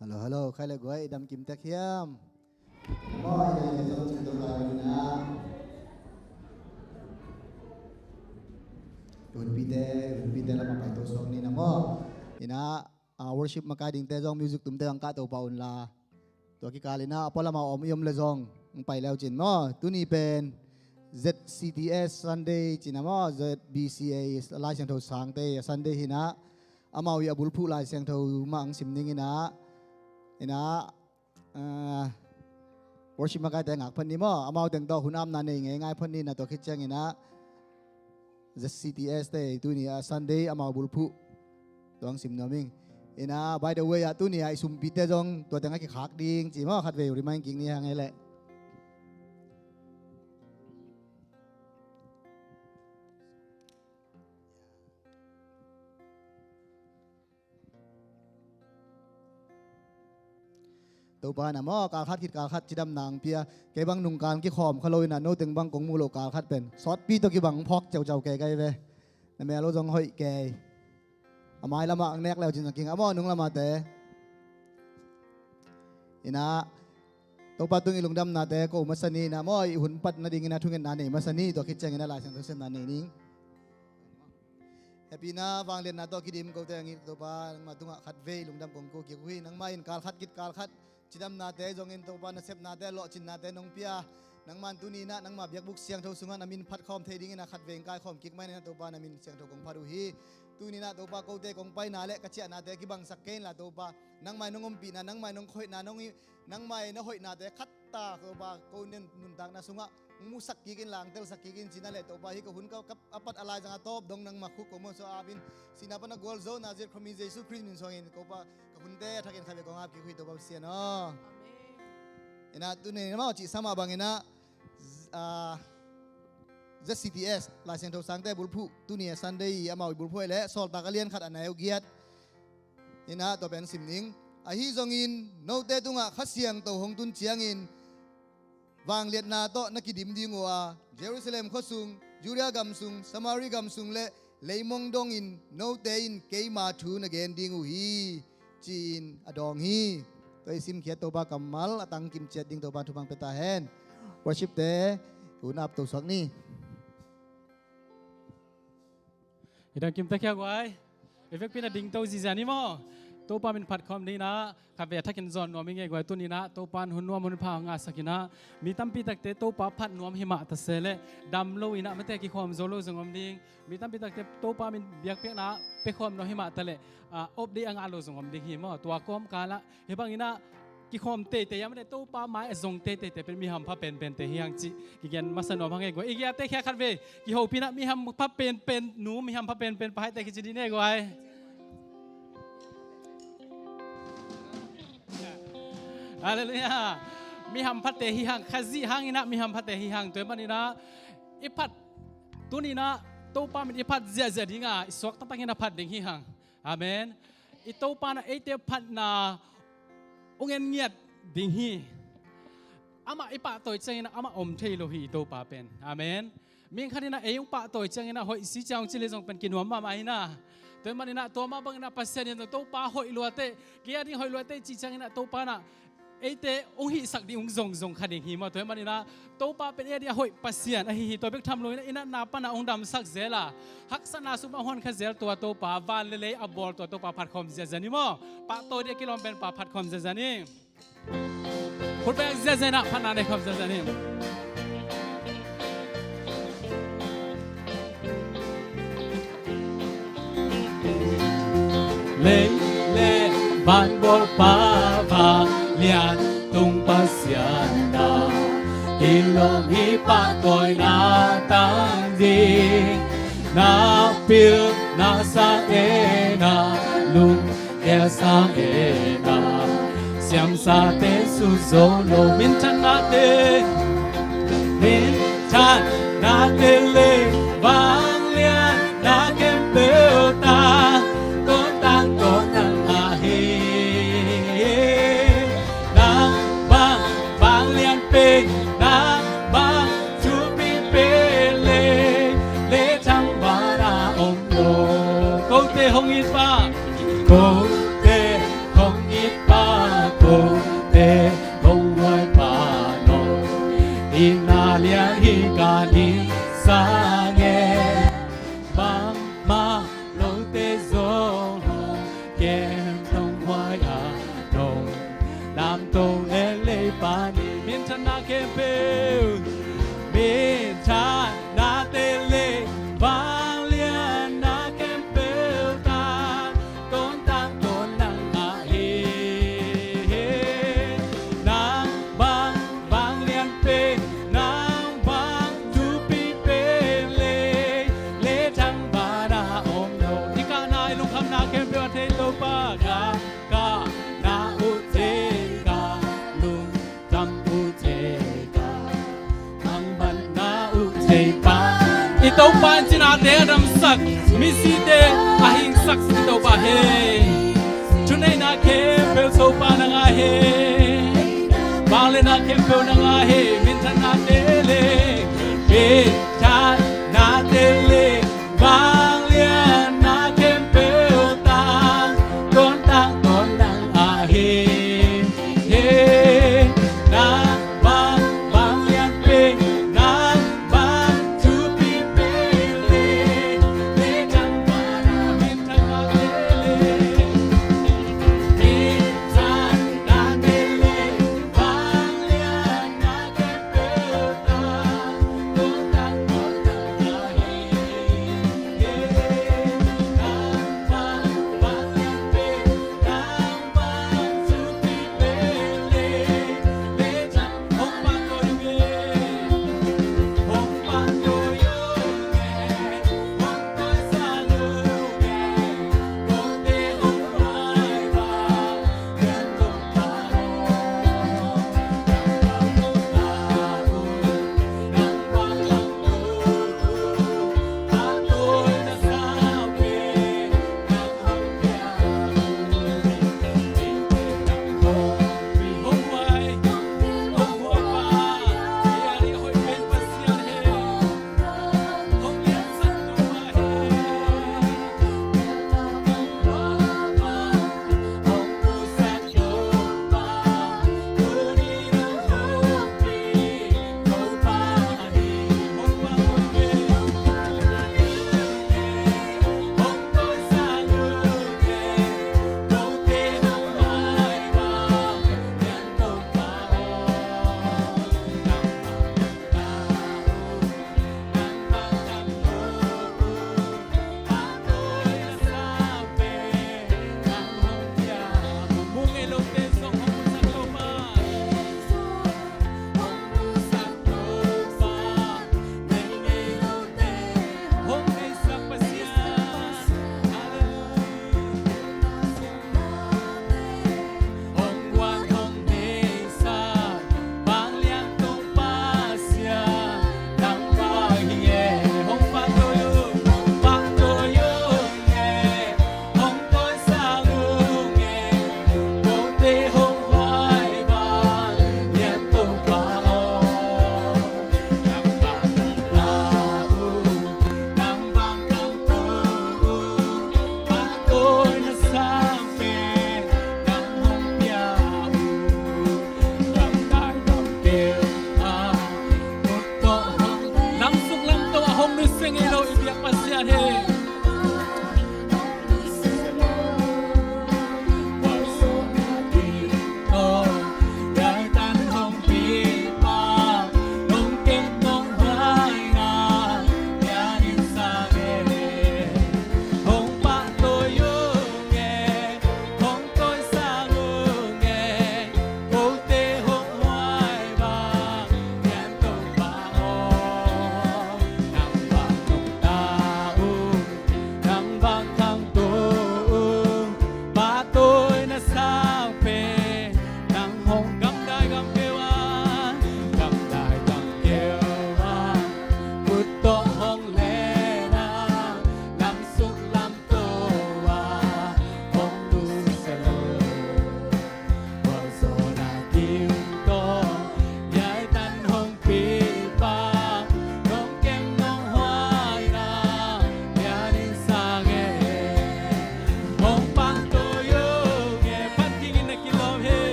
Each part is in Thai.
Hello, hello, khai lại gọi đam kim tắc hiếm. Mọi người trong trường tập lại mình à. Unpite lama pai to song ni namo. Ina worship makading te jong music tum te ang ka to paun la. To ki kalina apola ma om yom le jong ang pai leo chin mo. Tuni pen ZCTS Sunday chinamo ZBCA lai siang tho sang te Sunday hina. Amawi abul phu lai siang tho ma ang simning ina worship makai te ngak phan ni mo. Amaw teng to hunam na nei ngai phan ni na to khit chang ina ZCTS te tu ni Sunday amaw bul phu tong sim naming ina by the way tu ni ai sum pite jong to tang ki khak ding chi mo khat ve remind king ni hang eleตัวปานะมอการคัดคิดการคัดจิดำนางเปียแกบังนุ่งการกี่ขอมขลอยน่ะโนตึงบังกงมูโลการคัดเป็นซอสปีตัวกี่บังพอกเจ้าแกไกเวนั่นแม่เราจงห้อยแกอาไม้ละมาอังแนกแล้วจินกิงอามอนุ่งละมาแต่อินะตัวปาตุงอีลุงดำนาแต่ก็มัสนีนะมอหุ่นปัดนาดิงินะทุงเงินนาเนมัสนีตัวคิดเจงินะลายเส้นตัวเส้นนาเนนิงแฮปปี้นะฟังเรียนนะตัวคิดดิมก็แต่งี้ตัวปามาตุงขัดเวลุงดำกงกูเกี่ยวหุยนังไม่การคัดคิดการคัดจิดำนาเตจงอินตัวปานเซฟนาเตโลจินนาเตนงเปียนังมันตุนีนะนังมาเบียกบุกเสียงเท่าสุงานามินพัดคอมเทดิ้งนะขัดเวงกายคอมกิกไม่นะตัวปานามินเสียงเท่ากงพารุฮีตุนีนะตัวปาโกเตกงไปนาเละกะเจนาเตกิบังสักเกนละตัวปานังไม่นงอมปีนะนังไม่นงคอยนะนังไม่นหอยนาเตขัดตาตัวปาโกเนนนุนตักนะสุงามูสักกิกินหลังเตลสักกิกินจินาเละตัวปาฮิกหุ่นกับอปัดอะไรจังตบดงนังมาคุกกมโซอาบินสินาปนะกอลโซนาเจคอมิเจสุคริสมินซองอินตัวปาหุ่นเตทักอินขับไปกงอาบกิคุยตัวปาเสียเนาะina tu ni nama ci sama bang ina ZCTS la sen tho sang te bulphu tu ni Sunday amau bulphu le sol ta kalian khat anai giat ina to ben simning a hi zong in no te tunga khasiang to hong tun chiang in wang liet na to nakidim dingwa Jerusalem khosung Juria gam sung Samari gam sung le leimong dong in no te in keima thu na gen dingu hi chin adong hiตัวซิมเขียนตัวบากำมัลตังกิมเจ็ดดิ้งตัวบานทุบังเปตาเฮนวอชิปเตอุนับตัวสองนี่ดังกิมตะเคียกไว้เอฟเฟกต์เป็นดิ้งตัวจีจานี่มั้งตัวปาเป็นผัดคอมนี่นะขับเวทักกินจอนนัวมิงเอกไว้ตัวนี้นะตัวปานหุ่นนัวมันพางาสักนะมีตั้มปีตักเตตัวปาผัดนัวหิมะตะเสเลดำโลอินะไม่แต่กี่ความโซโลสงอมดิ้งมีตั้มปีตักเตตัวปาเป็นเบียกเปียกนะเปความนัวหิมะตะเลอบดีอ่างอาโลสงอมดิ้งหิมะตัวก้อมกาละเห็นบางอินะกี่ความเตะยังไม่ได้ตัวปลาไม้จงเตะเป็นมีหำพับเป็นเตะเฮียงจีกี่เกนมาสนอพังเอกว่าอีกอย่างเตะแค่คัดเวกี่หูพี่นะมีหำพับเป็นหนูมีหำพับเป็นไปให้เตะกี่จีดีเนี่ยกว่าอะไรเนี่ยมีหำพัดเตะเฮียงขยี้หางนี่นะมีหำพัดเตะเฮียงตัวมันนี่นะอีพัดตัวนี้นะตัวปลาเป็นอีพัดเจียดิ้งอ่ะสวกตั้งๆนะพัดดิ้งเฮียงอาเมนอีตัวปลานะไอเตะพัดนะองเงินเงียดดิ่งฮีอามาไอปะตัวจังนะอามาอมเทโลฮีโตปาเป็นอาเมนมีขนาดนั้นเองปะตัวจังนะหอยสีจางจิเลจงเป็นกินหัวมาไม่นะตัวมันนะตัวมาบังนะปัสเซนนะตัวปาหอยลัวเตเกียร์ดิ่งหอยลัวเตจีจังนะตัวปานะไอเตองฮีสักดิ่งจงขัดดิ่งฮีมาตัวมันนะตัวปาเป็นเอเดียหอยปัสเซียนไอฮีตัวเบกทำเลยนะอินะนาปนะองดำสักเซล่ะฮักษณะสุมาฮอนขเซลตัวปาวานเลยอับบอลตัวปาผัดคอมเซจานิโมปะตัวเดียกิโลเป็นปาผัดคอมเซจานิพูดไปเซนะพันนาในคอมเซจานิเลบานบอลปาวาเลียนตุงปัสยานาฮิลมฮิปะตอยนาตังดีนาปิลนาซาเอนาลุงเอซาเอนาเสียมซาเตสุโซโลมินทันนาเตเลวางเลียนาเกมเปลตาต้นตังต้นนังอาเฮนาบางเลียนเป็นนาบางชูปีเปเลทังบาราอมโลโกเตหงอิปาโกเตหงอิปา inalia hikani sange mama lo te zo kem tong hoya dong lam tong ele pani min thana kem pe min thana te le bang lian na kem pe ta ton tang ton nang a he nang bang lian pe nang bang tu pi pe le thang ba na om no ni ka nai lu kham na kem pe wa the lo pa ka na u te ka lu tam u te ka ang ban na u te pa ito pa china de adam sak mi si de ahing sak ito pa he chunai na ke pe so pa na nga he bale na ke pe na nga he min than na de le pe ta na de le bang lian na ke pe ta ton nang a he he na bang lian pe na bang tu pi pe le chang ba na min thang na de le min than na de le bang lian na ke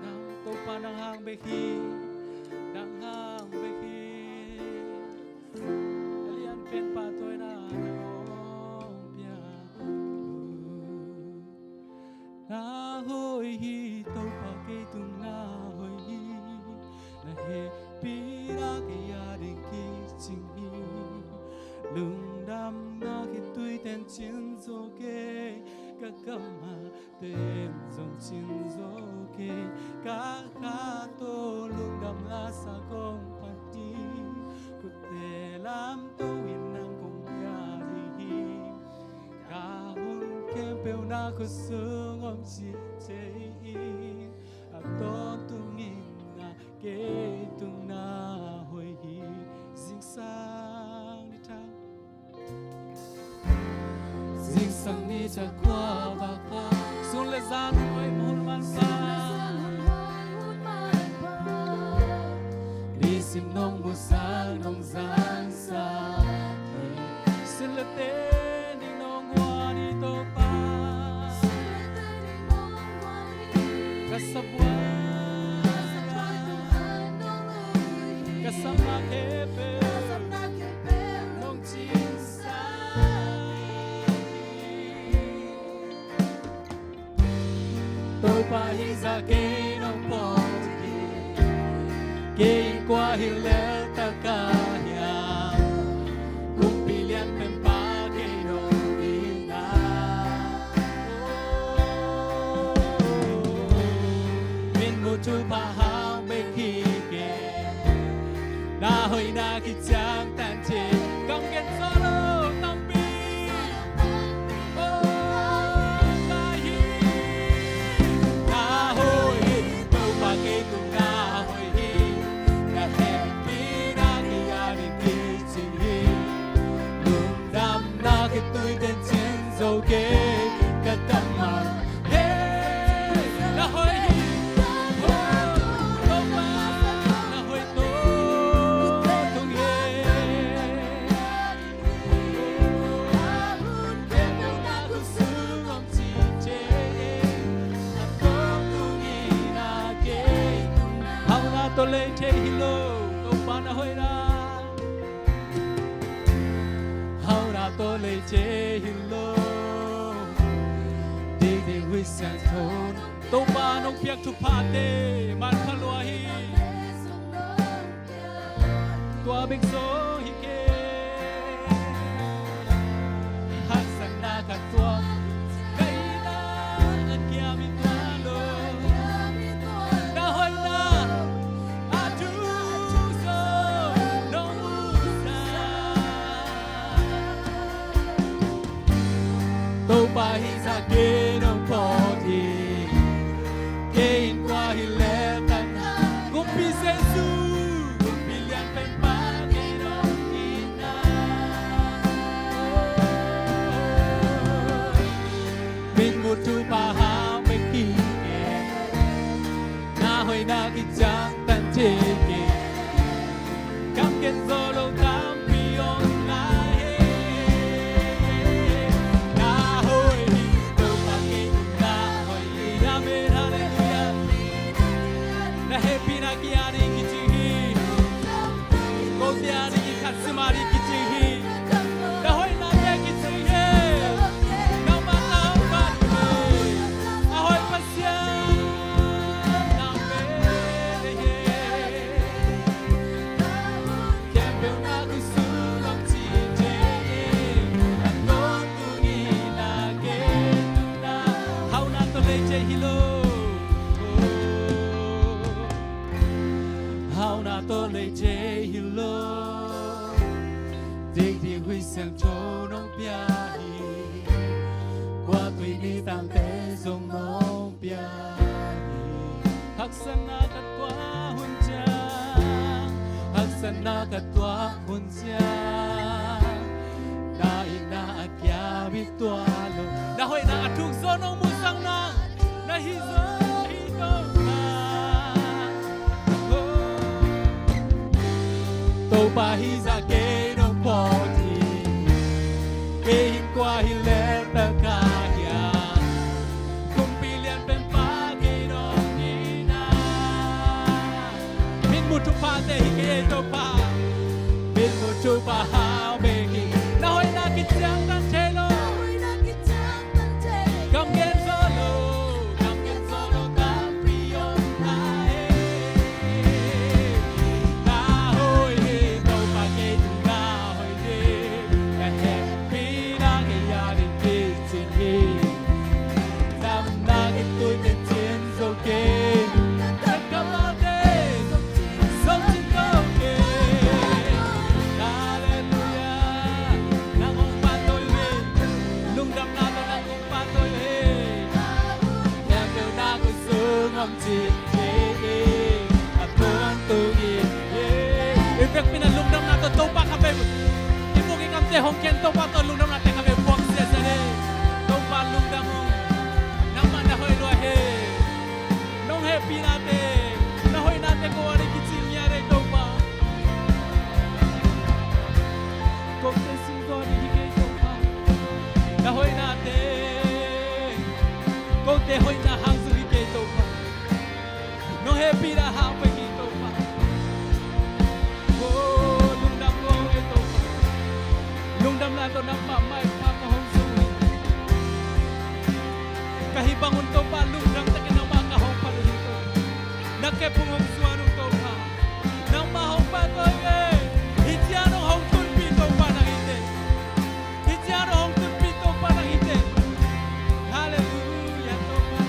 nang to pa nang hang beki nang hang beki alian pen pa toy na nong pia na hoi hi to pa ke tu na hoi hi na he pi ra ke ya de ki ching hi lung đam na khi tui ten chiến dô kê các cầm hà tên dòng chiến dô kê các khá tô lung đam la sa công phát đi cụ thể làm tô in năng cùng nhà đi cả hôn kem bèo na khu sương om chi chế à tô tung in na kê tung na hồi hi dinh sang đi thang dinh sang đi cha qua và qua xuống lệ gian hồi hôn man sa đi xin nông mùa sáng nông gian xa xin lệ tên đi nông hoa đi tô pa kasabwa kasama kepe nông chín sa tôi pa hi ra ke nông po ke qua hi le ta ka ya kung pilihan pen pa ke nông ina min mo tu pa hao be ki ke na hoi na ki chang tan che kam gen solo tam pi na hi na hoi to pa ke tu na hoi hi na he pi na ki ya ni ki chi hi lung dam na ki tu ten chen zo ke ka tam ma he na hoi hi tôi lên thế hilo tôi bán hồi ra hao ra tôi lên thế hilo đi đi huy sang thôn tôi bán ông piak thu pa te man phalua hi tua big so hi ke hat sang na ka tua kai na an kia mi tua lo na hoi na tô pa hi ra ke nông po thi ke in qua hi le tan kum pi se su kum pi lian pen pa ke nông ina min mu tu pa ha me ki ke na hoi na ki chang tan che ke kam ken zo lo kam pi on na na happy na kiani kichi ko tiani ki khatsumari kichi na hoi na ye kichi na ma na ba a hoi pasya na me ye kembe na kusu lam chi je no tu ni na ke tu na how na to le che hilo hao na to le che hilo đi đi huy sang cho nông pia hi qua tùy đi tam te sông nông pia hi hak san na kat qua hun cha hak san na kat qua hun cha na ina kya bi tua lo na hoi na atuk zo nông mu sang na na hi zo hi to tô pa hi ra ke nông po thi ke hin qua hi le ta ka ya kum pi te hike to pa bin mo to pa how beki na hoi na kitang tan chelo kam gen solo kam priyo na na hoi to pa ke na hoi de he pi na ke ya de ti sin ye nam na ke tu ke chin so ke pinalungdam nato to pa kami ibuki kamte hongken to pa to lungdam nato kami buang sia sare to pa lungdam naman na hoy lohe nong happy nate na hoy nate ko ari kitsin yare to pa kokte singo ni hige to pa na hoy nate kokte hoy na hang su hige to pa no happy na hang pa to pa lungdam nato ng mamay papahong kahibangon to pa lungdam takin ng makahong paluhito nakepungong suwanong to pa ng mahong patoy hityanong hong tulpito pa ng hite hityanong hong tulpito pa ng hite hallelujah to pa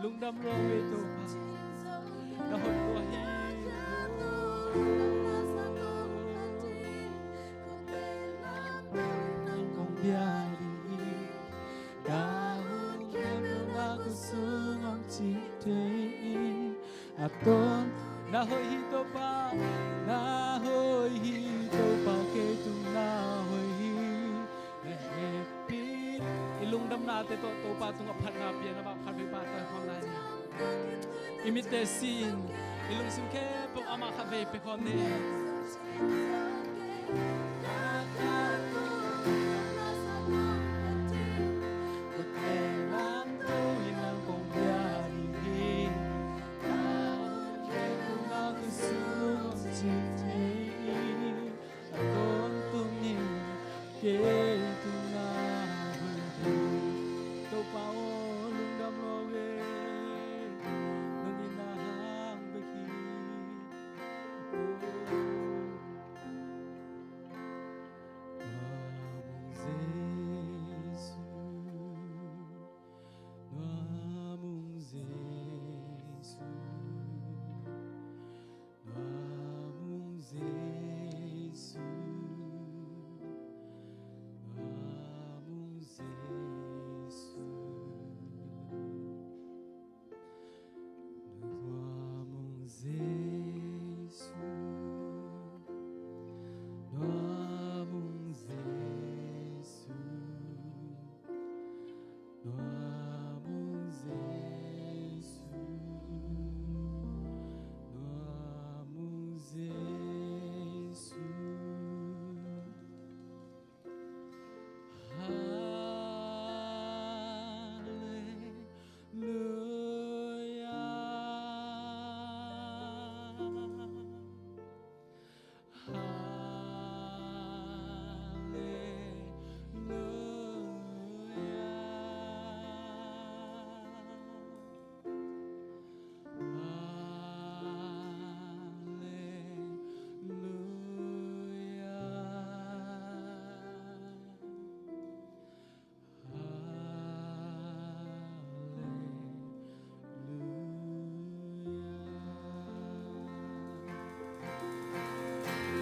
lungdam roe to pa na hoi lohi kong biari dahon kemong ako sumang chite aton na hoi hito pa ketung na hoi na happy ilungdam natin to pa tung apat na piyan na makabi pa tayo pamlay imitesin ilung simke pong ama kabe pe komne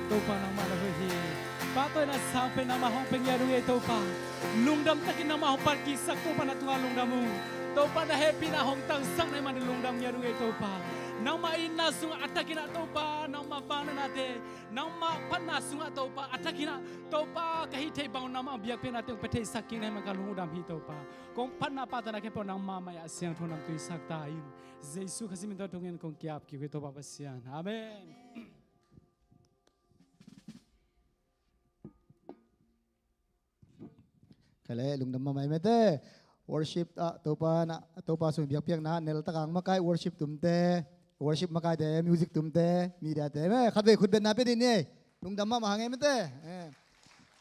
Tô pa ng malawi pa to na sang pe na ma hong peng ya ru e to pa lungdam takin na ma hong par ki sak to pa na tunga lungdamu to pa na happy na hong tang sang na man lungdam ya ru e to pa nang ma ina sunga atakina to pa nang ma bang na te nang ma pan na sunga to pa atakina to pa kahi te bang na ma biak pe na te pe te saking na ma ka lungdam hi to pa kong pan na pa ta na ke po nang ma ma ya siang thonam tu sak ta in jesu khasimin to tungen kong kyap ki to pa pasian amen kale lungdam ma mai mete worship topa na topa sung biak piak na nel takang makai worship tumte worship makai de music tumte media te me khatwe khut ben na pe din ni lungdam ma hange mete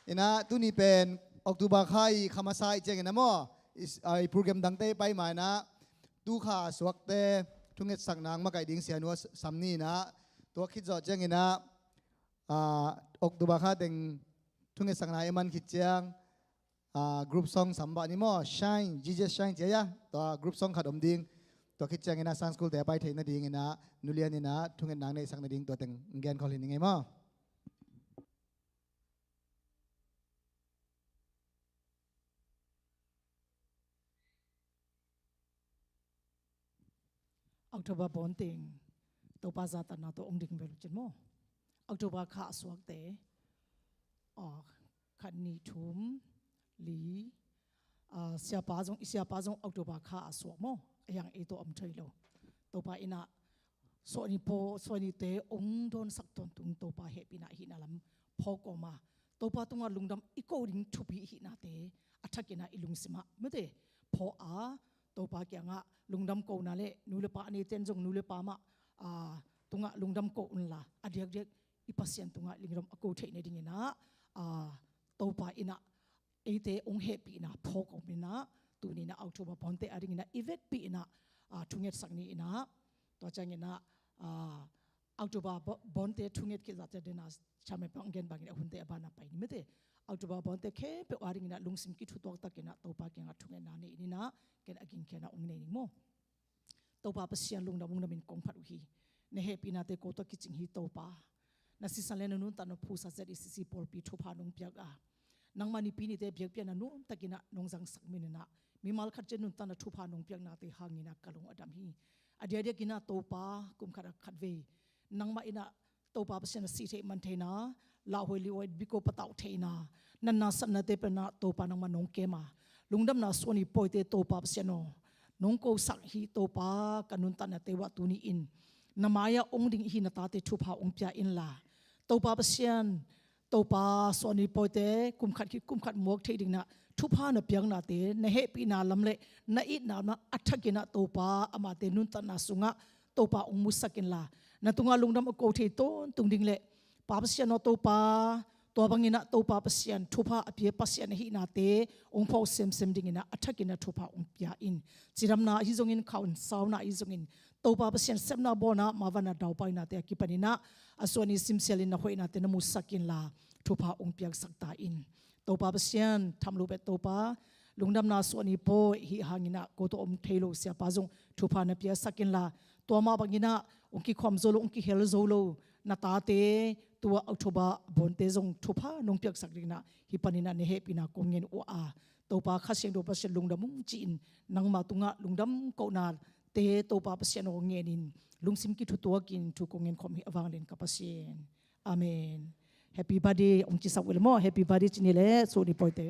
ina tu ni pen october khai khamasai cheng na mo is ai program dang te pai mai na tu kha swak te thunget sak nang makai ding sia no samni na to khit zo cheng ina october kha deng thunget sak na eman khit chang group song samba ni mo shine jesus shine che ya to group song khat om ding to khit chang ina sang school te pai theina ding ina nulian ina thungen nang nei sang na ding to teng gen khol hin ngai mo October bonting to pa za ta na to ong ding bel chen mo October kha swak te khat ni thum li sia pa jong October kha swak mo yang e to am thai lo to pa ina so ni te ong don sak ton tung to pa he pina hi na lam phok ma to pa tunga lungdam iko ring thupi hi na te athakina ilung sima mete pho a to pa kya nga lungdam ko na le nule pa ani ten jong nule pa ma tunga lungdam ko unla adiak dek ipasian tunga lingrom ako thei ne ding ina to pa ina ete ong happy na phok om ina tu ni na October ponte aring ina event pi ina thunget sakni ina to chang ina October bonte thunget ke zate dena chame pangen bangin hunte abana pai ni mete October bonte ke pe aring ina lungsim ki thutok takina to pa ke nga thungen na ni ina ken agin kena ong nei mo to pa pasian lung na mung namin kong pharu hi ne happy na te ko to kiching hi to pa na si salen nun ta no phu sa zeri si por pi thu pha nong pyak a nang mani pi ni te byak pya na nu takina nong jang sak min na mi mal khat chen nun ta na thu pha nong pyak na te hangina kalung adam hi adia dia kina to pa kum khara khat ve nang ma ina to pa pasian si the man the na la hoi li oi biko pataw the na nan na san na te pe na to pa nang ma nong ke ma lungdam na soni poite to pa pasian no nong ko sak hi to pa kanun ta na te wa tu ni in namaya ong ding hi na ta te thu pha ong pya in la to pa pasian to pa soni poite kum khat mok the ding na thu pha na pyang na te na he pi na lam le na it na ma athakina to pa ama te nun ta na sunga to pa ong musakin la na tunga lungdam ko the ton tung ding le pa pasian no to pa to bangina to pa pasian thu pha apye pasian hi na te ong phau sem ding ina athakina thu pha ong pya in chiram na hi zong in khaun saw na hi zong in to pa pasian sem na bona mawana daw pai na te ki panina asoni simsel in na hoi na te na musakin la thu pha ong pyak sakta in to pa pasian thamlu be to pa lungdam na soni po hi hangina ko to om thailo sia pa jong thu pha na pya sakin la to ma bangina ong ki khom zolo ong ki hel zolo na ta te tua October bonte jong thu pha nong pyak sak ding na hi panina ne he pina kongen o a to pa khaseng do pa se lungdam chin nang ma tunga lungdam ko na te to pa pasian o ngenin lungsim ki thu to kin thu kongen khom hi awang len kapasien amen happy birthday ong chi sak wel mo happy birthday chini le so ni poite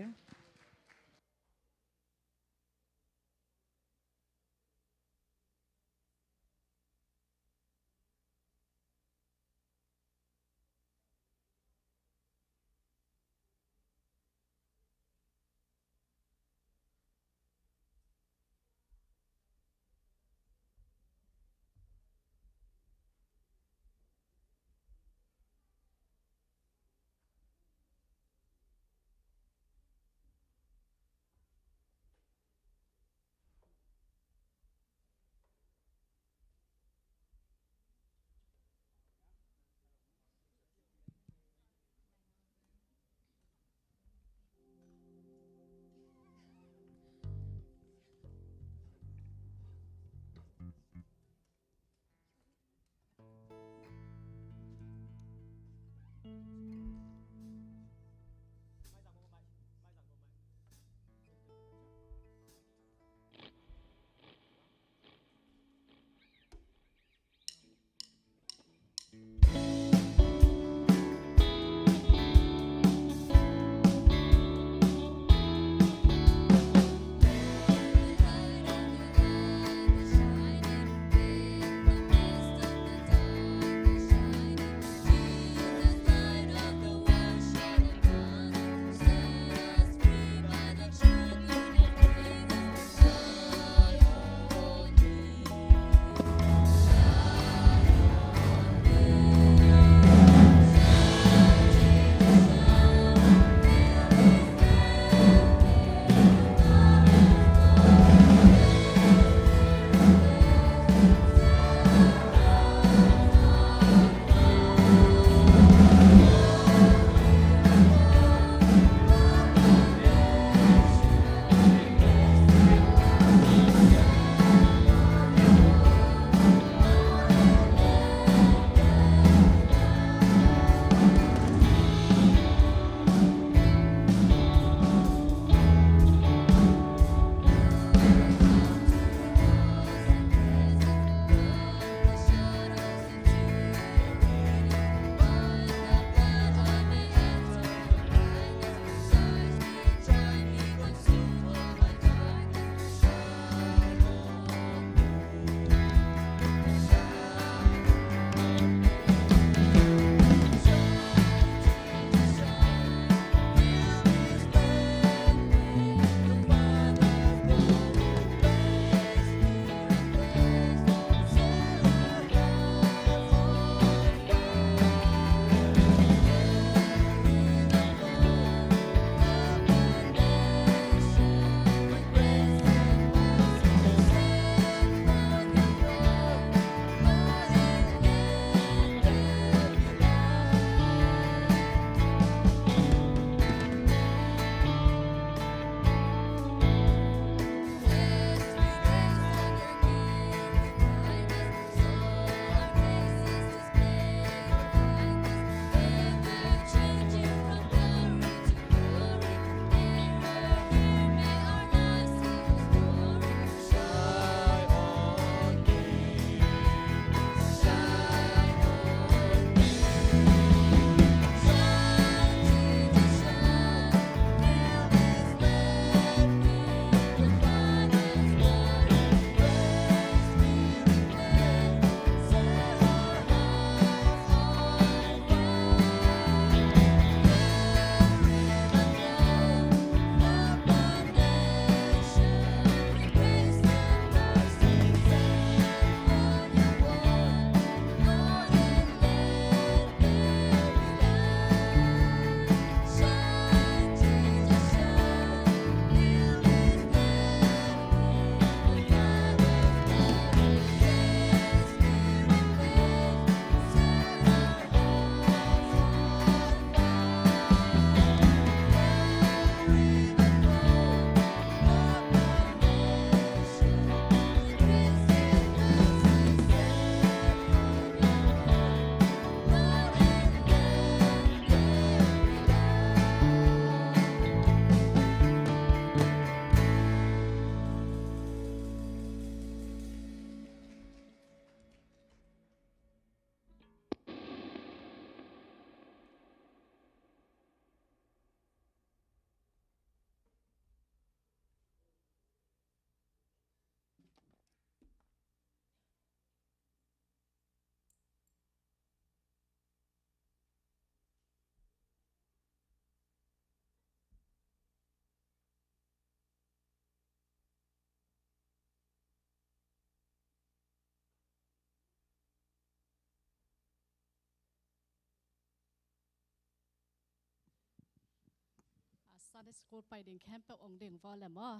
Sunday school ไปดิ่งแคมป์ไปองค์ดิ่งวอลเลยมั้ง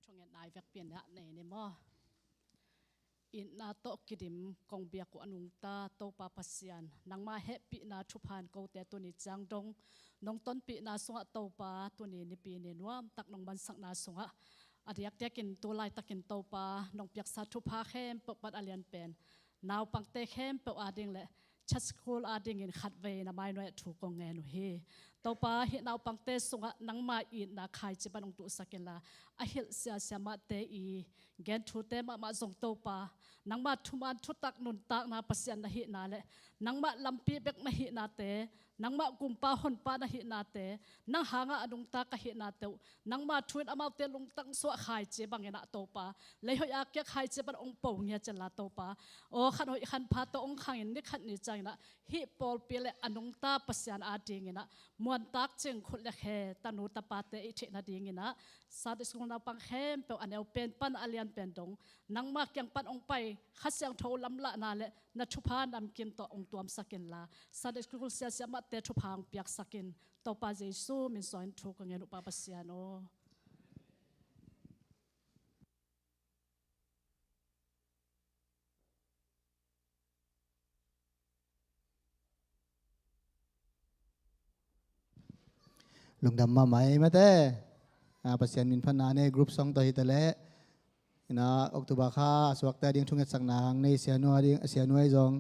ช่วงนี้นายแวกเปลี่ยนละในเนี่ยมั้งอินนาโตกิดิมกงเบียกุอนุงตาโตปาปัสยันนางมาเฮปีนาชุพานโกเตตัวนี้จังดงน้องต้นปีนาสงะโตปาตัวนี้นิปีเนนวมตักน้องบันสักนาสงะอดียกเดียกินตัวลายตักกินโตปาน้องเปียกสัตชุพาเข้มปปัดอเลียนเป็นนาวปังเตเข้มเปอาดิงเลยชัดสกูลอาดิงอินขัดเวนะไม่น้อยถูกกงเงินเฮตัวปาเห็นนาวปังเตสงะนังมาอินนาใครจะบันองตุสักเกลาอหิลเสียเสียมาเตอีเกนทูเตมาส่งตัวปานังมาทุมันทุตักนุนตักนาปัสยันนาหินาเลนังมาลำปีเบกนาหินาเตนังมากุมปาหอนปานาหินาเตนังหางอดุงตากะหินาเตนังมาทวนอามาเตลุงตังสวะขายเจบังเงนะโตปาเลยหอยอาเกะขายเจบันองปงเงียจันลาโตปาโอ้ขันหอยขันพาโตองขังอินนี่ขันนี่ใจนะฮิปอลเปเลอนุงตาปัสยันอาดิงนะมวนตักจึงขุดเลเคตนุตปาเตอิเทนาดิงนะซาดิสกุลนาปังเข้มเปอันเอลเป็นปันอเลียนเป็นดงนังมาเกียงปันองไปขัดเสียงโทลำละนาเลนัชุพานำกินต่อองตัวมสักินลาซาดิสกุลเสียเสียมาเตชุพางเปียกสักินต่อปาเจซูมินสอนทุกเงินอุปปัสยานโอลุงดำมาไหมมาเต้ปัสยันมินพันนาในกรุ๊ปซองตัวฮิตเล่นะออกตุบาค่าสวักแต่ดิ้งทุ่งเงินสักนางในเสียนัวดิ้งเสียนัวจง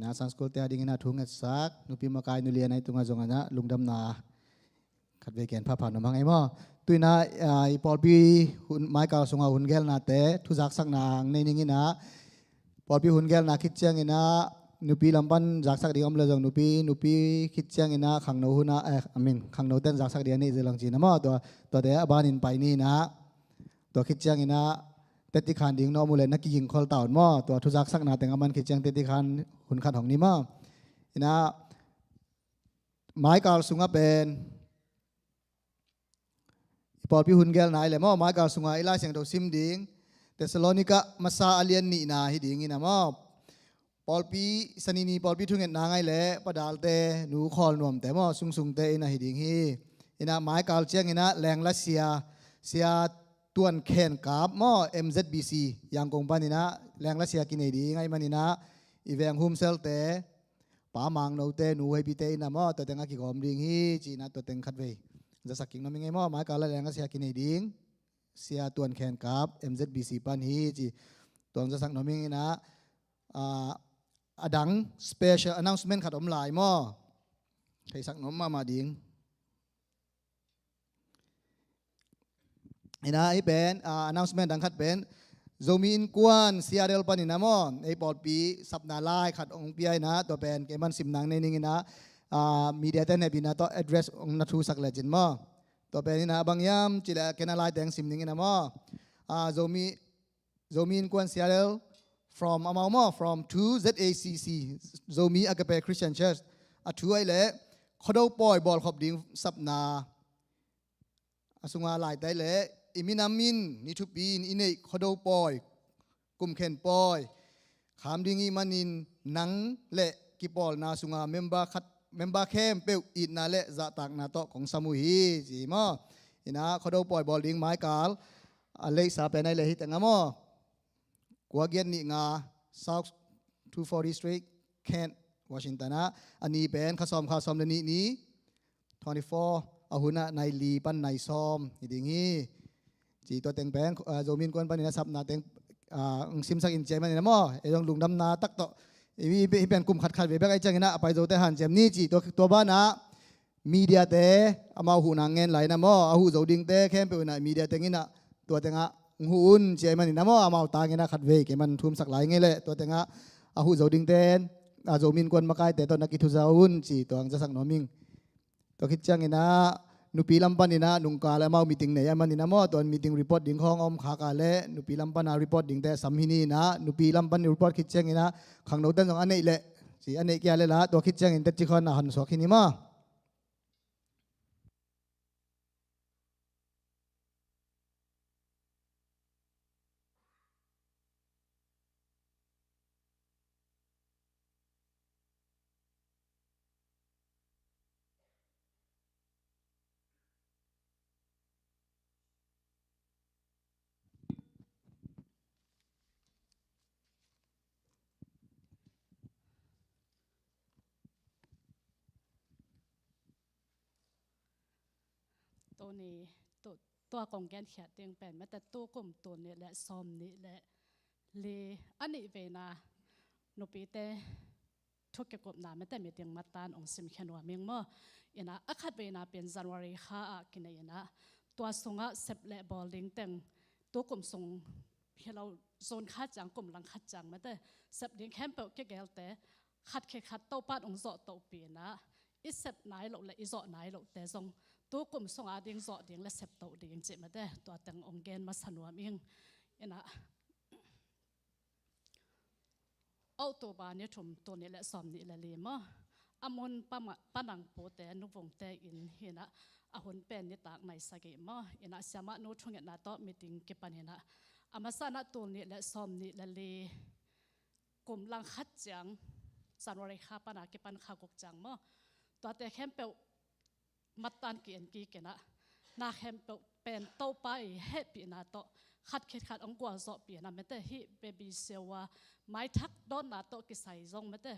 นะสังสกุลแต่ดิ้งนะทุ่งเงินสักนุปีมากายนุเลียในตุงจงนะลุงดำนาขัดเวกันพาผ่านน้ำมังไอ้ม่ตุยนะอีปอลปีหุ่นไม้กาวสงอาหุ่นแก้วนาเตทุจักสักนางในนิ่งนะปอลปีหุ่นแก้วนาคิดเจียงนะนุปีลำปันจักสักเดียมเลยจงนุปีคิดเจียงนะขังโนหุนะอามินขังโนเต้นจักสักเดียนี่จะลังจีนะม่ตัวเดียบ้านินไปนี่นะตัวคิดเจียงนะเตติคันดิ้งนอมูเลนักยิงคอลเต่าม่ตัวทุจักสักนาแต่งมันคิดเจียงเตติคันหุ่นขัดของนี่ม่นะไม้กาวสุงเป็นปอลพิหุนเกลนายเลยมั่วไม้กาวสุงไอลาเสียงตัวซิมดิ้งเตสโลนิกะมาซาอาเลียนนี่นาฮิดิ้งนะมั่วปอลปีสนีนีปอลปีทุ่งเงินนางไงเลยปะดาลเตหนูคอลนวมแต่มั่วสุงเตอินะฮิดิ้งฮีอินะไม้กาวเจียงอินะแรงรัสเซียตัวนเคนกับมั่ว MZBC ยังคงปานินะแรงรัสเซียกินไอดีไงมันนี่นะอีเวงฮุมเซลเตป้ามังโนเตหนูให้ปีเตนะมั่วตัวเต็งอากิกอมดิ้งฮีจีนะตัวเต็งขัดเวจะสักกิ่งน้ำยังไงมั่วไม้กาวแรงรัสเซียกินไอดิ้งเสียตัวนเคนกับ MZBC ปันฮีจีตัวจะสักน้ำยังไงนะอดัง special announcement ขัดอมลายมั่วใครสักน้ำมาดิ้งไอ้นะไอ้เป็น announcement ดังขัดเป็นโซมีอินกวนเซียเรลปันนี่นะมั่วไอ้ปอดปีสับนาลายขัดองปีไอ้นะตัวเป็นเกมันสิมนางในนี่นะมีเดียเต้นในบินาตัว address องนัทูสักเลจินมั่วตัวเป็นนี่นะบางยามจิละเกนาลายแดงสิมนี่นะมั่วโซมีอินกวนเซียเรลfrom อามามั่ว from to ZACC โซมีอากาเป Christian Church ช่วยเลยเขาดูปล่อยบอลขอบดิ้งสับนาสุงาลายได้เลยอิมินามินนิทุปีนอินเอกขดปอยกุมเข็นปอยขามดิงีมันินนังเละกิปอลนาสุงาเมมเบอร์เข้มเปิวอินนาเละจะตักนาโตของสมุฮีจีมออินะขดปอยบอลดิงไม้กาลอะไรสาเป็นไอเลยฮิตงามกัวเกียนนี่งา South 240 Street Kent Washington นะอันนี้เป็นข้าซ้อมนี้24อาหุนะในลีปันในซ้อมอย่างนี้จีตัวเต็งแปงโจมินกวนปันนี่นะสับนาเต็งซิมสักอินเจมันนี่นะมั่วไอ้ตรงลุงดำนาตักโตมีเป็นกลุ่มขัดเวเบกไอ้เจ้าเงี้ยนะไปโจเตหันเจมนี่จีตัวบ้านนะมีเดียเตะเอามาหูนางเงินไหลนะมั่วเอาหูโจดิงเตะเข้มไปนะมีเดียเต็งนี่นะตัวเต็งอ่ะหูนเจมันนี่นะมั่วเอามาตาเงี้ยนะขัดเวกมันทุ่มสักไหลเงี้ยเลยตัวเต็งอ่ะเอาหูโจดิงเตะโจมินกวนมาไกลแต่ตัวนักกิทุจาหุนจีตัวอังจะสักน้อมิงตัวคิดจังเงี้ยนะนุปีลำปันนี่นะนุงกาและมามีติงเนี่ยมันนี่นะมั่วตอนมีติงรีพอร์ตดิ่งของอมขากาเละนุปีลำปันรีพอร์ตดิ่งแต่สัมหินีนะนุปีลำปันรีพอร์ตคิดเจงนะขังโนเต้นสองอันนี้แหละสิอันนี้แก่เลยละตัวคิดเจงอินเตจิคอนหันสวกินีมา นี้ตัวกองแกนเขียดเตียงเป็นแม้แต่ตัวกลุ่มตัวนี้และซอมนี้และเลอันนี้เวนานุปีเตทุกเกี่ยวกับน้ำแม้แต่มีเตียงมาตานองซิมเขียนว่าเมียงมั่วนะอักขัดเวนาเป็นจันวารีข้ากินนะตัวสงะเซปและบอลลิงเต็งตัวกลุ่มสงให้เราโซนคัดจังกลุ่มหลังคัดจังแม้แต่เซปลิงแคมเปลเกี่ยวแต่คัดคัดโตปานองโซโตปีนะอิเซปไหนหลและอิโซไหนหลแต่ทรงตัวกลุ่มสงอาดิ่งโซดิ่งและเซปโตดิ่งเจ็บแม้แต่ตัวเต็งองเกนมาสนวมิงนะเอาตัวบานเนี่ยชมตัวนี้และสอมนี่และเลยมั้งอามนปนังโปแต่นุวงแต่อินเห็นนะอาหุนเป็นนี่ตากในสเกมั้งเห็นนะสามารถโน้ตชงเงินนาโตมีติงเก็บปันเห็นนะอามาสานะตัวนี้และสอมนี่และเลยกลุ่มลังคัดจังสารวริขาปนาเก็บปันขากกจังมั้งตัวแต่แคมเปลมัดตันเกียนกีเกนะนาแคมเปลเป็นโตไปเฮปีนาโตขัดขัดองกว่าสอบเปลี่ยนนะไม่แต่ฮิเบบีเซวาไม้ทักโดนนาโตกิใส่ซงไม่แต่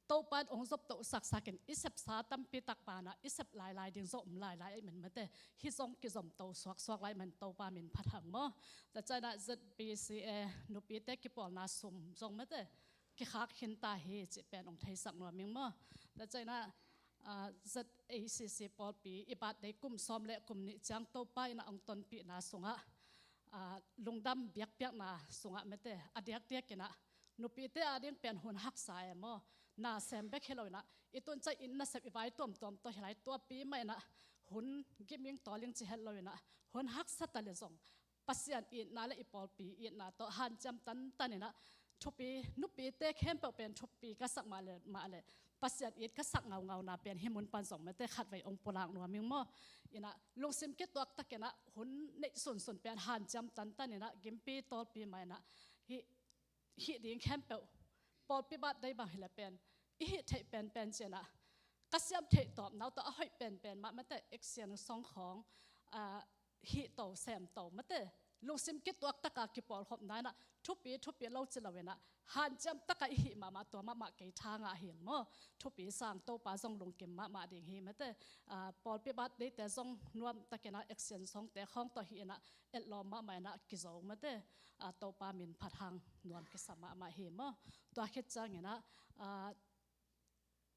โตปานองศบโตสักกันอิสบสาตัมปีตักปานะอิสบลายดิ่งโซมลายเหมือนไม่แต่ฮิซงกิซอมโตสวกลายมันโตปาเหมือนพัดหังมั้งแต่ใจน่ะจะปีซีเอนุปีเตกิปอลนาสมซงไม่แต่กิขากหินตาเฮจิเป็นองไทยสักหน่อยมั้งมั้งแต่ใจน่ะจัดACC ปอลปีอิบัดได้กุมซ้อมและกุมนิจังโตไปนะองตนปีนาสงะลงดำเบียกนาสงะไม่แต่อดียกเตียกินะนุปีเตอดียเป็นหุ่นหักสายมั้งนาเซมเบกเฮลอยนะอีตุนใจอินนะเซบไว้ตัวตัวเฮลัยตัวปีไม่นะหุ่นกิมิงตัวลิงจิเฮลอยนะหุ่นหักสัตว์เลยส่งปัสยันอินนาและอีปอลปีอินนาตัวหันจำตันนี่นะทุปีนุปีเตเข้มเป็นทุปีก็สักมาเลยปัสยันอินก็สักเงานาเป็นให้มุนปันส่งไม่แต่ขัดไว้องค์ปรางนัวมิงมั้งอินะลงซิมเกตัวตะเกนะหุ่นในส่วนเป็นหันจำตันนี่นะกิมปีตัวปีไม่นะฮิดิ่งเข้มเปลปอลปีบัดได้บางเหล่าเป็นอีเทเป็นเจนะก็เสียมเทตอบเราตัวให้เป็นมาแต่เอ็กเซียนสองของฮิโตแซมโตมาแต่ลูกซิมกิตัวตะกากิปอลขบนั้นนะทุบปีเราจะละเวนะหันจำตะกาหิมาตัวมาเกยทางอาเหียงมั้งทุบปีสร้างโตปาส่งลงเก็บมาดิ่งหิมาแต่ปอลปีบัดได้แต่ส่งนวมตะเกนะเอ็กเซียนสองแต่ข้องตัวหินะเอ็ดลอมมานะกิโซมาแต่โตปามินพัดหางนวมกิสมาเหียมั้งตัวคิดจังเนะ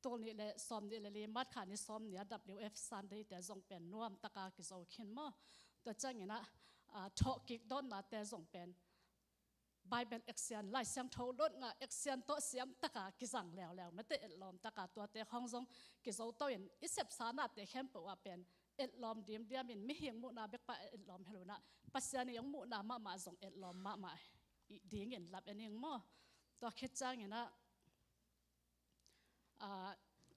ตัวนี้เลยซ้อมนี่เลยมัดขานี่ซ้อมเนี่ย WF Sunday แต่ส่งเป็นนวมตะกากิโซขึ้นมั้งตัวจังเนะทอกิกโดนมาแต่ส่งเป็นไบเบิลเอ็กเซียนไล่เสียงโทรถงาเอ็กเซียนโตเสียมตะกากิสังแล้วไม่แต่เอ็ดลอมตะกาตัวแต่ห้องส่งกิโซโตเห็นอิเซปสานาแต่เข้มปว่าเป็นเอ็ดลอมเดียมินไม่เหียงมุนาเบกปะเอ็ดลอมเฮลูนะปัสยานี่ยังมุนามาส่งเอ็ดลอมมาดีเงินรับเอ็นยังมั้งตัวคิดจังเนะ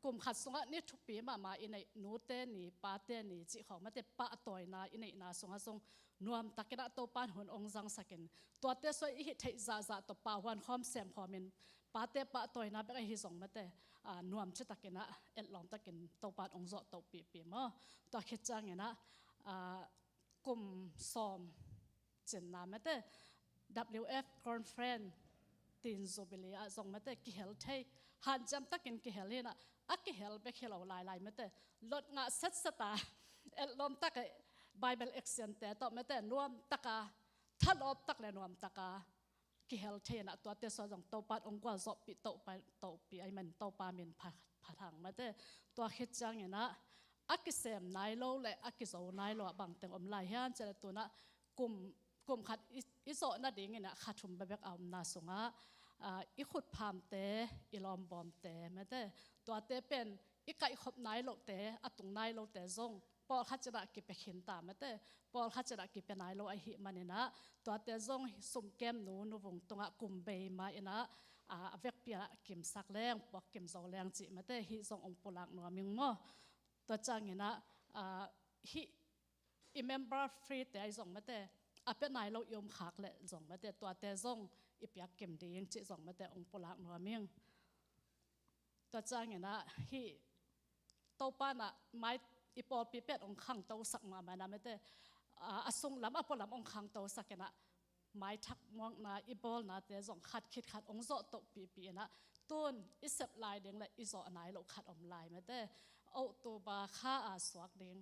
กลุ่มขัดสงนี่ทุกปีมาอินในนูเตนี่ปาเตนี่จิเขาไม่แต่ปะต่อยนาอินในนาสงนวมตะกินะตัวปานหุ่นองจังสักินตัวเตสวยอิเทซาตัวปาวันคอมเซมคอมินปาเตปะต่อยนาเบกฮิสงไม่แต่นวมชิตะกินะเอ็ดลอมตะกินตัวปานองจอตัวปีมั้งตัวคิดจังเนะกลุ่มซอมเจนนาไม่แต่ WF Conference ตีนโซเบลีอาส่งไม่แต่กิเฮลเทหันจำตะกินกิเฮลนะอักกิเฮลเบกเฮลเอาลายไม่แต่ลดงาเซตสตาเอ็ดลอมตะกิไบเบิลเอ็กเซนแต่ต่อไม่แต่นวมตะกาถ้าลบตักเลยนวมตะกากิเฮลเทนะตัวเตสส่งโตปัดองกว่าสอบปีโตไปโตปีไอมันโตปามินผาทางไม่แต่ตัวคิดจังนะอักกิเซมนายโลและอักกิโซนายโลบางแต่อมลายเฮียนจะตัวนะกลุ่มขัดอิโซน่าดิ่งนะขัดชุมแบบเอานาสงะอีขุดพามเตอีลอมบอมเตไม่แต่ตัวเตเป็นอีไก่ขบนายโลเตอตุงนายโลเตซงปอลขัดจะได้กิบไปเข็นตามไม่แต่ปอลขัดจะได้กิบไปนายโลไอหิมันเนี่ยนะตัวเตซงสุ่มแก้มหนูวงตรงกลุ่มเบย์มาเนี่ยนะเวกเปียกิมสักแรงปอกกิมโซแรงจิไม่แต่ฮิซงองปลักหนัวมิงมั้งตัวจังเนี่ยนะฮิอีเมมเบอร์ฟรีแต่ไอซงไม่แต่เป็นนายโลยมขากเลยซงไม่แต่ตัวเตซงอีเปียกเก็มดียังจิส่งมาแต่องค์ปลักหนัวเมียงตัวจ้างเนี่ยนะฮีโตป้านะไม้อีปอลปีเป็ดองค์ขังโตสักมาไม่นะไม่แต่ส่งลำปอลำองค์ขังโตสักนะไม้ทักมองนะอีบอลนะแต่ส่งขัดคิดขัดองค์โซโตปีนะต้นอิสบลายเด้งและอิโซนายเราขัดอมลายไม่แต่เอาตัวบาข้าสวกเด้ง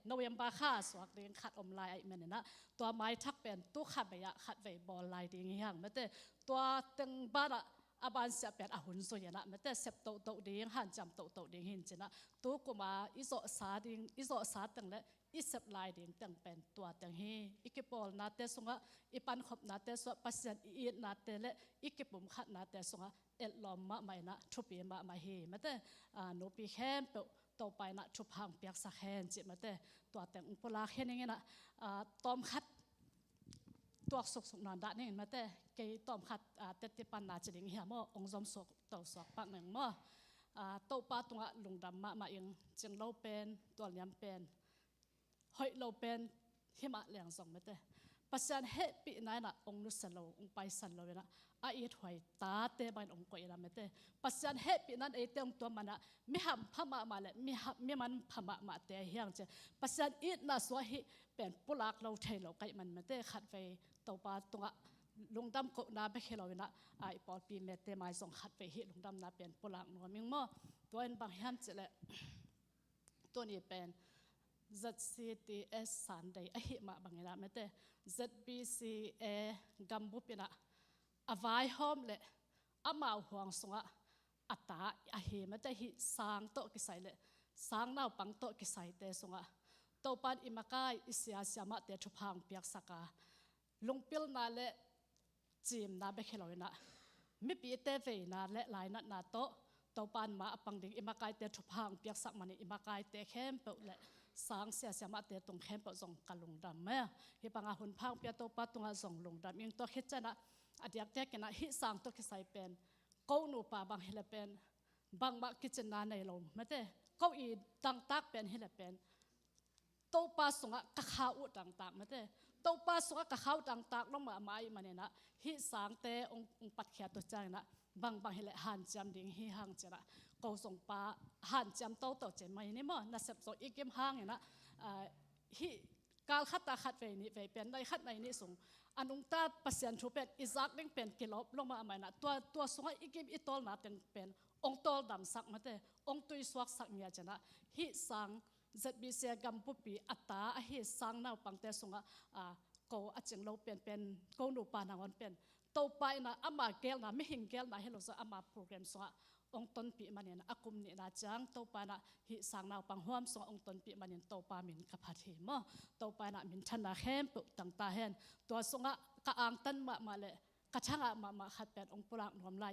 โนเวมบาค่าสวกเรียงขัดอมลายไอ้มันนะตัวไม้ทักเป็นตู้ขัดไปอะขัดไปบอลลายดิ้งอย่างไม่แต่ตัวตึงบ้านอะอาบานเสียเป็นอาหุ่นสวยนะไม่แต่เสพโตดิ้งหันจำโตดิ้งหินจีนะตัวกูมาอิโซสาดิ้งอิโซสาตึงเลยอิเสพลายดิ้งตึงเป็นตัวตึงฮีอีกบอลนาเตสงะอีปันขบนาเตสวปัสยันอีนาเตเลอีกปุ่มขัดนาเตสงะเอลลอมมาไม่นะทุบีมาไม่ฮีไม่แต่โนปีแคมเปต่อไปนะชุบหางเปียกสักแห่งจิตมาแต่ตัวแต่งอุปลาแค่นี้นะตอมคัดตัวสุกนอนได้นี่มาแต่เกยตอมคัดเตติปันนาจะดิ่งเหี่ยมองจอมสุกตัวสอกปักหนึ่งมั่ตัวปลาตัวลุงดำมาเองจึงเราเป็นตัวเลี้ยงเป็นหอยเราเป็นหิมะเหลียงสองมาแต่ปัจจัยเหตุปีนั้นนะองนุสโลองไปสันโลนะอีถอยตาเตบันองกวยละเมเตปัจจัยเหตุปีนั้นเตงตัวมันนะมีหำพม่ามาเลยมีมันพม่ามาเตะเฮียงเจปัจจัยอีน่าสวยเป็นปุลักเราเทเราไก่มันเมเตขัดไปตัวปลาตัวลุงดำก็น่าไปเขลวินะปอปีเมเตไม่ส่งขัดไปเหตุลุงดำน่าเป็นปุลักนัวมิงมั่วตัวเอ็นบางเฮียงเจเลยตัวนี้เป็น ZCTS สันเดย์หิมะบางอย่างเมเต ZBCA กัมพูปีนะอวายหอมเลยอามาห่วงสงะอัตตาเหมแต่หิสางโตกิไซเลยสางน่าปังโตกิไซเตสงะโตปันอิมากายอิสยาสยามะเตชุพังเปียกสักาลุงพิลนาเลจีมนาเบเคลอยนะมิปีเตเวนาเลลายนัดนาโตโตปันมาปังดิ่งอิมากายเตชุพังเปียกสักมันอิมากายเตเข้มเปเลสางเสียสยามะเตตรงเข้มเปส่งกะลุงดำแม่ฮิปังอาหุนพังเปียโตปัตรงอาส่งลุงดำยังโตเฮ็ดจะนะอดียกเทกันนะฮิสางโตกิไซเป็นกูนูป่าบางเฮลเป็นบางมากิจนาในลมไม่ได้กูอีดังตักเป็นเฮลเป็นโตป่าสงะกะข้าวต่างๆไม่ได้โตป่าสงะกะข้าวต่างๆลงมาไม้มันเนี่ยนะฮิสางเตองปัดเขียตัวใจนะบางเฮลหันจำดิ่งฮิหังจะนะกูส่งป่าหันจำโตเจไม่เนี่ยมั้งน่าเสพโซอีกเกมหังเนี่ยนะฮิการขัดตาขัดเวนี่เวเป็นได้ขัดในนี่ส่งอันนุงตาปัสยันชูเป็นอิซักเล่งเป็นกิโลลงมาอะไรนะตัวสงอีกิมอิตอลนาเป็นองตอลดำสักมาแต่องตุยสวักสักเนี่ยจะนะฮิสังจัดบิเสียกัมพูปีอัตตาฮิสังน่าปังแต่สงก็อาจจะเราเป็นก็หนูปานังวันเป็นโตไปนะอามาเกลนะไม่หิงเกลนะให้เราจะอามาโปรแกรมสงองต้นปีมันเนี่ยอากุมเนี่ยนะจังโตปานะฮิสังนาปังห่วมสององต้นปีมันเนี่ยโตปามินกับพัดเหมโตปานะมินชนะเข้มปุตังตาเห็นตัวสงะกะอ่างตันมาเลยกะช่างมาขัดเป็นองปรางรวมลาย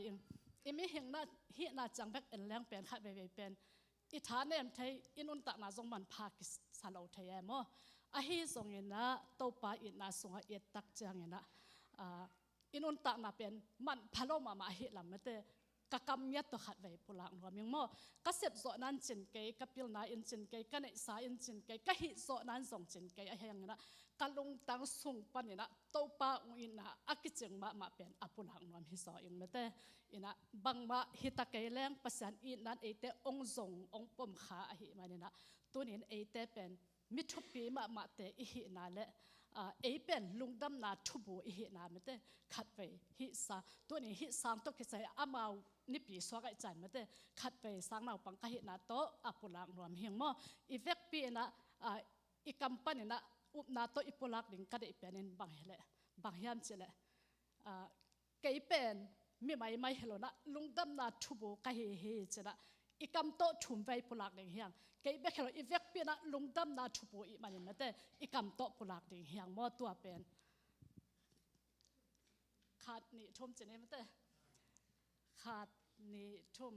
อิมิหิงน่าฮิน่าจังแบกเอ็นแรงเป็นขัดไปเป็นอิฐานเนี่ยไทยอินุนตักนาจงมันพากิสาลาวไทยมอฮิสงเงินนะโตปาอินาสงะเอตักจังเงินนะอินุนตักนาเป็นมันพะโลมาฮิลำไม่เตกะกำยัดตัวขัดไว้ปุลังรวมยังมั่วกะเสพโซนั้นจินเกยกะพิลนาอินจินเกยกะเนสาอินจินเกยกะหิโซนั้นส่งจินเกยอะไรอย่างนั้นกะลงตังส่งปันนี่นะโตปาอุอินะอากิจึงมาเป็นอปุลังรวมฮิโซอิงเมเตอินะบังมาฮิตะเกยแรงภาษาอินนั้นเอเตองซงองปมขาอหิมานี่นะตัวนี้เอเตเป็นมิทุปีมาเตอิหินาเลเป็นลุงดำนาทุบูอิหินาเมเตขัดไปฮิสาตัวนี้ฮิสามตัวกิใส่อามานิปีสวกใจเมเตขัดไปสร้างนาปังกะหินาโตอปุลังรวมเฮียงมออีเวกปีนะอีกัมปันนะอุปนาโตอีปุลักดิ่งกะเดเป็นบางเฮเลบางเฮียมเจเลเกยเป็นมีไม่เฮโลนะลุงดำนาทุบูกะเฮเฮเจนะอีกัมโตชุมไว้ปุลักดิ่งเฮียงเกยเบกเฮโลอีเวกปีนะลุงดำนาทุบูอีมันเมเตอีกัมโตปุลักดิ่งเฮียงมอตัวเป็นขาดนี่ชมเจเนเมเตขาดนี่ทุ่ม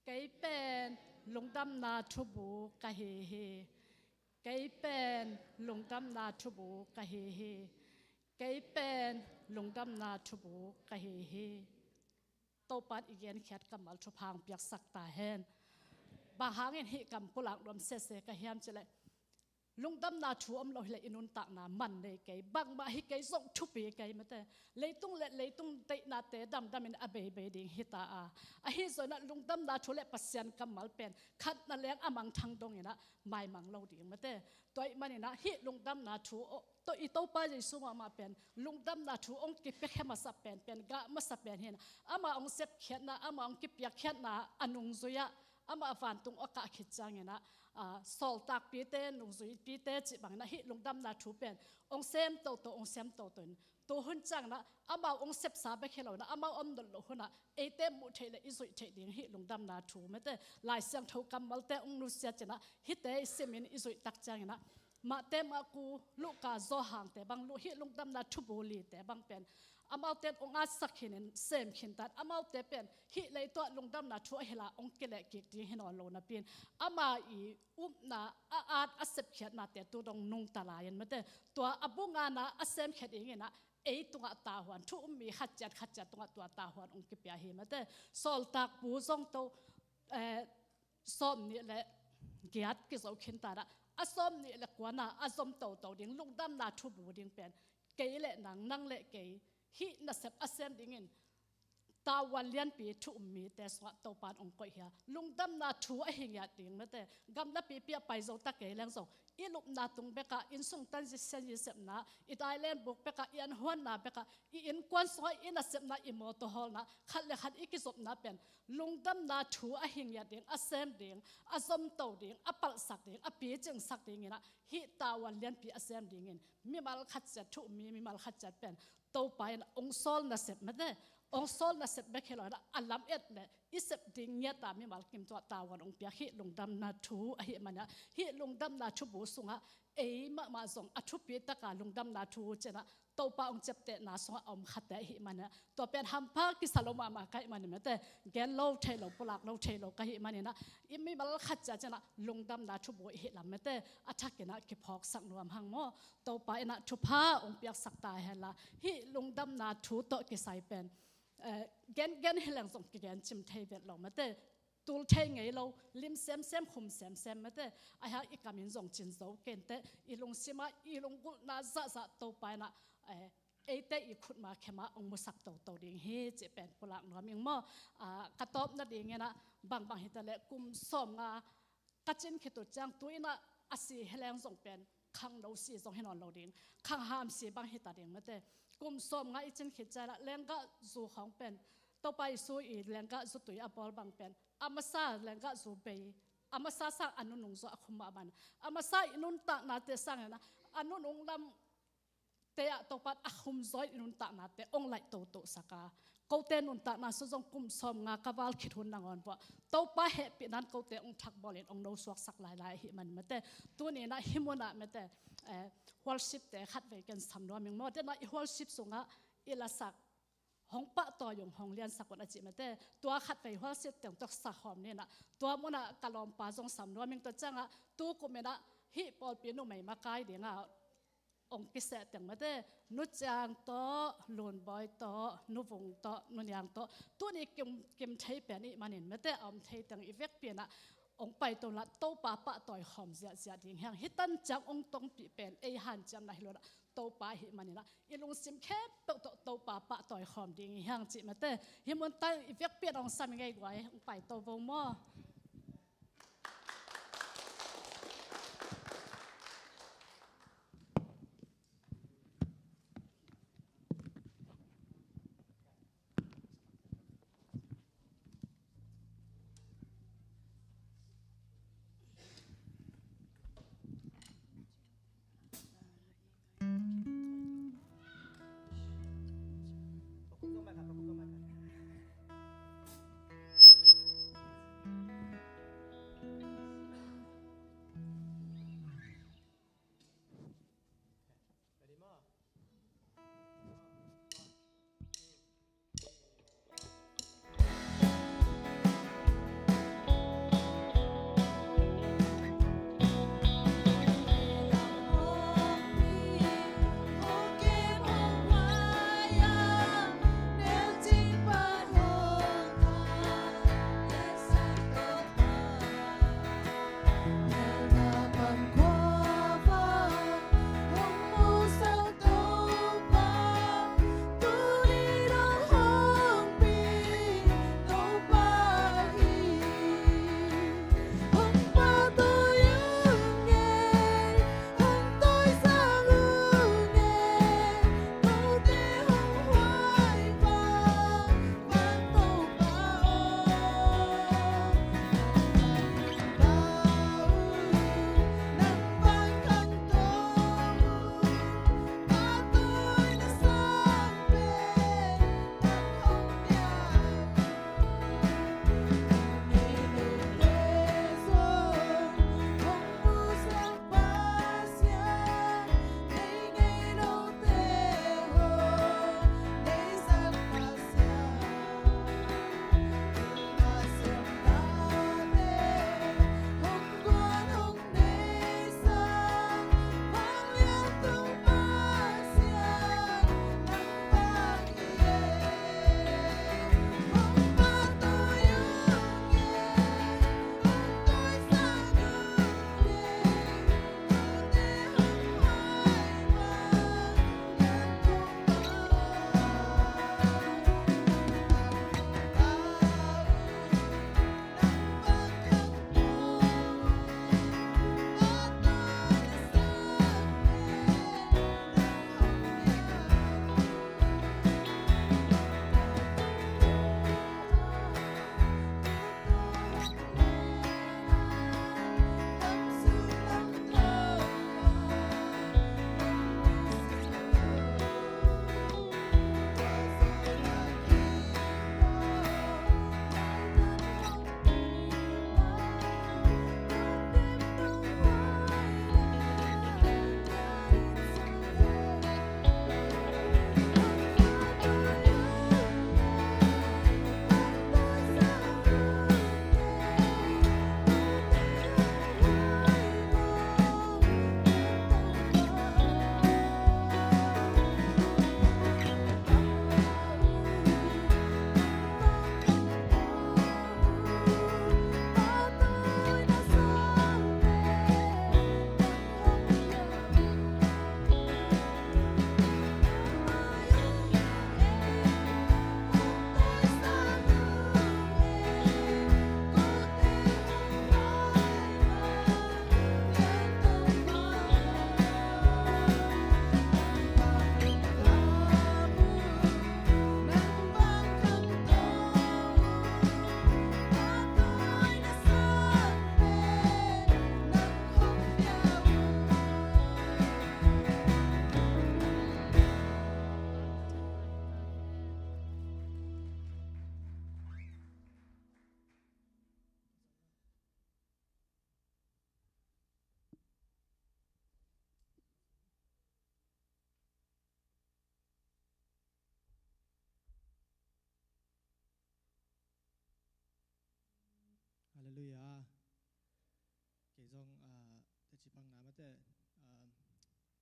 ไก่เป็นลงดำนาทุบูกะเฮเฮไก่เป็นลงดำนาทุบูกะเฮเฮไก่เป็นลงดำนาทุบูกะเฮเฮโตปัดอีกอย่างแคดกำมัลทุพังเปียกสักตาเห็นบางหางเห็นหิกำปุลังรวมเสเสกะเฮียมจะเลยลุงดำนาชูอมเราเลยอินุนตักนามันเลยไก่บางมาฮิไก่ส่งทุปีไก่มาแต่เลยตุ้งเตนาเตดำมินอเบยดิ่งฮิตาอาฮิโซนะลุงดำนาชูเละปัสยันกำมัลเป็นขัดนั่นเลี้ยงอามังทังตรงนี้นะไม่มังเราดิ่งมาแต่ตัวมันนี่นะฮิลุงดำนาชูตัวอีโตป้าจะสู้มาเป็นลุงดำนาชูองกิเปียกมาสับเป็นกะมาสับเป็นเห็นอามาองเสพเขียนนะอามาองกิเปียกเขียนนะอนุงซุยะ อามาฟันตุงอากาศขิดจังนะสอลตักปีเต้นุงสุยปีเต้จิบังนะฮิลุงดำนาทูเป็นองเซมโตองเซมโตตุนตัวหุ่นจังนะอามาองเซปสาไปเขลนะอามาอมดลหุ่นนะเอเต้มุเทเลอิสุยเทดิงฮิลุงดำนาทูไม่ได้ลายเสียงทูกำมัลเต้องนุเสียจนะฮิเต้เซมินอิสุยตักจังนะมาเต้มากูลูกกาโซหางแต่บางลูกฮิลุงดำนาทูบุลีแต่บางเป็นอามาเต้องอาสักหินเซมหินตัดอามาเต้เป็นฮิเลยตัวลุงดำนาทูเฮลาองเกเลกิกดีหินอนโลนะเป็นอามาอีนาอาอาเซปเขียนมาเต้ตัวดงนุงตาลายันมาเต้ตัวอบุงานะอาเซมเขียนเองนะเอตัวตาหวนทุมีขัดจัดตัวตาหวนองกิปยาเฮมาเต้สอลตักปูซงโตซ้อมนี่แหละเกียรติกิจเอาขินตาละอาซ้อมนี่แหละกว่าน่ะอาซ้อมโตดิ่งลุงดำนาทุบูดิ่งเป็นเกยเละหนังนั่งเละเกยฮินัสเซปอาเซมดิ่งตาวันเลียนปีทุมีแต่สวะโตปานองก็เฮียลุงดำนาทัวเฮียดิ่งมาแต่กำนับปีเปียไปโจตะเกยแรงโจอีลุกนาตุงเบกะอินสุงตันจิเซนยิเซปนาอีไทยแลนด์บุกเบกะอีอันฮวนนาเบกะอีอินควันสวยอีนัสเซปนาอีโมโตฮอลนาขัดเลขัดอีกิจบนาเป็นลุงดำนาทัวเฮียดิ่งอาเซมดิ่งอาซอมโตดิ่งอาปัลสักดิ่งอาปีจึงสักดิ่งนะฮิตาวันเลียนปีอาเซมดิ่งมีมาลขัดจัดทุมีมาลขัดจัดเป็นโตไปองซอลนัสเซปมาเด้องโซลนัสเบคเฮลนะอัลลัมเอ็ดเลยอิสบดิ่งเงียตามีมาลกิมตัวตาวันองเปียฮิลุงดำนาทูอหิมันนะฮิลุงดำนาทูบุสุงะเอมาส่งอัทุปีตะกาลุงดำนาทูเจนะตัวปาองเจ็บเตะนาสงะอมขัดเตะหิมันนะตัวเป็นฮัมพากิสโลมาไกมันนี่แต่แกนโลเทโลปุลักโลเทโลกะหิมันนี่นะอิมีมาลขัดจะเจนะลุงดำนาทูบุหิลำแต่อัทักกินะกิพอกสักนวมหังโมตัวปาอินะทุพาองเปียกสักตาเฮละฮิลุงดำนาทูโตกิไซเป็นแกนเฮลังส่งแกนจิมเทเวลเรามาแต่ตูลเทงไงเราลิมเซมคุมเซมมาแต่ไอ้ฮะอีกามินส่งจินโซเกนแต่อีลงซิมาอีลงกุนาซะโตไปนะเอเตอีขุดมาแค่มาองมุสักโตดิ่งเฮเจเป็นปุลักนัวมิงมั่วกระตอบนั่นเองนะบางเหตุและกุมสมกระจินเขตุจังตัวน่ะอาศัยเฮลังส่งเป็นขังเราสีส่งให้นอนเราดิ่งขังหามสีบางเหตุดิ่งมาแต่กุมสมง่ายจินเขตใจละเล่นก็สู่ของเป็นต่อไปสู่อีเล่นก็สุดตุยอบอลบางเป็นอามาซาเล่นก็สู่ไปอามาซาสักอนุนุงสู่อคุมาบันอามาซาอินุนตะนาเตสังนะอนุนุงลำเตะต่อไปอคุมซอยอินุนตะนาเตองไหลโตสักาเขาเตนุนตะนาสุจงกุมสมงากบาลคิดหุนนางอนว่าต่อไปเหตุนั้นเขาเตองทักบอลองโนสวกสักหลายหิมันมาแต่ตัวนี้นะหิมุนะมาแต่วอลชิปแต่ขัดไปกันสำนวนมิงมอแต่นะวอลชิปส่งอ่ะอิลาสักห้องปะต่อยงห้องเรียนสักวันอาทิตย์มาแต่ตัวขัดไปวอลชิปแต่งตัวสักหอมเนี่ยนะตัวมุนะกะลอมปาจงสำนวนมิงตัวจังอ่ะตัวกูเมนะฮิปอลเปียโนไม่มาไกลเดียงอ่ะองกิเสแต่งมาแต่นุจางโตลุนบอยโตนุวงโตนุนยางโตตัวนี้กิมใช้เป็นนี่มันเห็นมาแต่อมใช้แต่งอีเวกเปลี่ยนอ่ะองไปตัวละโตปะต่อยหอมเสียดิ่งแห้งฮิตันจังองตงปีเป็นไอหันจังนะฮิโลละโตปะหิมันนี่ละอีลุงซิมแคบโตปะต่อยหอมดิ่งแห้งจิมาแต่ฮิมันตั้งอีเวกเปลี่ยนองซ้ำยังไงไว้องไปโตวงมอ zong te chipang na mate nulen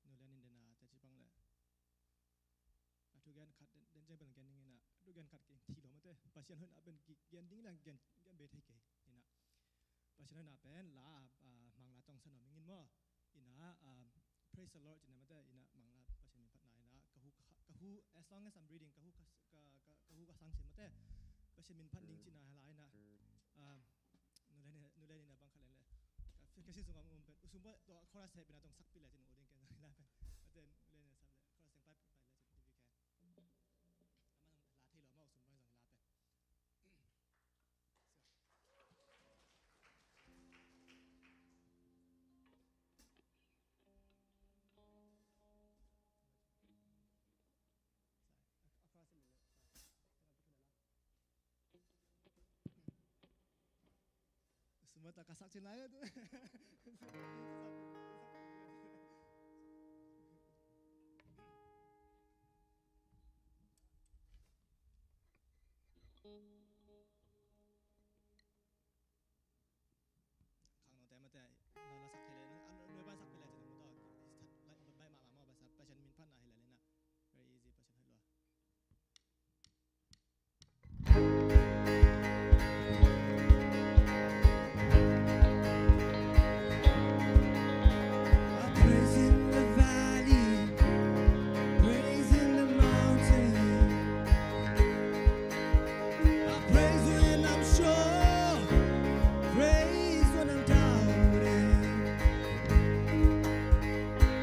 in dena te chipang le atu gan khat den jeng ben gen ina atu gan khat ke thi lo mate pasien hun aben gen ding lang gen be thai ke ina pasien na pen la mang la tong san mingin mo ina praise the lord ina mate ina mang la pasien min phat na ina kahu as long as I'm reading kahu kahu ka sang sin mate pasien min phat ding china hala ina nulen ina bang khalen le kasi sunga umpet usumba to chorus he bina tong sakpi la tin odin ken la pen aten nulen ina sable chorus teng pai la tin tv ken amang la thei lo ma usumba jong la pen across le usumba ta kasak chin la tu khang no te ma te na la sak thele an no ba sak pe la tin mo to bai ma ma ba sa pasien min phat na hi la le na very easy pasien hai lo praise in the valley, praise in the mountain. I praise when I'm sure, praise when I'm doubting.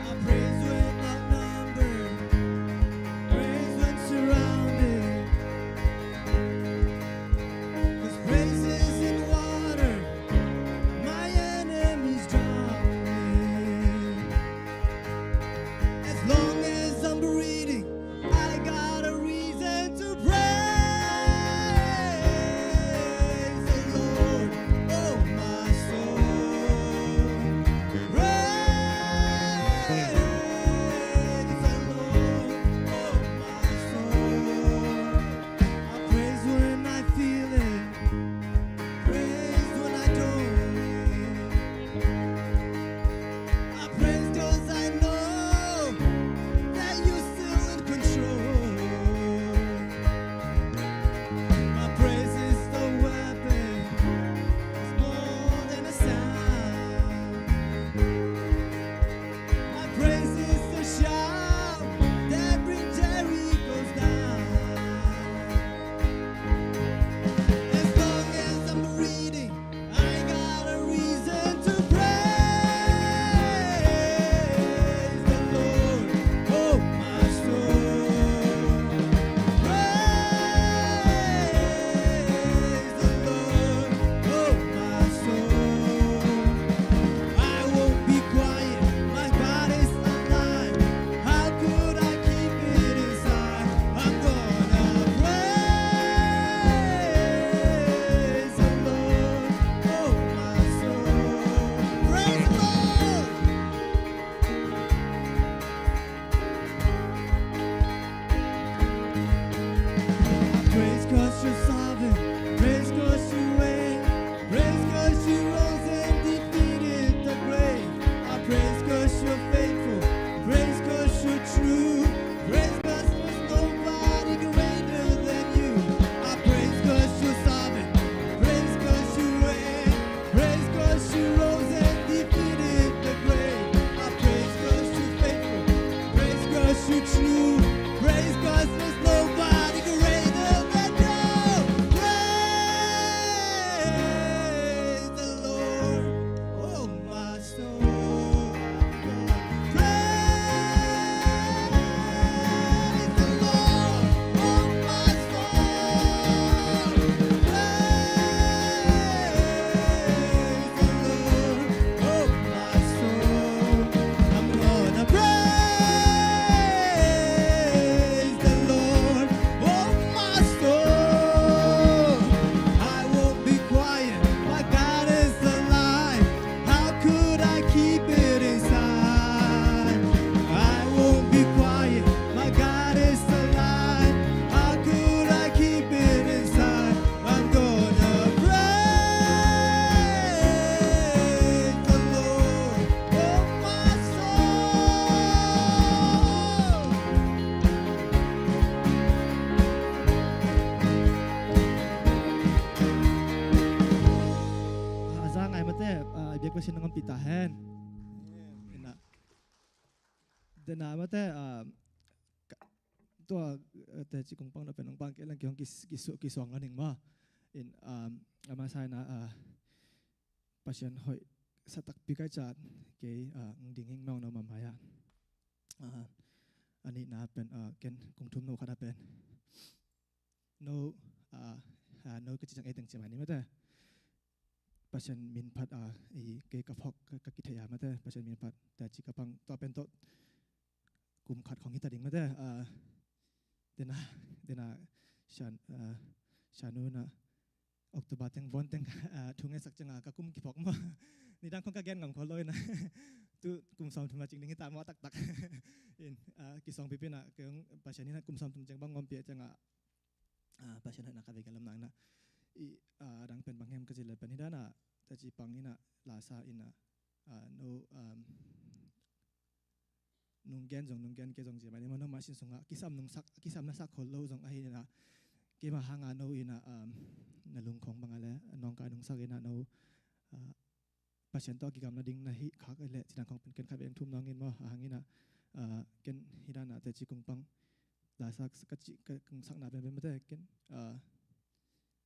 I praise when outnumbered, praise when surrounded. 'Cause praise is in water, my enemies drowning. As long as I'm breathing, I got a reason to praise the Lord, oh my soul. Praise the Lord, oh my soul. I praise when I feel it, praise when I don't. I praise 'cause I know that you're still in control. My praise is the weapon, it's more than a sound. My praise is the shout that brings Jericho's down. As long as I'm reading, I got a reason to praise the Lord, oh my soul. Praise the Lord, oh my soul. I won't be quiet, my God is alive. How could I keep it inside? I'm gonna praise the Lord, oh my soul. Praise the Lord. Praise 'cause you're sovereign, praise 'cause you reign, praise 'cause you rose and defeated the grave. I praise 'cause you're faithful, praise 'cause you're true, praise 'cause there's nobody greater than you. I praise 'cause you're sovereign, praise 'cause you reign, praise 'cause you rose and defeated the grave. I praise 'cause you're faithful, praise 'cause you're true, praise 'cause there's nobody greater than you. Praise the Lord, oh my soul. Praise the Lord, oh my soul. Praise the Lord, oh my soul. I'm gonna praise the Lord. แต่นามาแต่ตัวแต่จิกงปังเราเป็นองปังเกลังกี่กี่สองอันหนึ่งมาอินอามาใส่นะปัจจัยหอยสตักปีกจัดเกี่ยดิ่งหิ้งมองเรามาหมายอันนี้นะเป็นเกณฑ์กงทุนโนคาราเป็นโนโนก็จะจังเอตังเจมานี่มาแต่ปัจจัยมินพัดเกี่ยกับพอกกับกิจยามาแต่ปัจจัยมินพัดแต่จิกปังตัวเป็นโตกลุ่มขัดของฮิตาดิ่งมาแต่เดน่าชานูนะออกตัวบาดเต็งบอลเต็งทุ่งไอ้สักจังกับกลุ่มกี่พอกมานี่ดังของกระแกนของเขาเลยนะตัวกลุ่มสองทุ่มมาจริงนี่ตามว่าตักอินกี่สองปีเป็นอ่ะเกี่ยงปัจจัยนี้นะกลุ่มสองทุ่มจังบางงอมเปียจังปัจจัยนั้นนักการเงินลำนังนะดังเป็นบางแห่งก็จะเลยเป็นที่ด้านน่ะแต่จีปังนี่นะลาซาอินโนนุ่งแกนจงนุ่งแกนเกจงเจียมันนี่มันน้องมาชินสงะกิซ้ำนุ่งสักกิซ้ำนักสักคนเราจงไอ้นี่นะเกี่ยมาหางานโนอินะนลุงของบางอะไรน้องกายนุ่งสักอินะโนปัจจัยต่อกิจกรรมนาดิ่งนะฮิคักไอ้เละจีนังของเป็นเกณฑ์ขับเองทุ่มน้องเงินว่าหางนี่นะเกณฑ์ฮิดานะแต่จีกงปังลาสักกจิกงสักนาเป็นไม่ได้เกณฑ์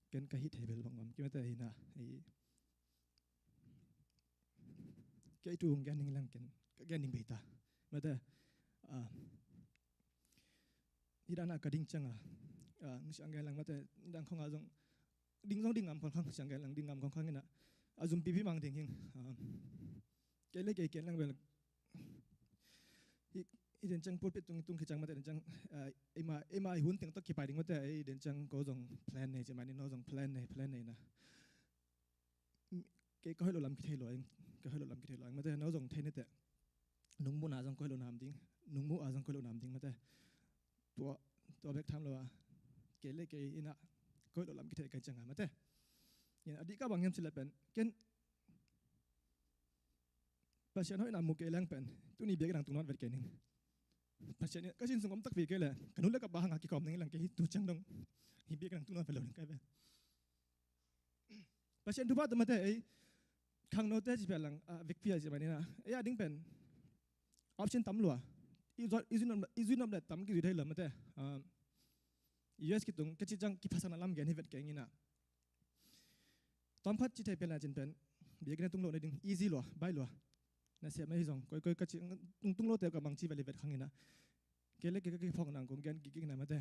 เกณฑ์กะฮิตเฮเบลบางวันกี่ไม่ได้ฮินะเกย์ทุ่งแกนนิ่งลังเกณฑ์แกนนิ่งเบต้าไม่ได้ฮิดานะกระดิ่งจังสังเกตหลังมาแต่ดังของอาจงดิ่งสองดิ่งงามค่อนข้างสังเกตหลังดิ่งงามค่อนข้างนี่นะอาจุมปีพี่มังดิ่งหิงเกย์เล็กเกย์หลังเวลอีเดนจังพูดไปตรงขี้จังมาแต่เดนจังไอ้มาหุ่นถึงต้องขี้ไปดิ่งมาแต่ไอ้เดนจังก็จงแพลนเนี่ยจะมานี่น้องจงแพลนเนี่ยนะเกย์ก็ให้เราลำคิดให้เราเองก็ให้เราลำคิดให้เราเองมาแต่น้องจงเทนนี่แต่นุ่งมูนาจงก็ให้เรานำดิ่งนุ่งมูอาจงก็ให้เรานำดิ่งมาแต่ตัวเบกทำเราเกย์เล็กเกย์อินะก็ให้เราลำคิดให้กันจังมาแต่เนี่ยอดีตก็บางอย่างสิละเป็นเกณฑ์ปัจจัยน้อยนำมุกเกย์แรงเป็นตัวนี้เบียกันตรงนั้นเป็นเกย์นึงปัจจัยนี้ก็ชินสงมตักฟีเกย์เลยกันนู้นแล้วก็บางหากิกรอบนึงหลังเกย์ตัวจังดงฮิเบียกันตรงนั้นเป็นเลยกันไปปัจจัยทุกบ้านตัวมาแต่ไอ้ข้างโน้ตจะเป็นหลังวิกพีใช่ไหมนี่นะไอ้ดิ่งเป็นออปชั่นต่ำลัวอีซุนำเด็ดต่ำกี่จุดให้เหลือมาแต่US กิตุงก็จิจังกิภาษาหน้าลำเกย์ให้เวทเกย์นี่นะตอนพัดจิตให้เป็นอะไรจินเป็นเบียกันตรงโลในดิ่ง easy ลัวใบลัวนั่นเสียไม่ใช่ส่งก็จิตรงโลเดียวกับบางชีวิตเลยเวทครั้งนี้นะเกย์เล็กเกย์พอกหนังกงแกนกิ๊กไหนมาแต่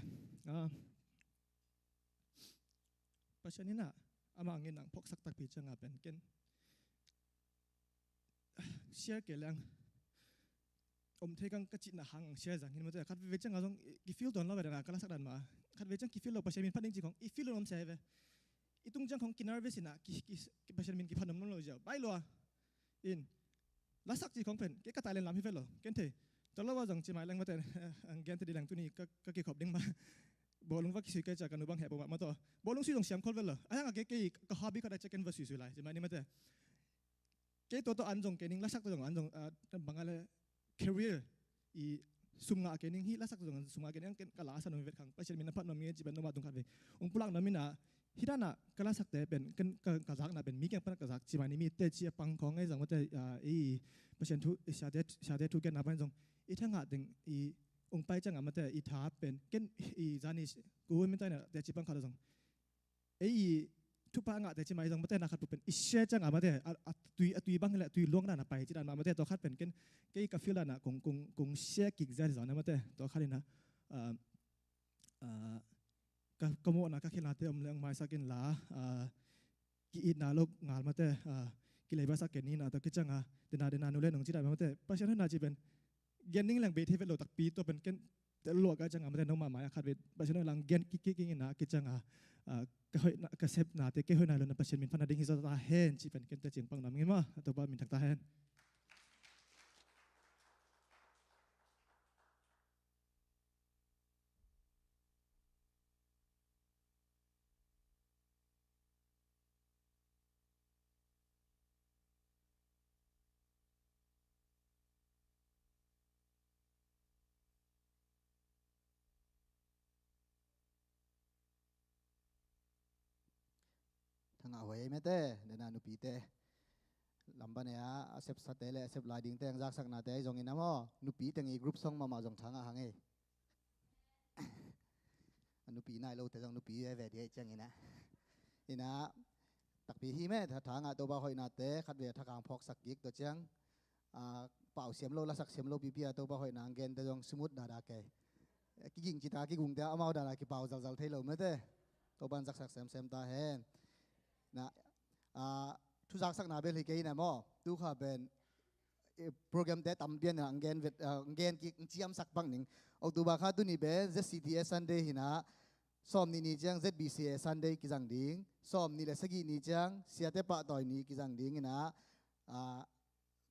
ปัจจุบันนี้นะอามาเงินหนังพกสักตักปีจังเป็นเกณฑ์เชียร์เกลังเทกังกจิตนะหังเชียร์จังเห็นมั้ยคัดเวจังอาจงกิฟิลตอนเราไปนะกระสักดันมาคัดเวจังกิฟิลเราปัจจัยมินพัดดิ้งจีของอีฟิลเราน้ำเสียไปอีตุงจังของกินอาร์เวสินะกิปัจจัยมินกิพันน้ำเราเจ้าไปลัวอินลักษณะจีของเป็นเกก็ตายเล่นลำพิเฟลเราเกณฑ์เทตอนเราว่าจังจีมาแรงมาแต่เกณฑ์เทดีแรงตัวนี้ก็กี่ขอบดิ้งมาบอลลุงว่ากิสุยเกจากกันนุบังแหบมาต่อบอลลุงสุยตรงเสียมคอลเวลเลยไอ้ยังเกก็ฮอบบี้ก็ได้จะเกณฑ์ว่าสุยๆไรจีมานี่มาแต่เกตัวอันจงเกนิ่งลักษณะตัวอันจงบางอะไร career อีสุมงาเกนิ่งฮีลักษณะตัวสุมงาเกนิ่งเกณฑ์กลาสนุนเวทขังไปเช่นมินพัดนมีจีเป็นนมาตรงขัดเวองค์พลังนมินะฮิดานะกลาสักแต่เป็นกันกระซักนะเป็นมีแกงปนกระซักจีมานี่มีเตจีปังของไอ้จังว่าแต่ไปเช่นทุชาเดทุกแกนนับเป็นจงอีทั้งหัดถึงอีองค์ไปจังมาแต่อีท้าเป็นเกณฑ์อีจานิสกูไม่ได้เนี่ยแต่จีปังขาดจงไอ้ทุกปังแต่จีมาจังมาแต่นักขัดเป็นอิเชจังมาแต่ตุยบังเลยตุยล่วงนั่นนะไปจีดันมาแต่ตัวขัดเป็นเกณฑ์เกี่ยกับฟิลล์นะคงเชียกิกใจสอนนะมาแต่ตัวขัดเลยนะก็โมนะก็คิดนาเตอมเรื่องไม้สักกินลากินนาลูกงานมาแต่กิเลสสักกินนี่นะตัวกิจังเดนานูเล่นของจีดันมาแต่ปัจจุบันน่าจะเป็นเกนนิ่งแรงเบทเทเวลตักปีตัวเป็นเกนแต่ลวกก็จังมาแต่น้องมาหมายขัดเวทปัจจุบันหลังเกนกิ๊กนะกิจังก็ให้ก็เซฟนาเตก็ให้นายลนปัจจุบันพันธุ์ดิ่งฮิสตาเฮนจีเป็นเกนแต่จิงปังน้ำเงี้ยมั้งตัวบ้านมินทักตาเฮนทางเอาไว้ไม่เต้เดนานุปีเต้ ลำบันเนี่ยเซฟสเตเลเซฟลายดิ้งแต่งจากสักนาแต่จงอินะมอนุปีแต่งอีกรุ๊ปซองมาจงทางอ่างเอนุปีนายเราแต่จงนุปีเวดีจังอินะอินะตักปีฮีแม่ถ้าทางตัวบ่าวหอยนาเตขัดเวทางพอกสักกิกตัวจังเป่าเสียมโลละสักเสียมโลปีเปียตัวบ่าวหอยนางเกนแต่จงสมุดดาแกกิยิงจิตากิกุงแต่เอามาดารากิเป่าจัลเทโลไม่เต้ตัวบันสักเซมตาเฮนนะทุกสักนาเบลฮิเกย์นะมอดูข้าเป็นโปรแกรมแต่ตำเบียนอังเกนเวทอังเกนกิเจียมสักบังหนึ่งเอาตัวบ้าข้าตัวนี้เป็น ZCTS Sunday หินะซ้อมนี่จัง ZBCS Sunday กิจังดิ้งซ้อมนี่แหละสกีนี่จังเสียแต่ปะต่อยนี่กิจังดิ้งหินะ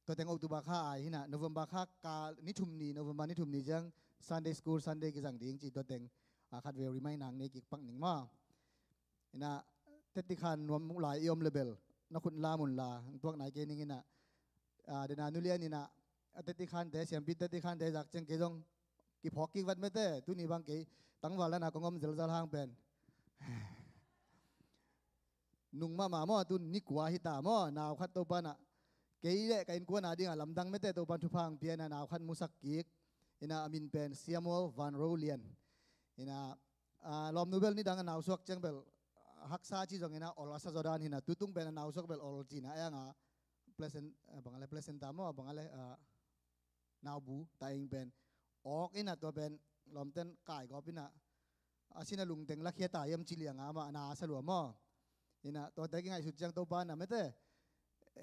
ตัวแต่งเอาตัวบ้าข้าหินะโนเวมบาข้ากานิทุมนี่โนเวมบานิทุมนี่จัง Sunday School Sunday กิจังดิ้งจีตัวแต่งขัดเวริไม่นางนี่กิปังหนึ่งมาหินะเทติคันรวมหลายยมเลเบลนักขุนลามุนลาตัวไหนเกนิงินะเดนานุเลียนี่นะเทติคันเตเสียมปิดเทติคันเตจากเจงเกจงกิพอกิวัดไม่เต้ตุนี่บางเกตั้งวันแล้วนะกงอมเซลซาลางเป็นนุ่งมาหม้อตุนนิกว่าฮิตาหม้อนาวขัดตัวปานะเกยเล่กันกวนอาดิ่งลำดังไม่เต้ตัวปันทุพังเพียนนาวขัดมุสักกิกอินาอามินเป็นเซียมัววันโรเลียนอินาลอมนูเบลนี่ดังนาวสวกเจงเบลฮักซาจีจงอินะออลาซาจอดานหินะตุตุงเป็นนาวสกเบลออลจีนะยังอ่ะเพลเซนบางอะไรเพลเซนตามอ่ะบางอะไรนาวบูตายอิงเป็นออกอินะตัวเป็นลอมเต้นกายก็เป็นนะอาชินะลุงเต็งลักเฮียตายมจิเลียงอ่ะมานาสลัวมั่วอินะตัวแต่กินไงสุดจังตัวปานนะไม่เต้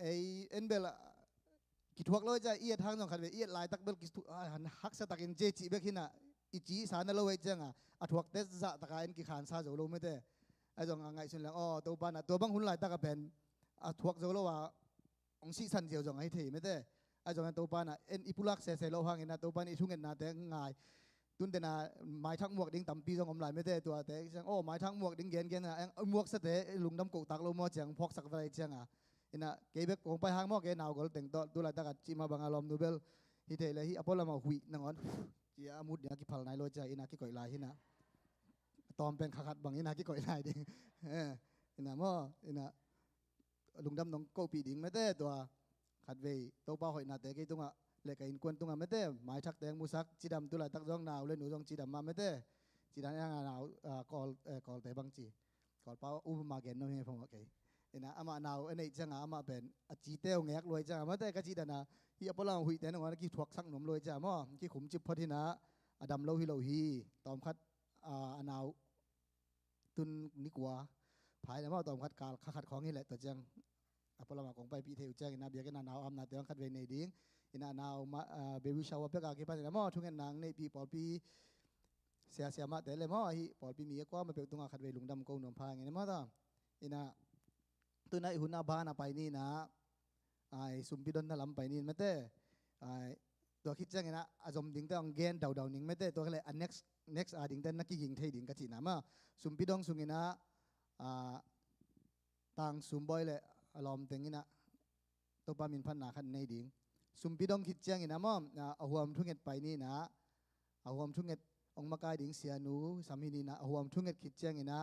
ไอเอ็นเบลกิทวกเลยจะเอียดทางตรงขัดเวเอียดลายตักเบลกิทฮักสตักอินเจจิเบกินะอิจีสารนั่นเลยจังอ่ะอัทวกเตสจะตะกายอินกิขานซาโจโลไม่เต้ไอ้ตรงไงสุดแล้วอ๋อตัวบ้านอ่ะตัวบางหุ่นหลายตากระเป็นทวกโซโลว่าองค์ซีซันเจียวจงไอ้ที่ไม่ได้ไอ้ตรงนั้นตัวบ้านอ่ะเอ็นอิปุลักเซโลหังเอ็นนะตัวบ้านอีทุ่งเอ็นนาแต่ง่ายตุนเดน่ะไม้ทั้งหมวกดิ้งต่ำปีจงอมหลายไม่ได้ตัวแต่จังโอ้ไม้ทั้งหมวกดิ้งเกนอ่ะหมวกสเตลุงดำกุตักโลมอจังพกสักอะไรจังอ่ะเอ็นน่ะเก็บคงไปหางหมอเกนเอาก็แต่งตัวหลายตากจิมาบังอารมณ์นูเบลฮิเทเลยฮิอพอลมาหุยนังอ่อนจีอามุดเนี่ยกิพัลนายโลใจอินะกิก่อยลายฮินะตอมเป็นขัดบางอินะกิก่อยลายดิ้งอินะมออินะลุงดำน้องโกปีดิ้งไม่ได้ตัวขัดเวตัวเป้าหอยนาแต่กี่ตรงอ่ะเล็กอินควนตรงอ่ะไม่ได้หมายทักแตงมุสักจีดำตัวไหลตักร้องหนาวเลยหนูต้องจีดำมาไม่ได้จีดำยังหนาวกอลแต่บางจีกอลเป้าอุ้มมาเกนน้องเฮียผมโอเคอินะอามาหนาวอันนี้จังอามาเป็นจีเต้วแงกรวยจังไม่ได้ก็จีดำนะฮีอพอลองหุยแต่น้องว่ากี่ถวกสักหนุ่มรวยจังมั่งกี่ขุมจิบพอที่นะอดำโลฮิโลฮีตอมคัดหนาวตุนนิกว่าภายในว่าตอมคัดการขัดของนี่แหละตัวจังพอเรามาของไปปีเทวจังอินาเบียกันนาวอำนาจเดือดขัดเวในดิ้งอินานาวมาเบบิชาวเปียกากิปันนะมั่งทุ่งเงินนางในปีปอลปีเสียมาแต่เลยมั่งฮีปอลปีมีก็มาเปียกตรงขัดเวลุงดำโกนนพายไงนะมั่งต่ออินาตัวนั้นหุ่นนาบ้านไปนี่นะไอสุมพิดอนนั่นลำไปนี่ไม่เต้ไอตัวคิดจังไงนะอาจมดิ้งแต่องเกนเดานิ่งไม่เต้ตัวอะไรอัน next ดิ้งแต่นักยิงเทดิ้งกะจีน่ะมั่งสุมพิดองสุงินะต่างสุมบอยเลยอารมณ์เต็งนี่นะตัวปามินพันนาขันในดิ่งสุมพิดองคิดเจียงนี่นะมั่งเอาหัวมทุ่งเงินไปนี่นะเอาหัวมทุ่งเงินองมากายดิ่งเสียนูสามีนี่นะเอาหัวมทุ่งเงินคิดเจียงนี่นะ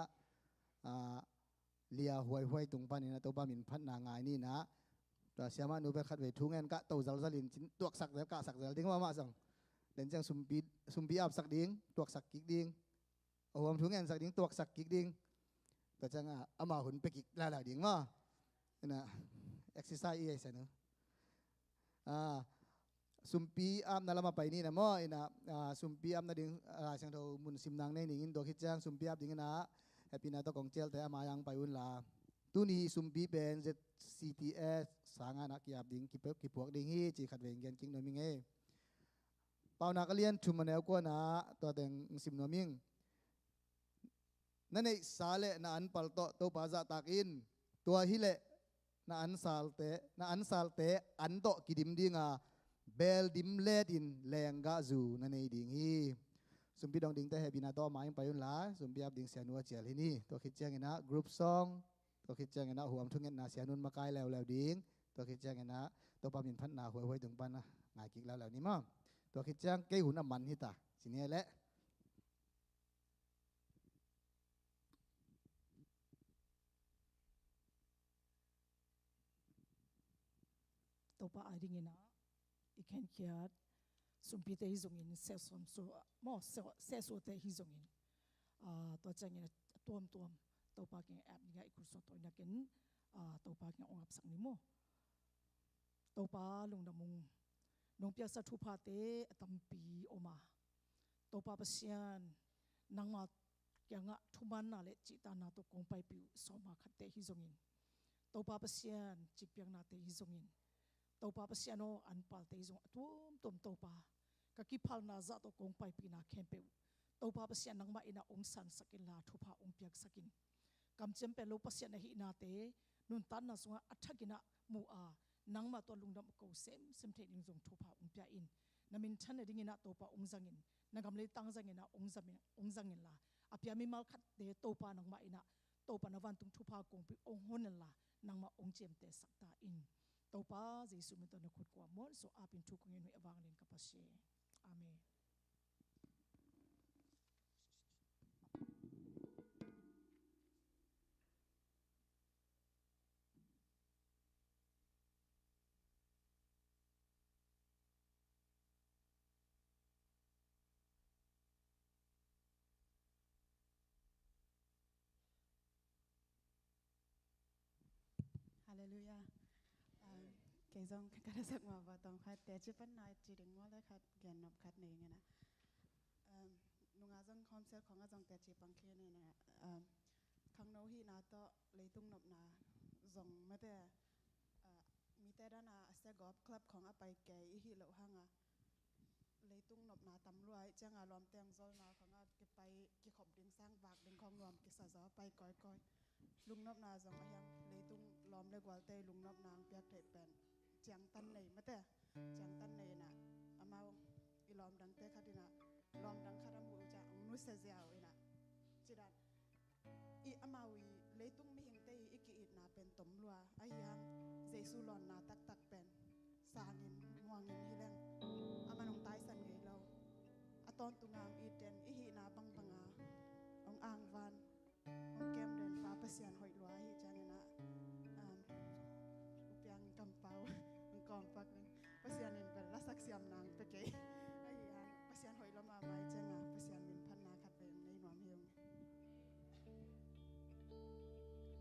เลียหวยตรงปานี่นะตัวปามินพันนางายนี่นะตัวเสียมานูไปขัดเวทุ่งเงินกะตัวจัลลินจินตัวสักแล้วกะสักแล้วดิ่งว่ามาสั่งเด่นจังสุมปีอับสักดิ่งตัวสักกิกดิ่งเอาหัวมทุ่งเงินสักดิ่งตัวสักกิกดิ่งแต่จังอามาหุ่นไปกิกหลายๆดิ่งว่านะ exercise อีไอ้เนาะสุมปีอัมนั่นละมาไปนี่นะมั่งนะสุมปีอัมนั่นดิ่งเสียงเรามุนซิมนางในนิ่งตัวคิดจังสุมปีอัมดิ่งนะแฮปปี้นะตัวของเจลแต่มายังไปอุ่นลาตัวนี้สุมปีเป็น CTS สางานักกีฬาดิ่งกิพวกดิ่งฮีจีขัดเวงเกนกิ้งโนมิงเอเป้านักเรียนชุมมันเอลกว่านะตัวแต่งซิมโนมิงนั่นเองสาเลนะอันปัลโตตัวภาษาตากินตัวฮิเลna an salte an to kidim dinga bel dim let in lenga zu na nei ding hi sumpi dong ding te he bina to mai pa yun la sumpi ap ding sianua chel hi ni to khit chang ina group song to khit chang ina huam thungen na sianun makai lew lew ding to khit chang ina to pa min phan na hoi hoi tung pan na ngai kik lew lew ni ma to khit chang ke hun man hi ta sini le ตัวป้าไอ้ดิ่งนะอีกแค่เขียดสุมพิเตฮิจงอินเสสมสุมอเสสุเตฮิจงอินตัวจังเงินตัวตัวป้าเก่งแอบนี่ไงอีกคนสตัวนักเก็นตัวป้าเก่งองค์อับสังนิโมตัวป้าลงดำมุงน้องเปียสัตถุพาเตตัมปีออกมาตัวป้าเปษียนนางมายังอ่ะทุมันน่ะเลยจิตานาตัวกงไปปิวสอมาขัดเตฮิจงอินตัวป้าเปษียนจิเปียงนาเตฮิจงอินตัวป้าเปษียนโออันปัลเตฮิจงตัวตัวป้ากะกิพัลนาจะตัวกงไปปีนาเข้มเปิวตัวป้าเปษียนนางมาอินาองสันสกินลาทุพาองเปียกสกินกำเจมเปโลเปษียนหินาเตนุนตันนาสงอัฐกินะมูอานังมาตัวลุงดำกูเซมเทดิงจงทุพาองเปียอินนามินชันเดิงินะตัวป้าองจังอินนากำเลยตั้งจังอินะองจังอินลาอาพิยามิมัลขัดเตตัวป้านังมาอินะตัวป้านวันตุงทุพากงปีองฮอนลานังมาองเจมเตสักตาอินตัวป้าเจสุมิตัวนักขุดกว่ามอลโซอาปินทุกเงินไว้วางเล่นกับพระเชอาเมนฮาเลลูยาเกจงกระสักมาว่าต้องคัดแต่จีปันนายจีดึงว่าเลยคัดแกนนบคัดเนี่ยนะนุงอาจังคอนเสิร์ตของอาจังแต่จีปังเคียเนี่ยนะข้างโน้ฮีนาโตเลยตุ้งนบนาจงไม่แต่มีแต่ด้านอาเซกอบคลับของอาไปแก่อีฮีเหล่าห้างอ่ะเลยตุ้งนบนาตำรวจจังอารมณ์เตียงโซลนาของอาเก็บไปกี่ขอบดึงสร้างบากดึงของรวมกิสซาไปก้อยลุงนบนาจงอายังเลยตุ้งล้อมเลยกว่าเตลุงนบนางเปียกเตะเป็นจังตันเลยมาแต่จังตันเลยนะอามาอีล้อมดังเตะคดีนะล้อมดังคารามูจะนุเสเซียวนะจีดันอีอามาวีเลยตุ้งไม่เห็นเตะอีกีอิดนะเป็นตมลัวอายังเจสุลอนนะตักเป็นสางินมวงินฮิเลงอามาลงตายสันไงเราอาตอนตุงามอีเดนอีหีนาบังอาองอ่างวันองเกมเดินฟ้าเปเสียนหอยลอยจานนะอุปยังกำเปาองกองปักนึงเปเสียนนินเป็นรักเสียมนางเปเกยไอ้ยันเปเสียนหอยละมาไว้จังอ่ะเปเสียนนินพันนาขัดเป็นในหนวมเฮียง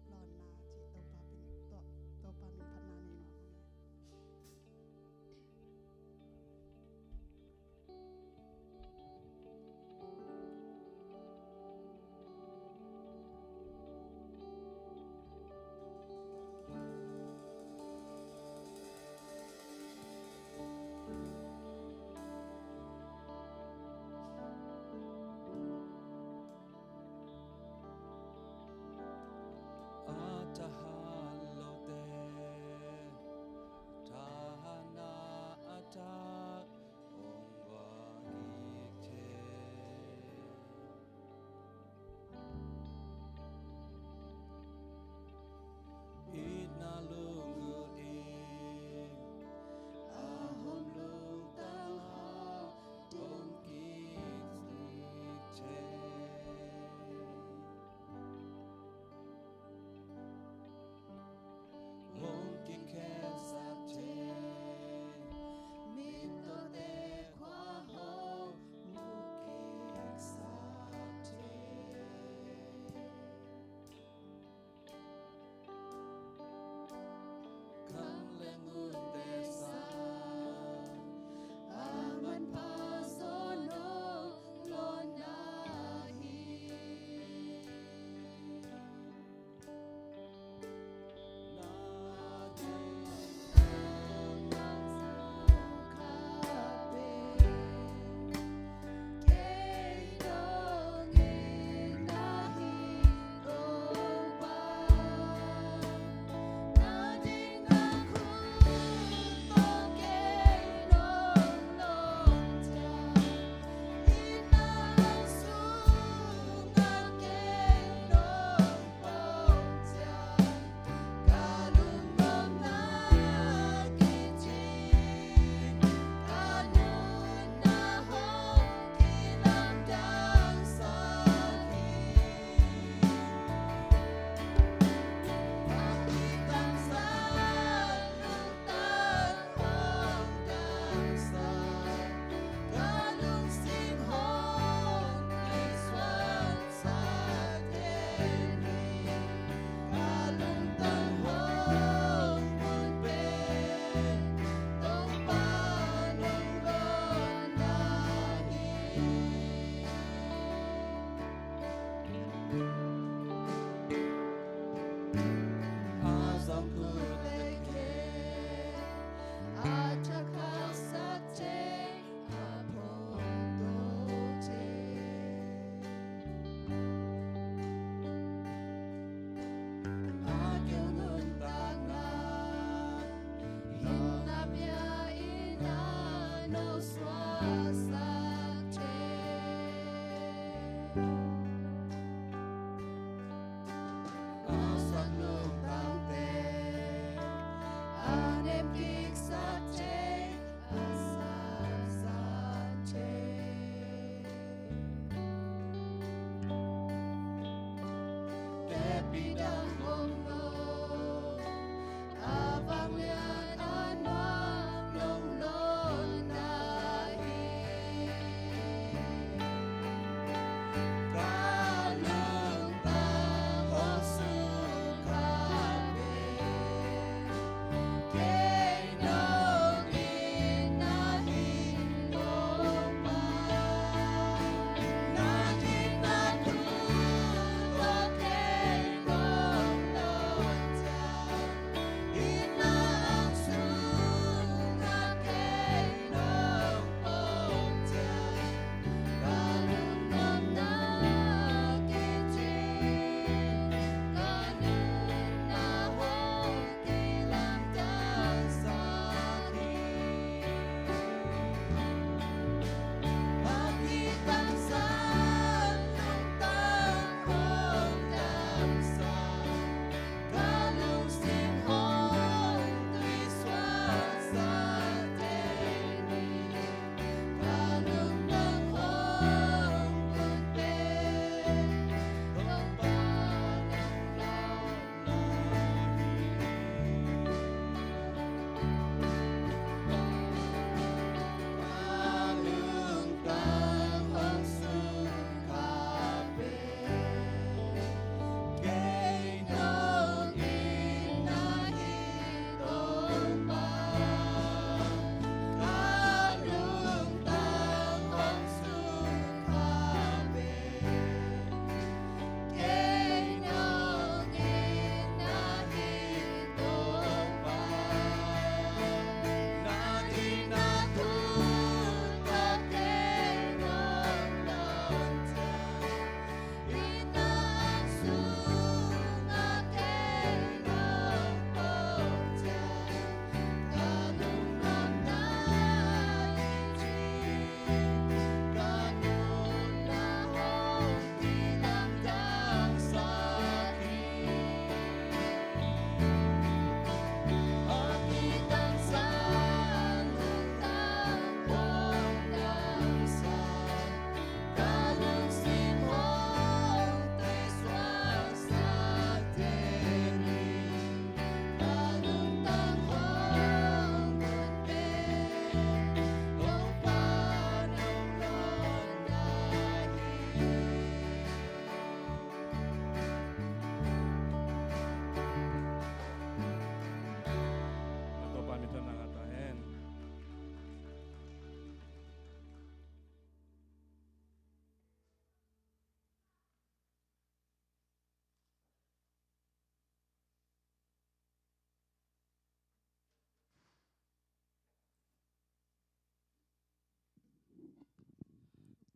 หลอนนาจิตตัวปาเป็นตัวปามินพันนาในหนวม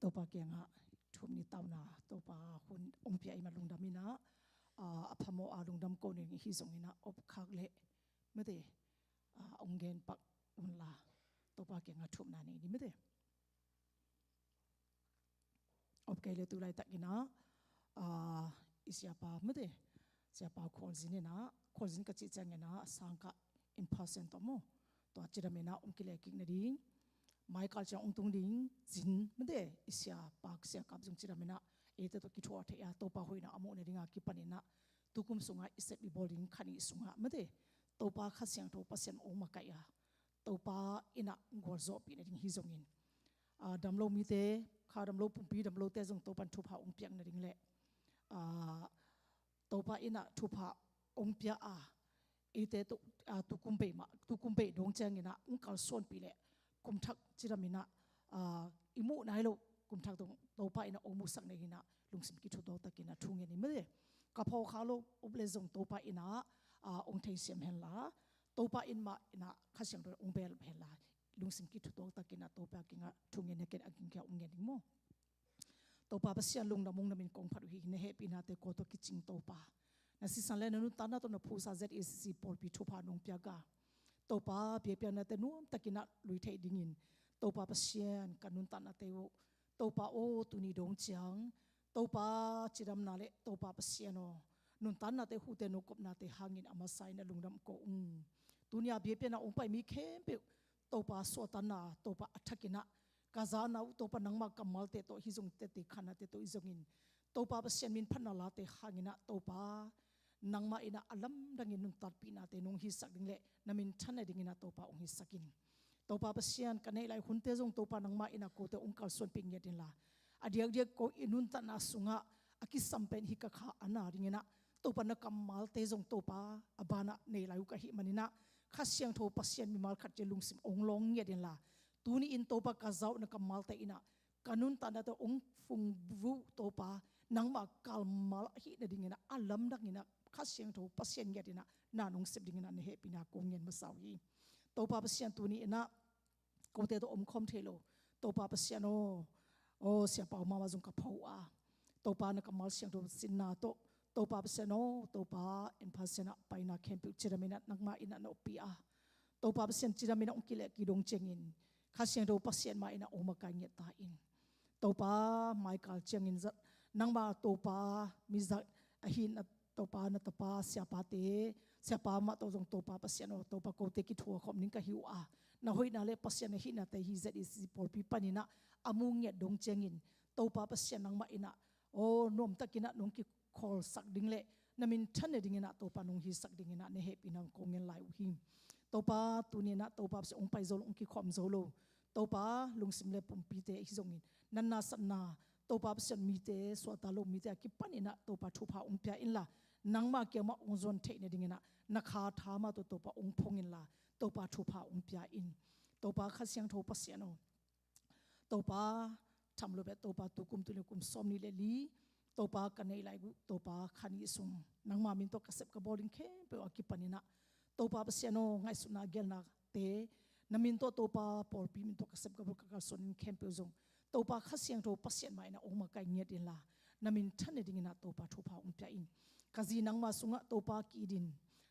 topa kenga thumni tauna topa hun ompia ima lungdamina aphamo a lungdam ko ni hi zongina op khak le mede ongen pak unla topa kenga thumna ni ni mede op kele tulai takina isiapa mede siapa kholzinina kholzin ka chi changena sangka in percent tomo to chiramena umkile kiknading mai culture ongtung ding jin mede isya pak sia kap jung chiramena ete to kitho the ya topa hoina amo ne ringa ki panina tukum sunga isep bi boling khani sunga mede topa khasyang to pasem o makaya topa ina gorzo pi ne ring hi zongin damlo mi te kha damlo pumpi damlo te jong topan thu pha ong piang na ring le topa ina thu pha ong pia ete to tukumbe dong chang ina ung kal son pi le kum thak chiramina imu nai lo กุมทักตรงโตปาอินะองมุสักในหินะลุงสิมกิทุโตตะกินะทุ่งเงินนี่ไม่ได้กะพอขาโลอุบเลจงโตปาอินะองเทเสียมเห็นละโตปาอินมาอินะข้าเสียงตัวองเบลเห็นละลุงสิมกิทุโตตะกินะโตปากินะทุ่งเงินเนี่ยเกิดอากินแก่องเงินนี่โมโตปาภาษาลุงดำมงดำมินกองพัดหิเนี่ยเฮปีนาเตโกโตกิจิงโตปานาสิสันเลนุตันนาตัวนับผู้สาเซตเอซีปอลปีทุพานุงเปียกาโตปาเปียเปียนาเตนุตะกินะลุยเทดิ่งินโตปาภาษากันนุตันนาเตวโตปาโอตุนีดงจังโตปาจิรำนาเลโตปาภาษาโนนุตันนาเตหูเตนุกบนาเตหางินอามาไซนาลุงดำโกตุนีอาเปียเปียนาองไปมีเข้มเปียโตปาสวตันนาโตปาอัฐกินะกาซานาอุโตปานังมากำมัลเตโตฮิจงเตติขันเตโตอิจงินโตปาภาษามินพันนาลาเตหางินะโตปานังมาอินะอลัมดังอินุนตัดปีนาเตนงฮิสักดิงเละนามินทันเอดิงอินะโตปาองฮิสักินโตปาภาษากันในหลายคนเตจงโตปานังมาอินะโกเตองคัลส่วนปิงเยดินละอดียกเดียกโกอินุนตันนาสุงะอากิสัมเป็นฮิกะขาอนาดิงอินะโตปานักกำมัลเตจงโตปาอบานะในหลายอุกะฮิมันอินะข้าเสียงโทภาษามีมัลขัดเจลุงสิมองลงเยดินละตูนี่อินโตปากาเจ้านักกำมัลเตอินะกันุนตันนาเตองฟุงวูโตปานังมากำมัลฮิเนดิงอินะอลัมดังอินะข้าเสียงโทภาษาเยดินะนานงสิบดิงอินะในเฮปินากงเงินมาสาวีโตปาภาษาตูนี่อินะโกเตโตอมคอมเทโลโตปาภาษาโนโอเสียเปามามาจงกับเขาโตปานักกำมัลเสียงโทสินนาโตโตปาภาษาโนโตปาเอ็นภาษานะไปนาเข้มปิจิรามินะนักมาอินะโนปีอาโตปาภาษาจิรามินะองกิเลกิดงเจงินข้าเสียงโทภาษามาอินะโอมากันเงตาอินโตปาไมคัลเจงินจัดนังมาโตปามิจัดอหินโตปานัตปาเสียปาเตเสียปามาโตจงโตปาภาษาโนโตปาโกเตกิทัวขอมนิงกะหิวนาหอยนาเลภาษาหินะแต่ฮิจัดอิสิปอลปีปันินะอามุงเงดงเจงินโตปาภาษานังมาอินะโอ้นมตะกินะนงกิคอลสักดิงเละนามินทันเนดิงอินะโตปานงฮิสักดิงอินะเนเฮปินังคงเงินไหลอุหิมโตปาตุนีนะโตปาภาษาองไปโซลองกิขอมโซโลโตปาลุงสิมเลปุ่มปีเตฮิจงอินนันนาสันนาโตปาภาษามีเตสวตาโลมีเตกิปันอินะโตปาทุพาองเปียอินละนังมาเกี่ยวมาองซอนเทเนดิงอินะนักขาธามาโตปาองพงอินละโตปาทุพาองเปียอินโตปาขัดเสียงโทภาษาโนโตปาทำโลเบโตปาตุกุมตุเลกุมสอมนิเลลีโตปากันในหลายกุโตปาขันยิสุงนังมามินโตกเสบกบอลิงเคเปอกิปันินะโตปาภาษาโนไงสุนาเกลนาเตนามินโตปาปอลปีมินโตกเสบกบอลกาสนินเคเปอจงโตปาขัดเสียงโทภาษาไม่นะองมาไกเงียดินละนามินทันเดดิงนะโตปาทุพาองเปียอินกาจีนังมาสุงะโตปากีดิน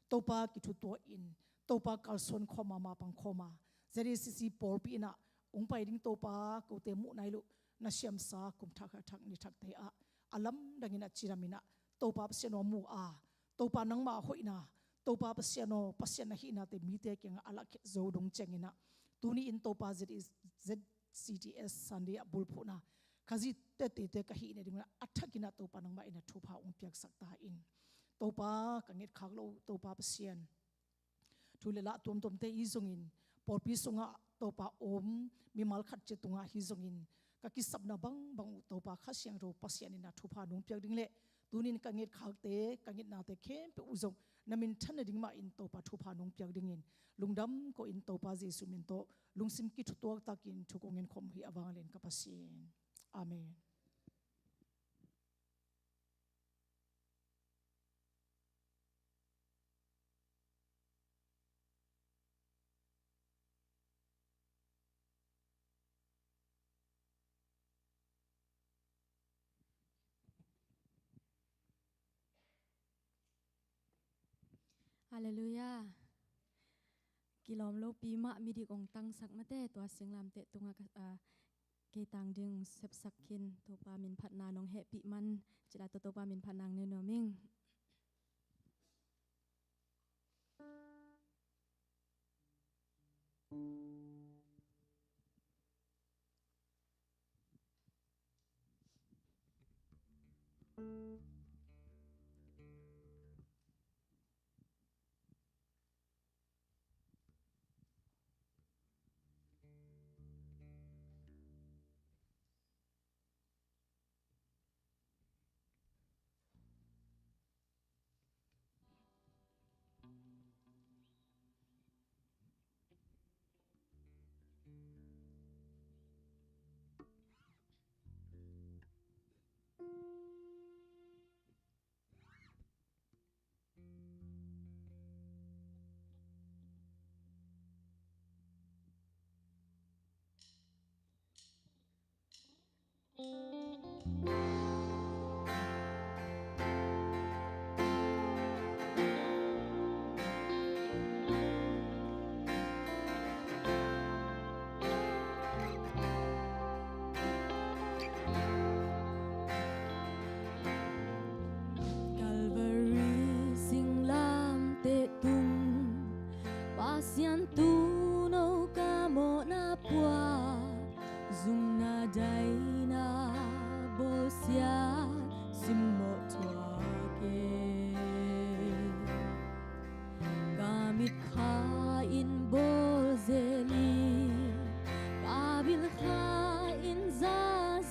โตปากิทุตัวอินโตปากาลสนขมามาปังขมาเจริสิสีปอลปีนะองไปดิงโตปาโกเตมุไนลุนาเชียมสาคุมทักทักนิทักเตอะอลัมดังอินะจิรามินะโตปาภาษาโนมูโตปานังมาหอยนะโตปาภาษาโนภาษานะหินะเตมีเตกิงอลักโจดงเจงินะตูนี่อินโตปาZCTS สันเดียบุลพุนะขจิเตเตกะหิเนี่ยดิงนะอัฐกินะโตปานังมาอินะทุพาองเปียกสักตาอินโตปากังเงตขากโลโตปาภาษาทุเลละตุมเตอีจงอินปอลปีสงะโตปาอมมีมัลขัดเจตุงะฮิจงอินกะกิสับนาบังโตปาข้าเสียงโรภาษานินะทุพานุงเปียกดิงเละตูนินกังเงตขากเตกังเงตนาเตเข้มเปอุจงนามินทันดิงมาอินโตปาทุพานุงเปียกดิงอินลุงดำก็อินโตปาเจสุมินโตลุงซิมกิทุตัวตักินทุกองเงินคมหิอวังเลนกับภาษาอาเมนฮาเลลูยากิลอมโลปีมะมีดีกองตังสักมาเตตัวเสียงลามเตตุงเกตังดึงเซบสักคินตัวปามินพัดนานองเฮปิมันจิลาตัวปามินพัดนางเนโนมิง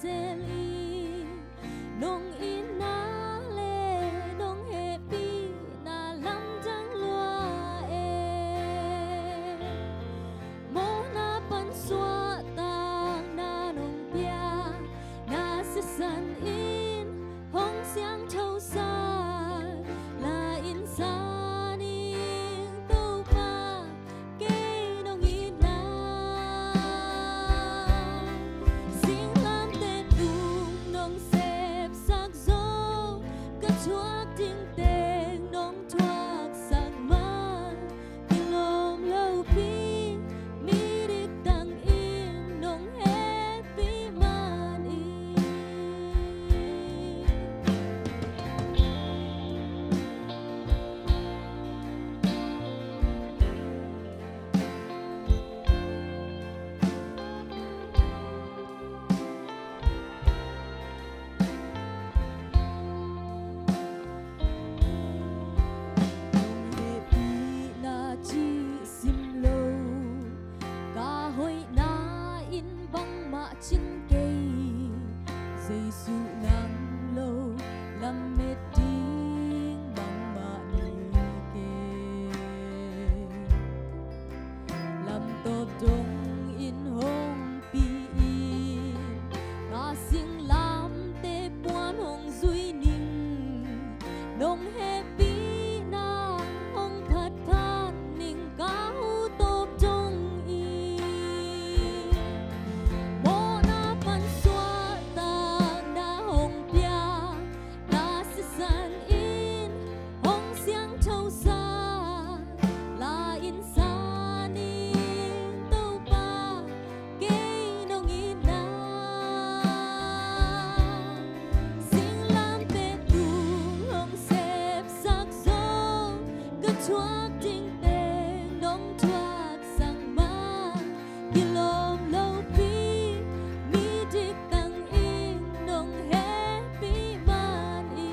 xem y nong in na le nong happy na lam jang loa e mo na pan xóa tang na nong pia na se san in hong xiang thâu sa là in sa ning tâu pa kê nong in na sing lam te tung nong xếp sắc dâu cất chuak ting teng nong chuak sắc man kinh lom lâu pi mi dik tang im nong happy man i happy na chi sim lo ca hoi na in bang ma chin cây giêsu nang lo lam met ding bang ma ni ke lam top dong in hong pi in ca sing lam te puan hong zui ning nong happy na hong phat phan ning ca hu top dong i mo na pan xóa ta na hong pia na se san in hong xiang thâu sa là in sa ning tâu pa kê nong in na sing lam te tung hong xếp sắc dâu cất chuak ting teng nong chuak sang man ki lom lâu pi mi dik tang in nong happy man i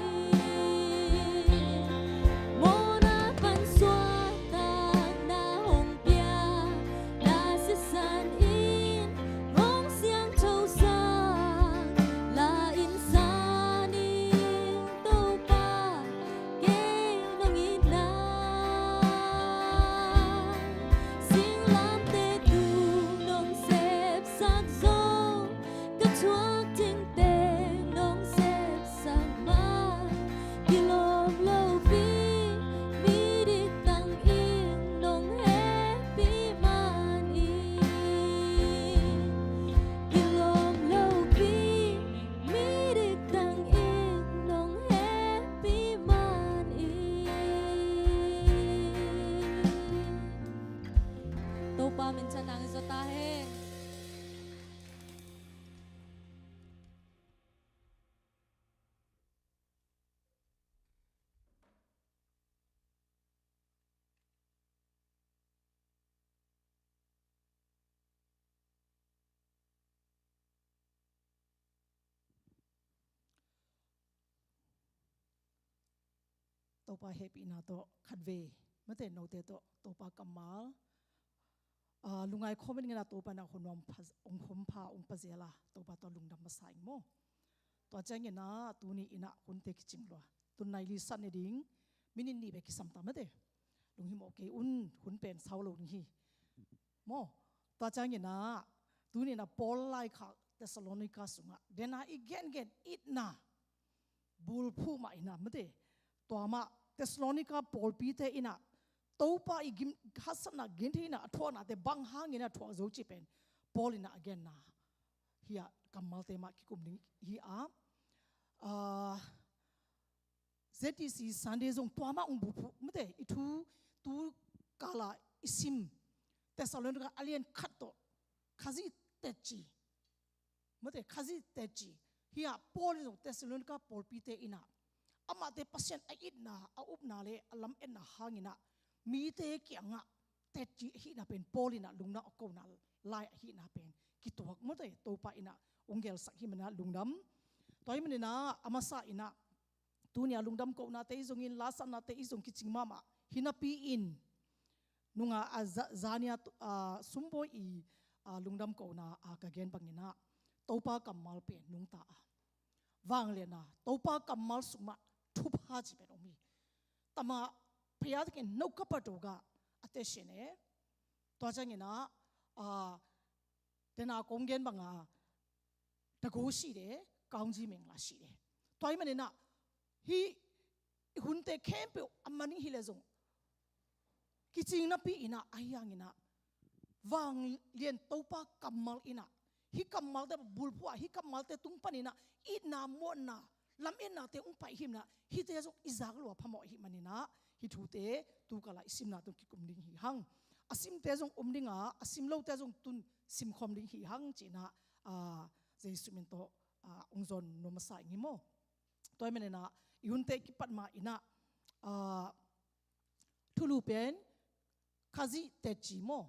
mo na pan xóa tang na hong pia na se san in hong xiang thâu sa là in sa ning tâu pa kê nong in na sing lam te tung nong xếp sắc dâu cất chuak ting teng nong xếp sang man ki lom lâu pi mi dik tang in nong happy man i ki lom lâu pi mi dik tang in nong happy man i tô pa min chan nang zo ta he tàu pa happy na to khát về mất tiền nấu tiền to tàu pa kamal lungai comment ngana tàu pa na honwam ông hom pa ông pa zela tàu pa to lungdam masai mo to chang na tu ni ina hunte kiching lo tu nai li san ding minin ni be kisam ta mate lung him okay un hun pen sau lo ni mo to chang na tu ni na Paul lai kha Thessalonica sunga dena again get it na bul phu ma ina mate to ma Thessalonica Paul pi te ina topa igim hasana ginthina athona te bang hangina thwa zo chi pen Paul ina again na hia kamal te ma ki kum ning hi a ZTC Sunday zong to ma ung bu phu mate ithu tu kala isim Thessalonica alien khatto khazi techi mate khazi techi hia Paul zong Thessalonica Paul pi te ina ama te pasien a it na a up na le alam en na hangina mi te ki anga te chi hi na pen polina lungna ko na lai hi na pen ki tok mo te to pa ina ungel sak hi mana lungdam toy menina amasa ina tunia lungdam ko na te izongin lasa na te izong kiching mama hinapi in nunga zania sumbo I lungdam ko na ka gen pangina topa kamal pe nung ta wang le na topa kamal suma thup ha ji pe omi tama phaya ke no ka pato ga ate shine to jang ina dena konggen banga ta go shi de kaung ji meng la shi de toy mane na hi hun te khem pe amani hi le zong ki ching na pi ina ayang ina wang lien topa kamal ina hi kamal te bulpua hi kamal te tungpan ina ina mo na lam ina te ung pai him na hi te zo izak lo phamo hi manina hi thu te tu kala isim na tu ki kum ding hi hang asim te zong ding a asim lo te zong tun sim khom ding hi hang china jesu min to ongzon no masa ngi mo toy menena yun te ki patma ina thulu pen khazi te chi mo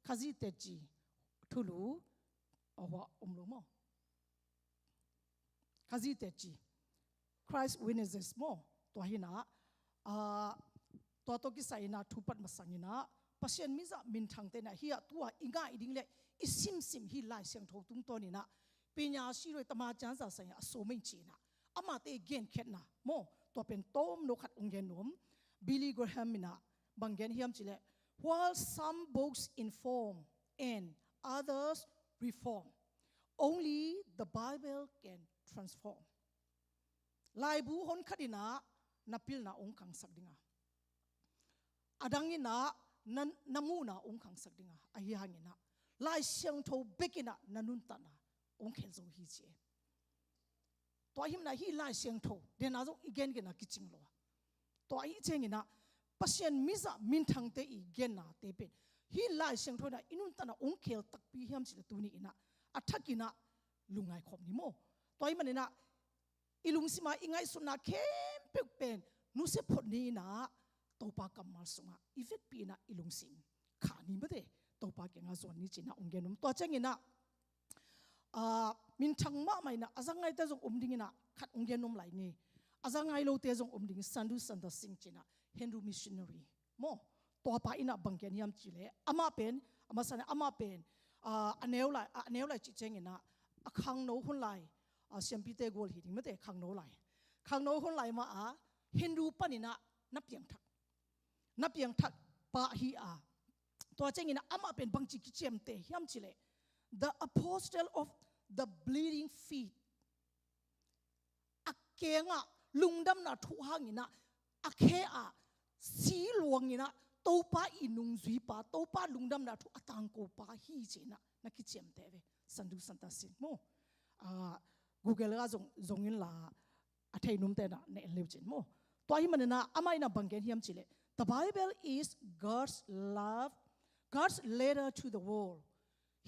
khazi te chi thulu awa umlo mo khazi te chi Christ witnesses mo to hina to ki saina thupat masangina pasien miza min thang te na hiya tua inga iding le isim sim hi lai siang tho tung to ni na pinya shi roi tama chan sa sa ya so mai chi na ama te gen khet na mo to pen tom no khat ungen nom Billy Graham mina banggen hiam chile while some books inform and others reform only the Bible can transform lai bu hon khadina napil na ong kang sakdinga adangina namuna ong kang sakdinga ahihangina lai siang tho bekina nanun tana ong khel zo hi che to him na hi lai siang tho den azo igen gena kiching lo to ai chengina pasien miza min thang te i gena te pen hi lai siang tho na inun tana ong khel tak pi hiam chi tu ni ina athakina lungai khom ni mo to ai manena ilung sima ingai suna kem pek pen nu se phot ni na topa kamal sunga effect pi na ilung sim khani bade topa ke nga zon ni china onggenum to changina min thangma mai na azangai ta jong umding ina khat onggenum lai ni azangai lo te jong umding sandu sanda sing china Hindu missionary mo topa ina bangken yam chile ama pen ama sana ama pen aneu lai chi chengina akhang no hun lai siampi te gol hi ding mate khang no hun lai ma Hindu panina napiang thak pa hi to chengina ama pen bangchi ki chem te hiam chile the apostle of the bleeding feet akenga lungdam na thu hangina akhe si luangina topa inung zui pa topa lungdam na thu atang ko pa hi chena na ki chem te ve sandu santa sin mo Google ga zongin la athai num te na ne leu chen mo to hi manena amai na banggen hiam chile the Bible is God's letter to the world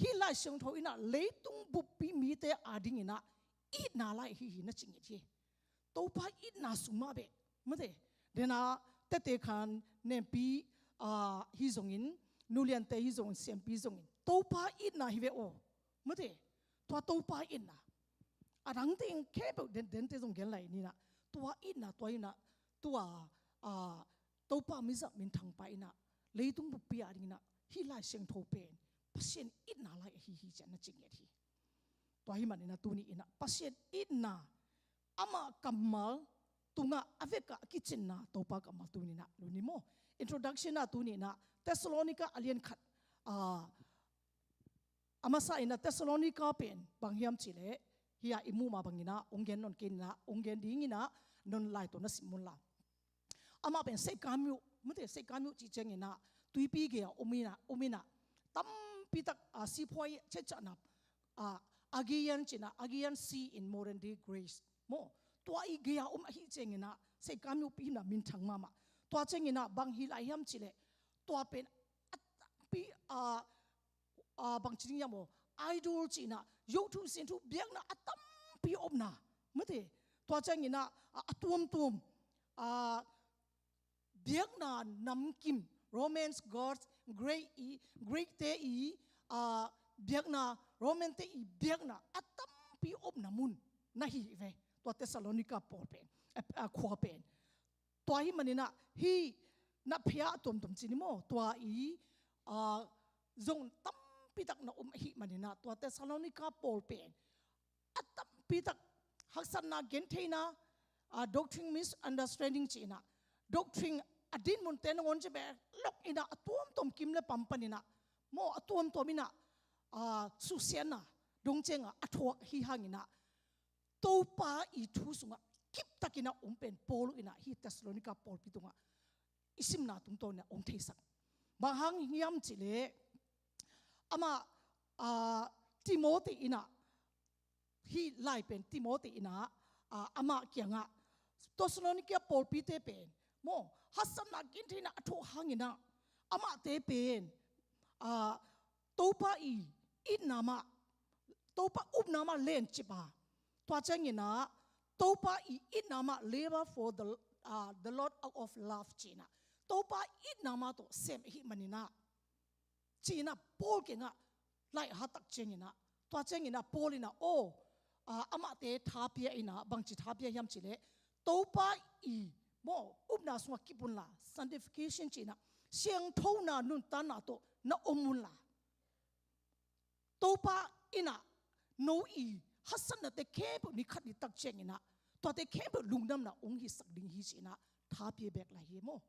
hi lai siang tho ina leitung bu pi mi te ading ina it na lai hi na ching thi topa it na suma be mate dena te khan ne pi hi zongin nulian te hi zong sem pi zongin topa it na hi ve o mate to topa it na adang ting kebo den te zong gen lai ni na to it na to ina to topa miza min thang pa ina leitung bu pi ading na hi lai siang tho pen pasien it na lai hi chen na ching thi to hi man ina tu ni ina pasien it na ama kamal tunga aveka kitchen na topa kamal tu ni na lu ni mo introduction na tu ni na Thessalonica alien khat amasa ina Thessalonica pen banghiam chile hiya imu ma bangina onggen non kinna onggen dingina non lai to na simunla ama pen se kamyu mate se kamyu chi chengina tuipi ge omina tam pitak si phoi che chana agian see in modern day grace mo to ai ge ya hi chengina se kamyu pi na min thang mama to chengina bang hi lai hiam chile to pen pi bang ching yamo idol china yo tu sin tu biak na atam pi omna mate to chengina tum biak na nam kim Romance gods great te biak na Roman te biak na atam pi omna mun na hi ve to Thessalonica por pen khwa pen to hi manina hi na phia tom chini mo to zong tam pitak na hi manina tua Thessalonica Paul pen atam pitak haksan na gentheina doctrine misunderstanding china doctrine adin mun ten ngon che be lok ina atuam tom kimle pampanina mo atuam tomina susiana dongchenga athok hi hangina topa I thu sunga kip takina umpen Paul ina hi Thessalonica Paul pitunga isim na tung to na ong theisak bahang hiam chile ama Timothy ina hi lai pen Timothy ina ama kyanga Thessalonica Paul pite pen mo hasan na ginthina atho hangina ama te pen topa inama topa upnama len chipa twa changina topa inama labor for the Lord out of love china topa inama to sem hi manina china Paul kenga lai hatak chengina twa chengina Paulina ama te thapia ina bangchi thapia yam chile topa mo upna swa kipunla sanctification china siang thona nun tana to na omunla topa ina no hasan na te kebo ni khat ni tak chengina to te kebo lungnam na ong hi sakding hi china thapia bek la hi mo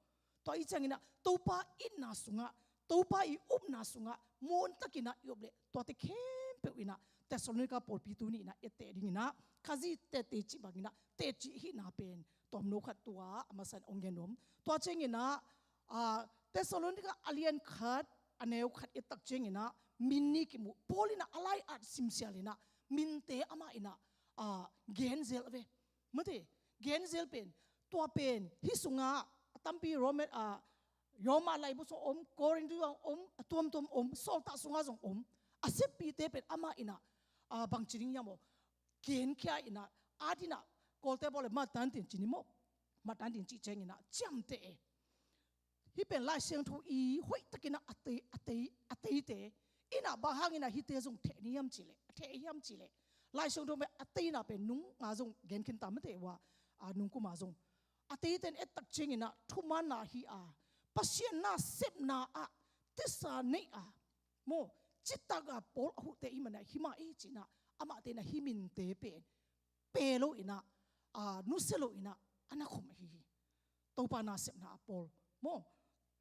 to I changina topa inna sunga topa upna sunga mon takina yoble to te kebo ina Thessalonica Paul pituni ina ete dingina kazi te chi bangina te chi hi na pen tom no khat tua amasan ongenom to chengina Thessalonica alien khat aneu khat etak chengina minni kimu Paulina alai at simsialina minte ama ina genzel ve mate genzel pen to pen hi sunga tampi Roma lai bu so Corinth tom solta sunga jong asep pi te pen ama ina bangchiring yamo gen kya ina adina kolte bole ma tan tin chinimo ma tan tin chi chengina chamte hi pen lai seng thu hoi takina atei te ina bahangina hi te jong theniam chile lai seng thu me atei na pen nung nga jong gen kin tamte wa nung ku ma jong atei ten etak chengina thuma na hi pasien na sep na tisa nei mo chitaga Paul hu te imana hima china ama te na himin te pelo ina nuselo ina ana khom hi topa na sep na Paul mo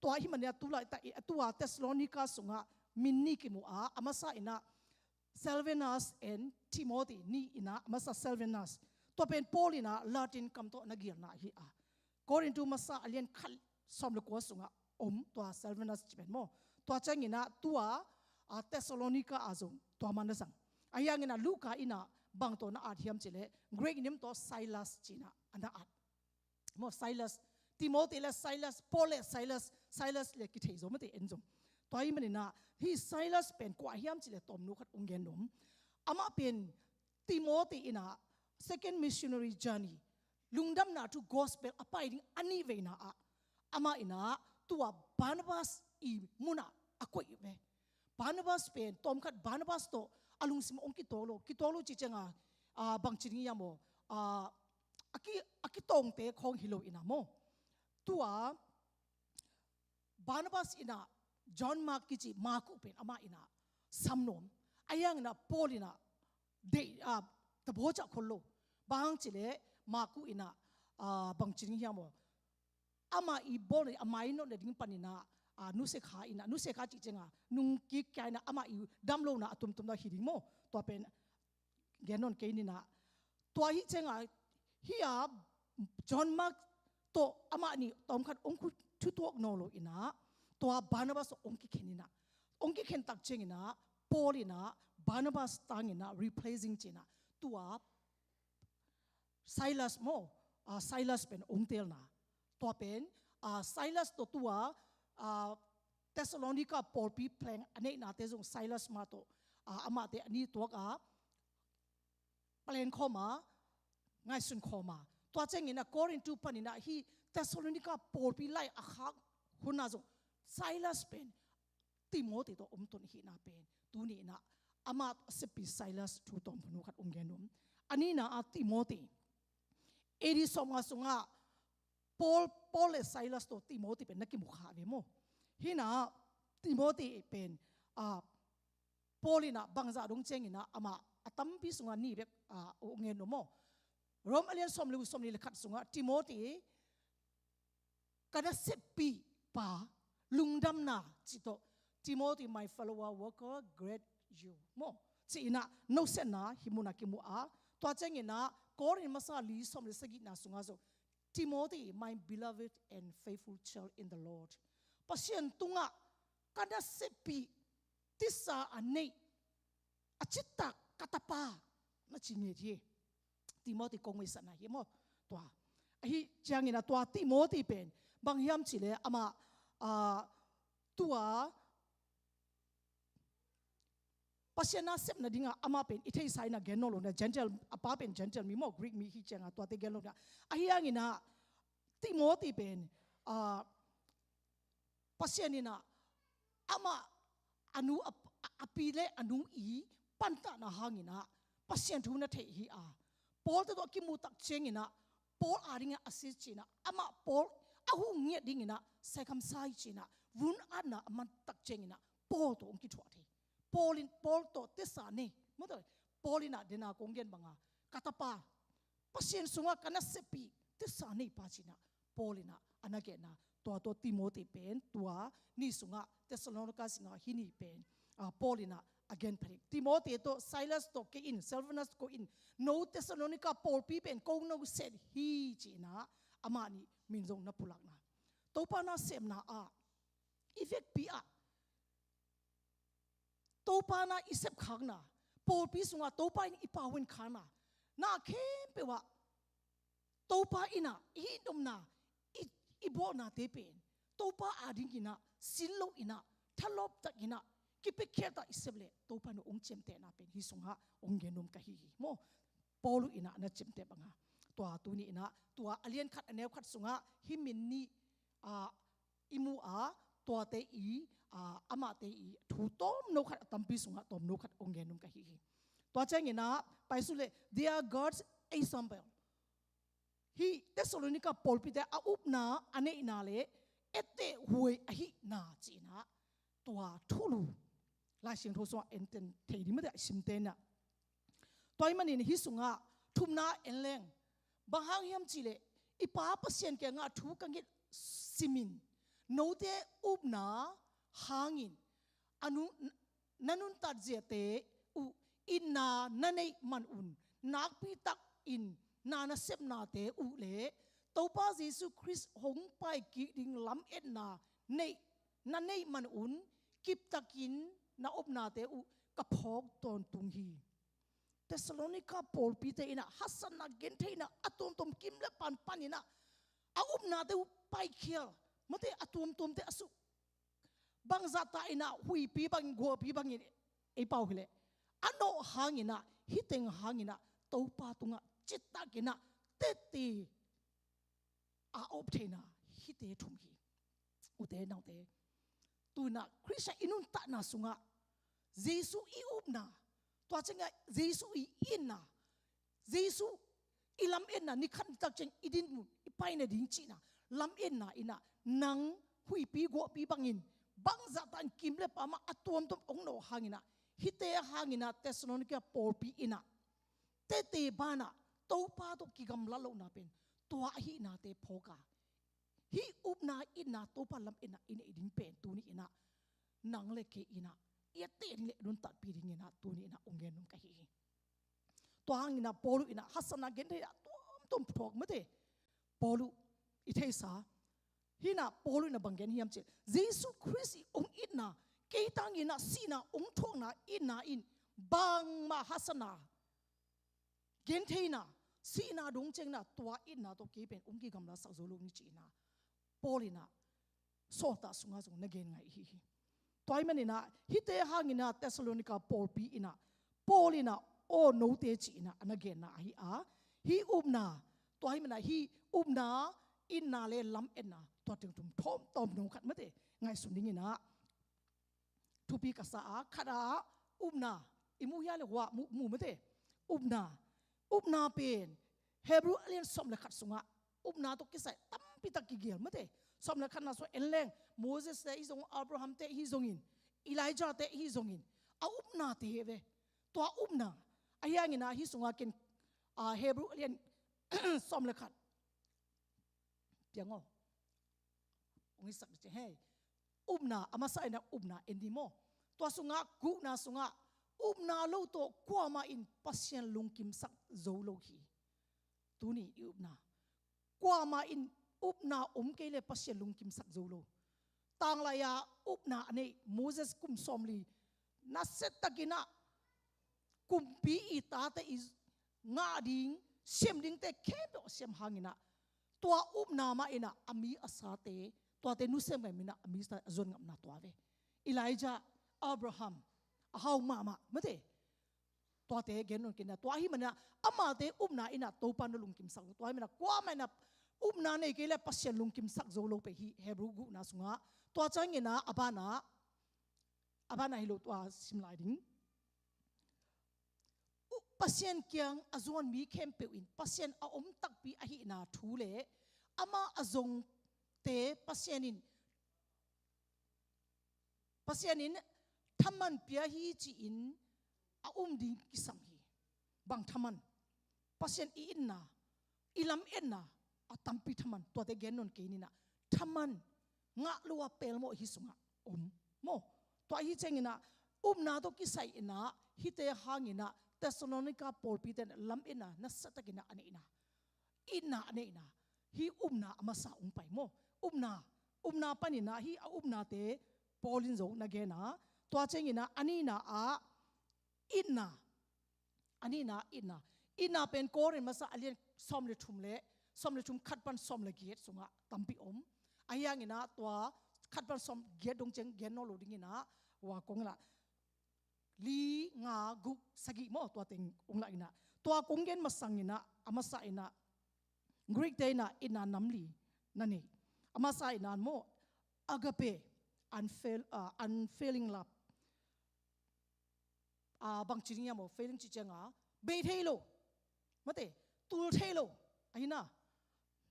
to himania tula ta tua Thessalonica sunga minni ki mu amasa ina Silvanus and Timothy ni ina amasa Silvanus to pen Paul ina Latin kam to na gir na hi Corinth masa alien khal som lo ko sunga to Silvanus chiben mo to changina tua Thessalonica azong to manasang ayangina Luka ina bang to na athiam chile Greek nim to Silas china ana mo Silas Timothy le Silas Paul le Silas le ki theizo mate enjom toy manina hi Silas pen ko ahiam chile tom nu khat ungen nom ama pen Timothy ina second missionary journey lungdam na to gospel apai ani veina ama ina tua Barnabas muna akoi be Barnabas pen tom khat Barnabas to alung sim ong kitolo chi chenga bangchini yamo aki tong te khong hilo ina mo tua Barnabas ina John Mark kichi Mark pen ama ina samnom ayang na Paul ina de tabocha khollo bang chile Mark ina bangchini yamo ama I bol amai no le ding panina nuse kha chi chenga nung ki kaina ama damlo na atum na hiring mo to pen genon keinina to hi chenga hiya John Mark to ama ni tom khat ongku thutok no lo ina to Barnabas ongki khenina ongki khen tak chengina Paul ina Barnabas tangina replacing china tua Silas mo Silas pen ongtel na to pen Silas to tua Thessalonica Paul pi plan ane na te jong Silas ma to ama te ani to plan khoma ngai sun khoma to chengina Corinth panina hi Thessalonica Paul pi lai akhak huna jong Silas pen Timothy to ton hi na pen tu ni na ama sepi Silas thu tom phunu khat unggenum ani na Timothy eri songa sunga Paul le Silas to Timothy pen nakimukha ve mo hina Timothy pen Paulina bangza dong chengina ama atampi sunga ni bek ngen no mo rom alian somli lekat sunga Timothy kada sepi pa lungdam na chito Timothy my fellow worker great you mo china no sena himuna kimua to chengina korin masa li somli sagi na sunga zo Timothy my beloved and faithful child in the Lord pasien tunga kada sepi tisa anei achita katapa na chinye Timothy kongwe sana hi mo to hi changina to Timothy pen bang hiam chile ama tua pasiana sep na dinga ama pen ithei sai na genolo na gentle apa pen gentle mi mo Greek mi hi changa to te genolo na ahiangina Timothy pen pasianina ama anu apile anu I panta na hangina pasien thu na thei hi Paul to ki mu tak chengina Paul aringa assist china ama Paul ahu nge dingina circumcise china vun ana man tak chengina Paul to ki thwa the Paul to tesane moto Paulina dena konggen banga katapa pasien sunga kana sepi tesane pa china Paulina anagena to Timothy pen tua ni sunga Thessalonica singa hini pen Paulina again pari Timothy to Silas to ke in Silvanus ko in no Thessalonica Paul pi pen ko no said hi china amani minjong na pulak na to pa na sem na effect pi to pa na isep khang na Paul pi sunga to pa in ipawin khana na khem pe wa to pa ina hi dum na ibo na te pen to pa ading ina silo ina thalop tak ina kipe keta iseble to pa no ong chemte na pen hi sunga ong genom ka hi mo Paul ina na chemte banga to tu ni ina to alien khat anew khat sunga hi min ni imu to te I ama te I thu tom no khat tampi sunga tom no khat ong genom ka hi to chang ina paisule they are God's example hi Thessalonica Paul pite upna ane inale ete huai ahi na china toa thulu la sing tho so enten theidi ma da simtena toy manin hi sunga thumna enleng bahang hiam chile ipa pasien ke nga thu kangit simin note upna hangin anu nanun tat jete u inna nanei manun nakpi tak in nana sep na te u le topa Jesus Christ hong pai ki ding lam et na nei na nei man un kip takin na op na te u kaphok ton tung hi Thessalonica Paul pi te ina hasan na gen the na atom tom kim le pan panina a up na te u pai khial mate atom tom te asu bang zata ina hui pi bang go pi bang e pau hile ano hangina hiteng hangina topa tunga chitta kina teti obtaina hite thumhi ute naute tuna Christ inun ta na sunga Jesu I upna to chenga Jesu I inna Jesu ilam enna ni khan tak cheng idin mu ipaina ding china lam enna ina nang hui pi go pi bangin bang za tan kimle pama atom tom ong no hangina hite hangina Thessalonica Paul pi ina tete bana to pa to kigam lalo na pen to hi na te phoka hi upna ina to pa lam ina ina iding pen tu ni ina nang le ke ina yate le dun tat pi ring ina tu ni ina ongen num ka hi to hang ina polu ina hasana gen de tom thok mate polu ithei sa hina polu ina bangen hiam che Jesus Christ ong ina ke tang ina sina ong thok na ina in bang ma hasana gen theina sina dong chengna tua ina to ke pen ongki gamla sa zolo ni china polina sota sunga zong na gen ngai hi toy manina hite hangina Thessalonica Paul pi ina polina o no te china anagen na hi umna toy mana hi umna inna le lam enna to ting tum thom tom no khat mate ngai suning ina thupi ka sa khada umna imu ya le wa mu mate upna pen Hebrew alien som le khat sunga upna to kisai tampi tak ki gel mate som le khat na so enleng Moses te hi zong Abraham te hi zongin Elijah te hi zongin อุบนาเตเวตัวอุบนาอายังงินะฮิสุงากินเฮบรูเรียนสอมเลขัดเปียงอองค์สักจะให้อุบนาอามาใส่นะอุบนาเอ็นดิโมตัวสุงากุนาสุงาอุบนาโลโตกว่ามาอินปัสยันลุงกิมสักโจโลฮีตัวนี้อุบนากว่ามาอินอุบนาเกเลปัสยันลุงกิมสักโจโลต่างลายาอุบนาอันนี้โมเสสกุมสอมลีนัสเซตตะกินะกุมปีอีตาเตอิงาดิงเสียมดิงเตเข้มเสียมหางินะตัวอุบนามาอินะอามีอาสาเตตัวเตนุเซมไปมินะอามีสตาจนกับนาตัวเวอิไลจาอับราฮัมฮาวมาไม่ได้ตัวเตเกนนกินนะตัวที่มันนะอามาเตอุบนาอินะตัวปานลุงกิมสักตัวที่มันนะกว่ามันนะอุบนาในเกล้ปัสยันลุงกิมสักโจโลไปฮีเฮบรูกุนาสุงะตัวจังเงินะอาบานาฮิโลตัวสิมไลดิงปัสยันเกียงอาจวนมีเข้มเปวินปัสยันอาอมตักปีอาหินาทูเลอามาอาจงเตปัสยันินทำมันเปียฮีจีอินอาดิงกิสังฮีบางทำมันปัสยันอินนาอิลำเอ็นนาอาตัมปีทำมันตัวเตเกนนนเกนินะทำมันงะลัวเปลโมฮิสุงะโมตัวฮีเจงินะนาโตกิไซอินะฮิเตหางินะเทสโลนิกาปอลปีเตนลำเอ็นนานัสตะกินะอันนี้นะอินนาอันนี้นะฮีนาอามาสาไปโมนาปนินะฮีนาเตปอลินโจนักเกนะตัวเจงินะอันนี้นะอินนาเป็นโกเรนมาสาเลียนซอมเลชุมขัดปันซอมเลเกียรสุงะตัมปิอายังงินะตัวขัดปันซอมเกียรดงเจงเกียรโนโลดิงินะว่ากงละลีงากุสกิโมตัวเต็งองละอินะตัวกงเกนมาสังงินะอามาสาอินะกรีกเตนะอินานัมลีนั่นนี่อามาสาอินะโมอากาเปunfailing love บางจริงยังโม failing จิตจังเบทเฮโลมาเตตูลเทโลไอ้น่ะ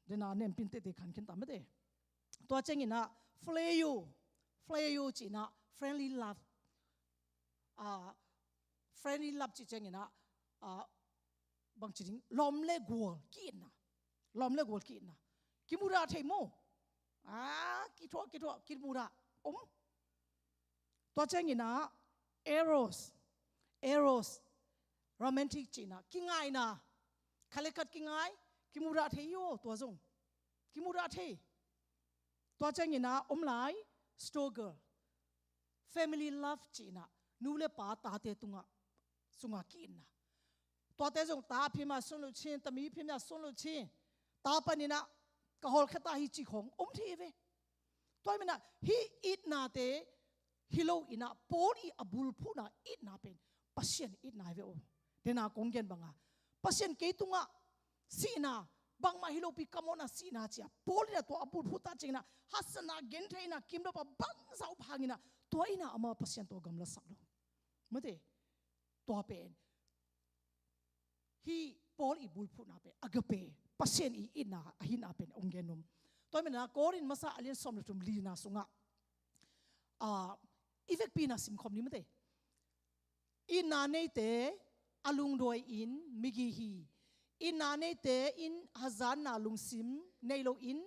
เดี๋ยวน่ะเนี่ยพินเตขันขึ้นตามมาเตตัวเจงินะ flay you จีน่ะ friendly love friendly love จิตจังนะบางจริงลมเล่กัวกินนะกิมูระเทโมกิทัวกิมูระตัวเจงินะ eros romantic จีน่ะกิงไงนะคาเลกัดกิงไงกิมูระเทโยตัวจงกิมูระเทตัวเจงินะไล stronger family love จีน่ะนูเลป้าตาเตตุงะสุงะกินนะตัวเตจงตาพิมาสุนลุชินตมีพิมาสุนลุชินตาปนินะกะฮอลขตาฮิจิของทีเวตัวมันนะฮีอิดนาเตฮิโลอินะปอลีอบุลพูนะอิดนาเป็นปัสยันอิดนาเวโอเดนากงเกนบังอะปัสยันเกตุงะสีนาบางมาฮิโลปีกามอนะสีนาเจียปอลีนะตัวอบุลพูตาจริงนะฮัสนาเกนเทนะคิมโดปะบังสาวพังนะตัวอินะอามาปัสยันตัวกำลังสักลงไม่ได้ตัวเป็นฮีปอลีบุลพูนะเป็นอากาเปปัสยันอินะหินาเป็นองเกนนมตัวมันนะโกรินมาซาอเลียนสมรตุมลีนาสุงะอีเวกปีน่าสิมคอมนี้ไม่ได้อินนาเนเตอลุงโดยอินมิกิฮีอินนาเนเตอินฮัซานนาลุงซิมในโลอิน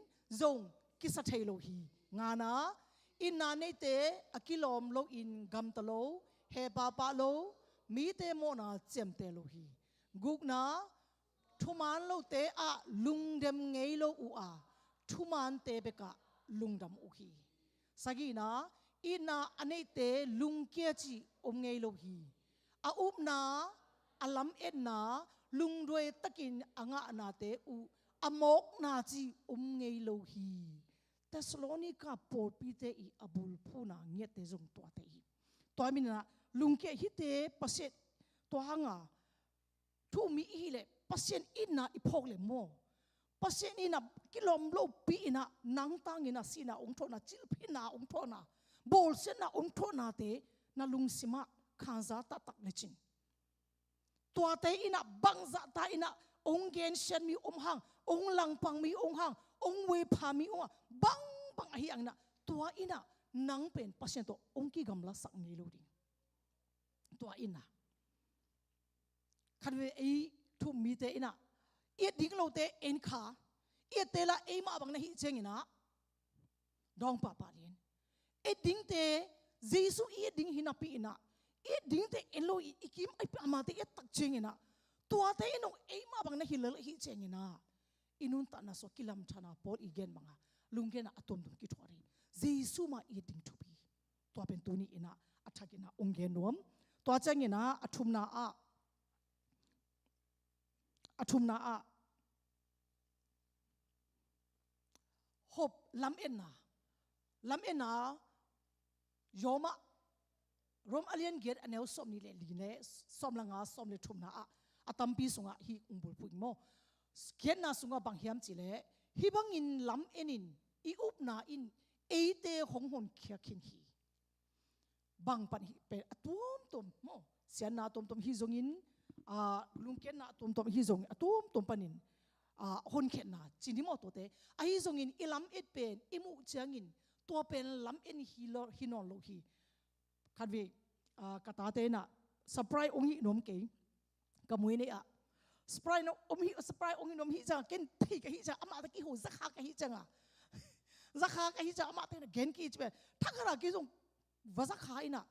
จงกิสเทโลฮีงานาอินนาเนเตอกิลอมโลอินกัมตโลเฮปาปาโลมีเตโมนาเจมเตโลฮีกุกนาทุมานโลเตอะลุงเดมเงโลอูอาทุมานเตเบกะลุงดำอุฮีสกีนาอินาอันนี้เตลุงเกียจีอมเงโลฮีอาอุบนาอัลลัมเอ็นนาลุงด้วยตะกินอ่างานาเตอูอมกนาจีอมเงโลฮีเทสโลนิกาปอลปีเตอีอบุลพูนาเงียเตจงตัวเตอีตัวมินะลุงเกียฮิเตปัสเซตตัวหางาทูมีอีเลปัสเซนอินาอิพกเลโมปัสเซนอินากิลอมโลปีอินานังตังอินาสีนาองโทนาจิลพินาองโทนาบอลเซนาองโทนาเตนาลุงสิมาขันซาตักเลจิงตัวเตอินาบังซาตาอินาองเกนเชนมีองหังองลังปังมีองหังองเวพามีองบังอหิอังนะตัวอินานังเป็นปัสเซนโตองกีกำลังสักเงโลดิ ตัวอินนะคันเวไอทุ่มมีเตอินะเอียดิ้งเราเตเอ็นขาเอียเตละไอมาบังนะฮิเจงินะดองปะปะเลียนเอดิ้งเตเจสุเอียดิ้งหินาปีนะเอียดิ้งเตเอโลอีกิมไอปะมาเตเอตักเจงินะตัวเตอินงไอมาบังนะฮิเลลฮิเจงินะอินุนตานาสกิลัมชนะปอดอีเกนบังอะลุงเกนะอตอมตุมกิทวารีเจสุมาเอียดิ้งทุบีตัวเป็นตัวนี้อินะอัฐกินะองเกนวมตัวเจงินะอทุมนาอะอทุมนาอะฮบลำเอ็นนาโยมะรวมอเลียนเกตอันเนวสมนี่เลลีเนสมละงาสมเลทุมนาอะตัมปีสุงะฮีอุงบุลปุยโมเกตนาสุงะบังเฮียมจิเลฮีบังอินลำเอ็นินอีอุบนาอินเอเตหงหนเขียคินฮีบังปันฮีเป็นตุมโมเสียนาตุมฮีจงอินลุงเกตนาตุมฮีจงตุมปันินฮนเข็นนาจินิมอตัวเตไอจงอินอิลัมเอ็ดเป็นอิมุเจียงอินตัวเป็นลัมเอ็นฮินอนโลฮีคันเวกตาเตนะสปรายองค์ฮินอมเกย์กมวยเนี่ยสปรายนอมฮิสปรายองค์ฮินอมฮิจังเกนที่กะฮิจังอามาตะกี้หูซักฮากะฮิจังซักฮากะฮิจังอามาเตนะเกนกีจเปทักระกิจงวะซักฮาอินะ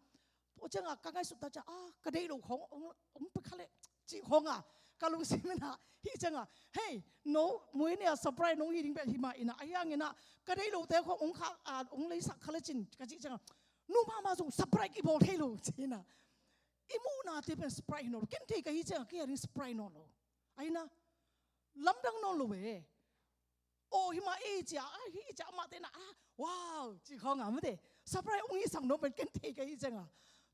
โอจังอะกังไงสุดตาจะกระเดยลูกขององค์ไปคะเลจีของกาลุงซิมนะฮิจังเฮ้ยโนมวยเนี่ยสปรายน้องฮิดิงเป็นหิมาอินะไอ้ยังเงี้ยนะกระเดยลูกแต่ขององค์ข้าองค์เลยสักคะเลจินกะจิจังนูมาส่งสปรายกี่โบเทลูจีน่ะอิมูนาที่เป็นสปรายโนกินที่กะฮิจังกี่อะไรสปรายโนโลไอ้นะลำดังโนโลเวโอ้หิมาเอจ่าฮิจ่ามาเตนะว้าวจีของไม่ได้สปรายองค์ฮิสังโนเป็นกินที่กะฮิจัง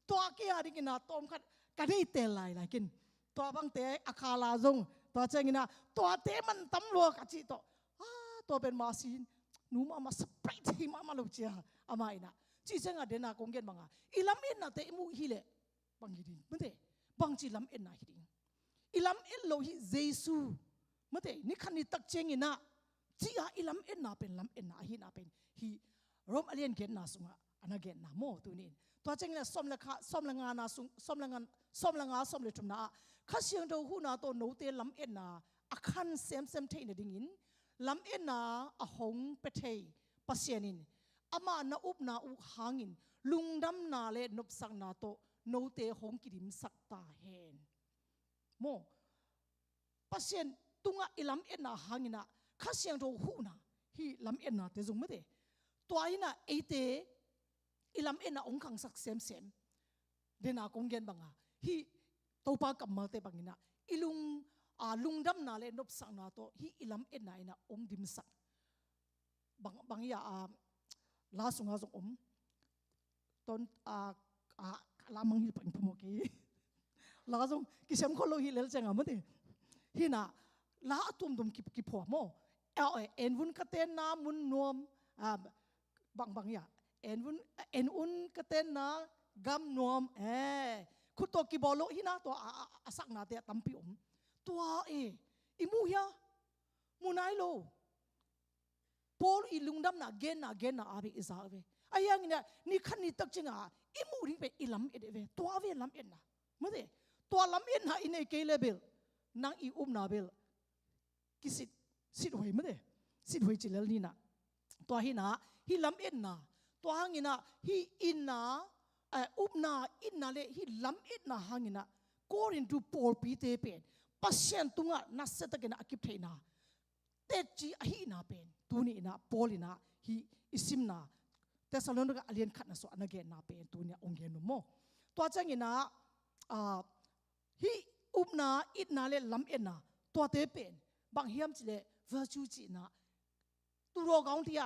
ตัวกี่อะไรกินนะต้มขัดกระเดยเตลายกินตัวบางเตะอาคาลาจงตัวเจงินะตัวเตะมันตำรวจกะจิตัวเป็นมาซีนนูมาสปรายที่มาลูกเจ้าอามาอินะจีเจงะเดน่ากงเกนบังอิลัมเอ็นนะเตะมูฮิเลบังฮิดินไม่ได้บังจีลัมเอ็นนะฮิดินอิลัมเอ็นโลฮิเจซูไม่ได้นี่ขันนี่ตักเจงินะจีอิลัมเอ็นนะเป็นลัมเอ็นนะฮินะเป็นฮิรวมอเลียนเกนนะสุงะอันนั้นเกนนะโมตัวนี้ตัวเจงินะสมละงานะสุงสมละงาสมเลทุมนะข้าเสียงดูหูนาตัวโนเตลำเอ็นนาอาคันเซมเทนดิ่งอินลำเอ็นนาอาหงเปเทปัสเซียนินอามานาอุบนาอุหางินลุงดำนาเลนบสักนาโตโนเตหงกิดิมสักตาเฮนโมปัสเซียนตุงะอิลำเอ็นนาหางินะข้าเสียงดูหูนาฮีลำเอ็นนาเตจุงไม่ได้ตัวอินะเอเตอิลำเอ็นนาองคังสักเซมเดนากงเกนบังฮีตัวปากำมาเตบังอินะอิลุงดำนาเลนบสักนาโตฮีอิลัมเอ็นนาอินะองดิมสักบางอย่างลาสุงาสงตอนลามังฮิปันพมกีลาสงกิเชมคนโลฮิเลลจังอ่ะมั้งฮีน่ะลาตุมกิพอโมเอ็นวุนกเตนนามุนนวมบางอย่างเอ็นวุนกเตนนากัมนวมคุณตัวกีบอลโลฮินะตัวสักนาเตะตั้มปีตัวอิมูเฮียมูนายโลพอลอิลุงดำนาเกนนาอาเบอิซาเวไอ้ยังเนี่ยนี่ขันนี่ตักจิงอิมูริงเป็นอิลัมเอเดเวตัวเวลัมเอ็นนะไม่ได้ตัวลัมเอ็นนะอินเอเกเลเบลนางอิอุมนาเบลกิสิดหวยไม่ได้สิดหวยจิเลลนี่นะตัวฮินะฮิลัมเอ็นนะตัวหังอินะฮิอินนะอุบนาอินนาเลฮิลัมอินนาหังอินะโกรินดูปอลปีเตเป็นปัสเซียนตุงะนัสเซตกันอากิบเทนะเตจีอหินาเป็นตัวนี้นะปอลินะฮิอิซิมนาแต่สโลนก็อเลียนขัดนะสวอันเกนนาเป็นตัวนี้องเกนุโมตัวจังอินะฮิอุบนาอินนาเลลัมอินนาตัวเตเป็นบางเฮียมจิเลเวอร์จูจินะตัวโรกองที่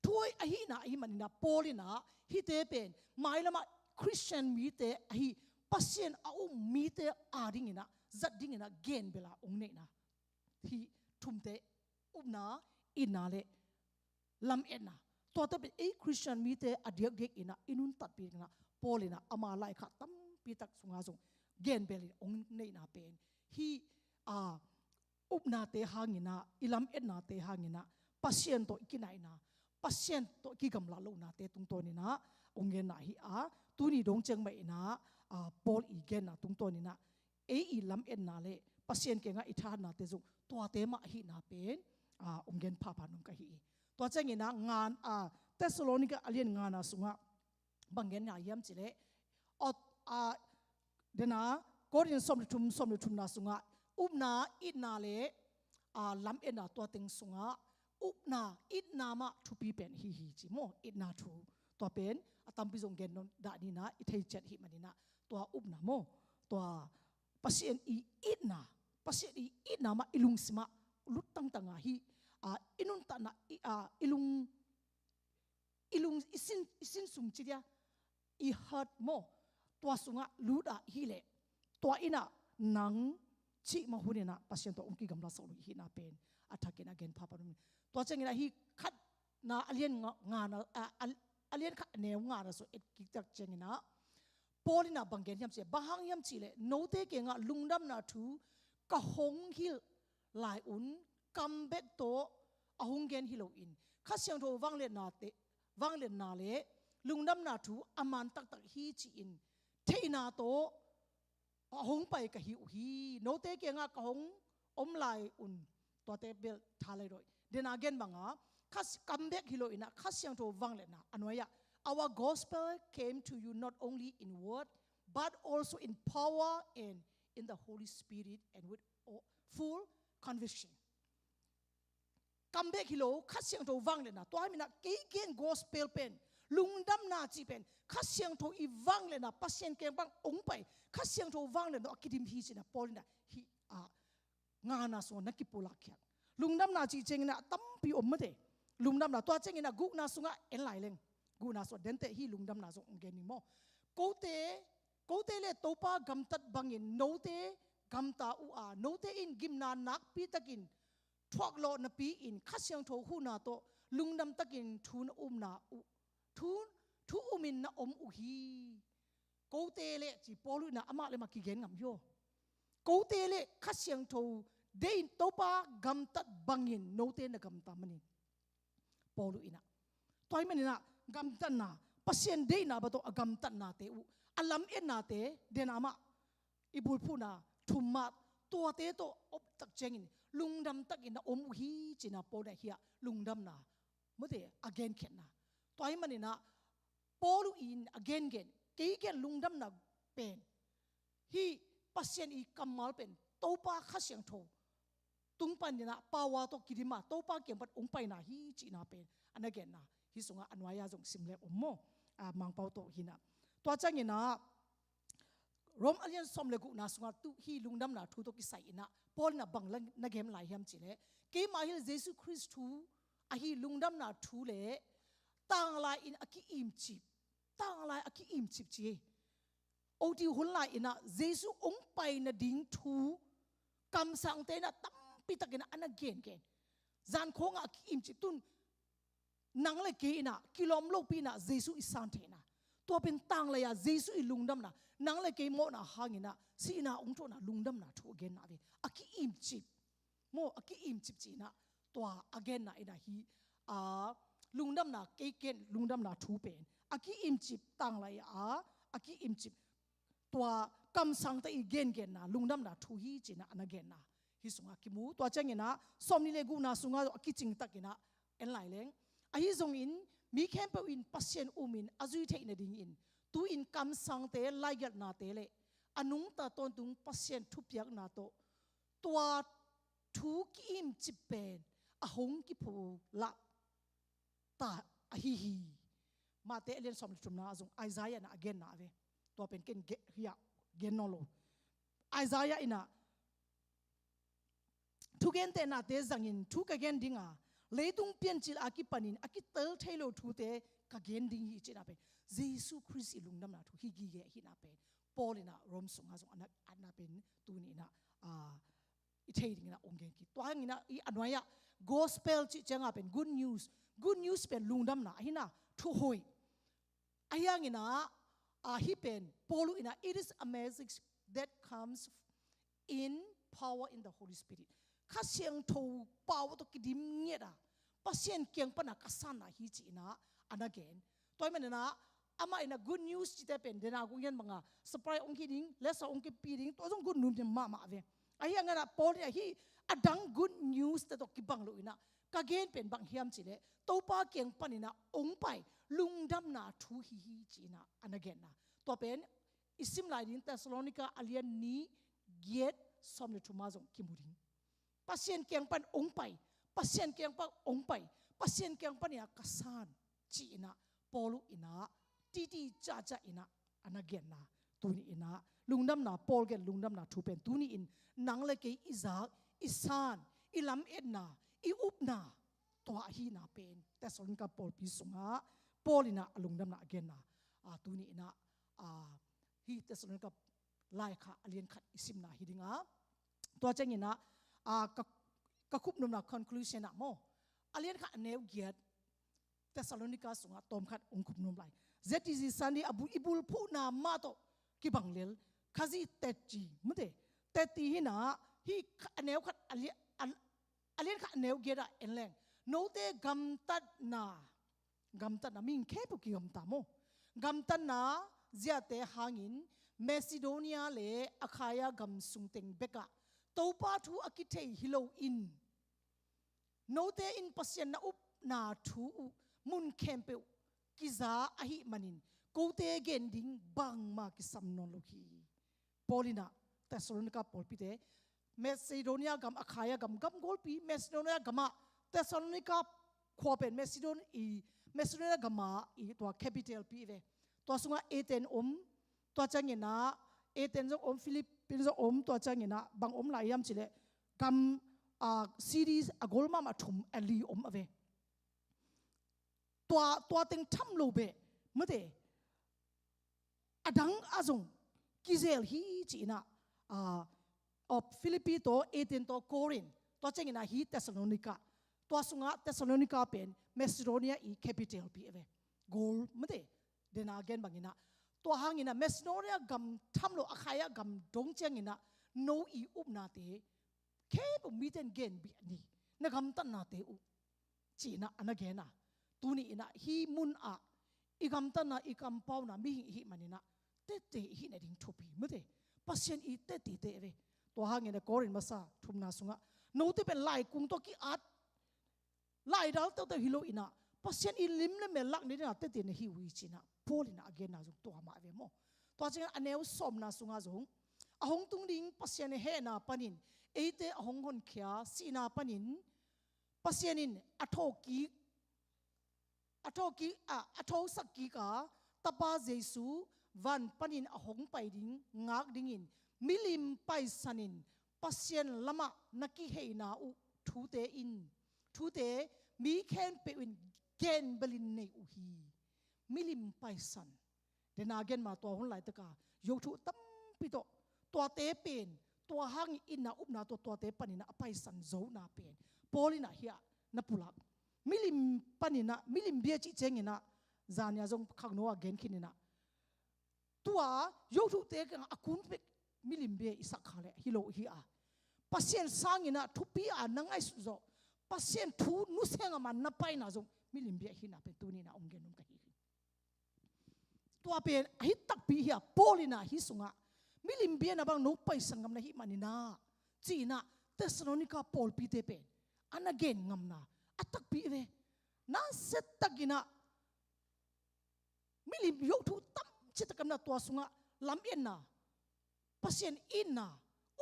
ทุยอหินาอหิมันนะปอลินะฮิเตเป็นหมายละมาคริสเตียนมีเตอหิปัสเซียนเอามีเตอาดิ่งนะจัดดิ่งนะเกนเบลาองเนนะที่ทุ่มเตอุบนาอินนาเลลำเอ็นนะตัวเตเป็นคริสเตียนมีเตอเดียกเด็กอินะอินุนตัดปีนะปอลินะอามาไลค่ะตั้มปีตักสุงาสงเกนเบลองเนนะเป็นฮีอุบนาเตหางินะอิลำเอ็นนาเตหางินะปัสเซียนตัวกินไหนนะปัสเซียนตัวกิกำลังลงนาเตตุงตัวนี่นะองเงินนะฮี tu ni dong cheng mai na Paul igen na tung to ni na i lam en na le pasien ke nga itha na te zung to te ma hi na pen ungen pha pha nong ka hi to cheng ina ngan Thessalonica alien ngana sunga bangen na yam chile ot dena Korean som thum na sunga upna itna le lam en na to teng sunga upna itna ma thu pi pen hi chi mo itna thu to pen atam pi jong gen non da ni na i thei chat hi manina to upna mo to pasien itna ma ilung sima lut tang tanga hi inun ta na ilung isin sum chidia i hat mo to sunga luda hi le to ina nang chi ma hunina pasien to ungki gamla so hi na pen athakin again papa to chengina hi khat na alien nga na alien kha ne nga na so et ki tak chengina polina bangen yam che bahang yam chi le no te ke nga lungdam na thu ka hong hil lai un come back to ahung gen hilo in khasyang tho wangle na le lungdam na thu aman tak hi chi in theina to ahung pai ka hi no te ke nga ka hong om lai un to te bel thalai roi den again banga khas come back hilo ina khasyang tho wangle na anoya our gospel came to you not only in word but also in power and in the Holy Spirit and with full conviction come back hilo khasyang tho wangle na to mina ke gen gospel pen lungdam na chi pen khasyang tho i wangle na pasien ke bang ong pai khasyang tho wangle no akidim hi china polina hi nga na so nakipula kya lungdam na chi chengina tampi omade lungdam na to chengina gu na sunga en lai leng gu na so dente hi lungdam na so ngeni mo kote le topa gamtat bangin note gamta u note in gimna nak pi takin thwak lo na pi in khasyang tho hu na to lungdam takin thun na thu umin na u hi kote le chi polu na ama le makigen ngam yo kote le khasyang tho dein topa gamtat bangin note na gamta manin polu ina toy manina gamtan na pasien dei na bato agamtan na te u alam en na te denama ibul phuna thumma to te to op tak chengin lungdam tak in na hi china poda hiya lungdam na mode again khen na toy manina polu in again gen ke gen lungdam na pen hi pasien i kamal pen topa khasyang tho tungpan na pawa to kidima topa kempat ungpai na hi china pen anagen na hi sunga anwaya jong simle ommo mangpau to hina to changina rom alian somle gu na sunga tu hi lungdam na thu to ki sai ina pol na banglang na gem lai hiam chile ke ma hi Jesus Christ thu a hi lungdam na thu le tang lai in aki im chip chi oti hun lai ina Jesus ong pai na ding thu kam sang te na tam pi takina ana gen zan khong aki im chip tun nang le ke ina kilom lo pi na Jesus isan the na to pen tang la ya Jesus i lungdam na nang le ke mo na hangina si na ong to na lungdam na thu again na ve aki im chip chi na to again na ina hi lungdam na ke ken lungdam na thu pen aki im chip tang la ya aki im chip to kam sang ta i gen na lungdam na thu hi china an again na hi sunga ki mu to changina somni le gu na sunga aki ching takina en lai leng a hi zong in mi kempo in pasien umin azui the na ding in tu in kam sang te laigat na te le anung ta ton tung pasien thupiak na to tua thu ki im chipen a hong ki phu la ta a hi ma te len som tum na zong Isaiah na again na ve to pen ken hiya gen no lo Isaiah ina thu gen te na te zangin thu ka gen dinga leitung pian chil aki panin aki tel thailo thu te ka gen ding hi china pe Jesus Christ ilungdam na thu hi gi ge hi na pe Paulina rom sunga so ana pen tu ni na i thei ding na ongen ki to hangina i anwaya gospel chi changa pen good news pen lungdam na hina thu hoi ayangina hi pen polu ina it is amazing that comes in power in the Holy Spirit khasyang tho power to kidim ngeda pasien kyang pana kasana hi chi na anagen toy manana ama ina good news chite pen dena ku yan mga supply ong kiding lesa ong ki piring to jong good news ma ve ai angana Paul hi adang good news te to kibang lo ina kagen pen bang hiam chile topa keng panina ong pai lungdam na thu hi china anagen na to pen isim lai din Thessalonica alian ni get som le thumazong kimuring pasien keng pan ong pai pasien keng pa ong pai pasien keng pan ya kasan china Paul ina titi cha cha ina anagen na tuni ina lungdam na Paul gen lungdam na thu pen tuni in nang le ke Isaac isan ilam edna I upna to hi na pen Thessalonica Paul pi sunga Paulina alungdam na again na tuni ina hi Thessalonica lai kha alien khat isim na hidinga to changina ka khup num na conclusion na mo alien kha new giat Thessalonica sunga tom khat ong khup num lai zetizi sandi abu ibul phu na ma to kibang lel khazi techi mute teti hina hi new khat alien kha new gera enleng no te gam tat na min ke pu ki gam ta mo gam tat na zia te hangin Macedonia le Achaia gam sungteng beka topa thu akithei hilo in no te in pasien na up na thu mun kempe kiza ahi manin ko te gending bang ma ki samnon lo hi Paulina Thessalonica polpite Macedonia gam Achaia gam golpi Macedonia gama Thessalonica khopen Macedonia gama I to capital pi ve to sunga Athens to changena Athens jong Philippines jong to changena bang lai yam chile gam series agolma ma thum ali ave to teng tham lo be mate adang azong kizel hi china of Philippi to Athens to Corinth to changena hi Thessalonica to sunga Thessalonica pen Macedonia I capital pi ave gol mate dena again bangina to hangina Macedonia gam thamlo Achaia gam dong changina no I upna te ke bu miten gen bi ni na gam tan na te u china anagena tuni ina hi mun I gam tan na I gam pau na mi hi manina te hi na ding thupi mate pasien I te ve to hangina Corinth masa thumna sunga no te pen lai kung to ki at lai dal to hilo ina pasien I lim le me lak ni na te ne hi wi china Paulina again na jong to ma ve mo to chang aneu som na sunga jong ahong tung ding pasien he na panin eite ahong hon khia sina panin pasienin atho sakki ka tapa Jesu van panin ahong pai ding ngak dingin milim pai sanin pasien lama naki he na u thute mi khen pe win gen belin nei u hi milim paisan dena gen ma to hon lai taka yo thu tam pito to te pen to hang inna upna to te panina paisan zo na pen Paulina hia na pulak milim panina milim bia chi chengina zania jong khangno again kinina tua yo thu te ka akun pe milim bia isak khale hilo hi pasien sangina thupi nangai zo pasien thu nu senga man na paina jong milim bia hi na pe tunina ongenum ka hi tua pen hi tak pi hi Paulina hi sunga milim bia na bang no pai sangam na hi manina china Thessalonica Paul pi te pen anagen ngamna atak pi ve na set takina milim yo thu tam chitakam na tua sunga lam en na pasien inna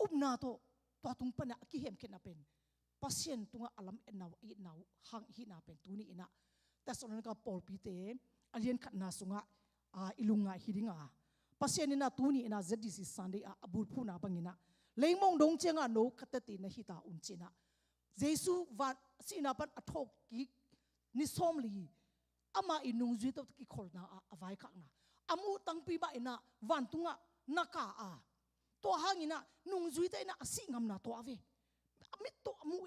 upna to tung pana ki hem ken pen pasien tunga alam en na I na hang hi na pen tuni ina Thessalonica Paul pi te alien khat na sunga ilunga hidinga pasien ina tuni ina ZDC Sunday abul phuna bangina leimong dong chenga no khatati na hita unchina Jesu van sina pan athok ki ni somli ama inung zui to ki kholna avai khakna amu tangpi ba ina van tunga naka to hangina nung zui ta ina asi ngamna to ave amit to amu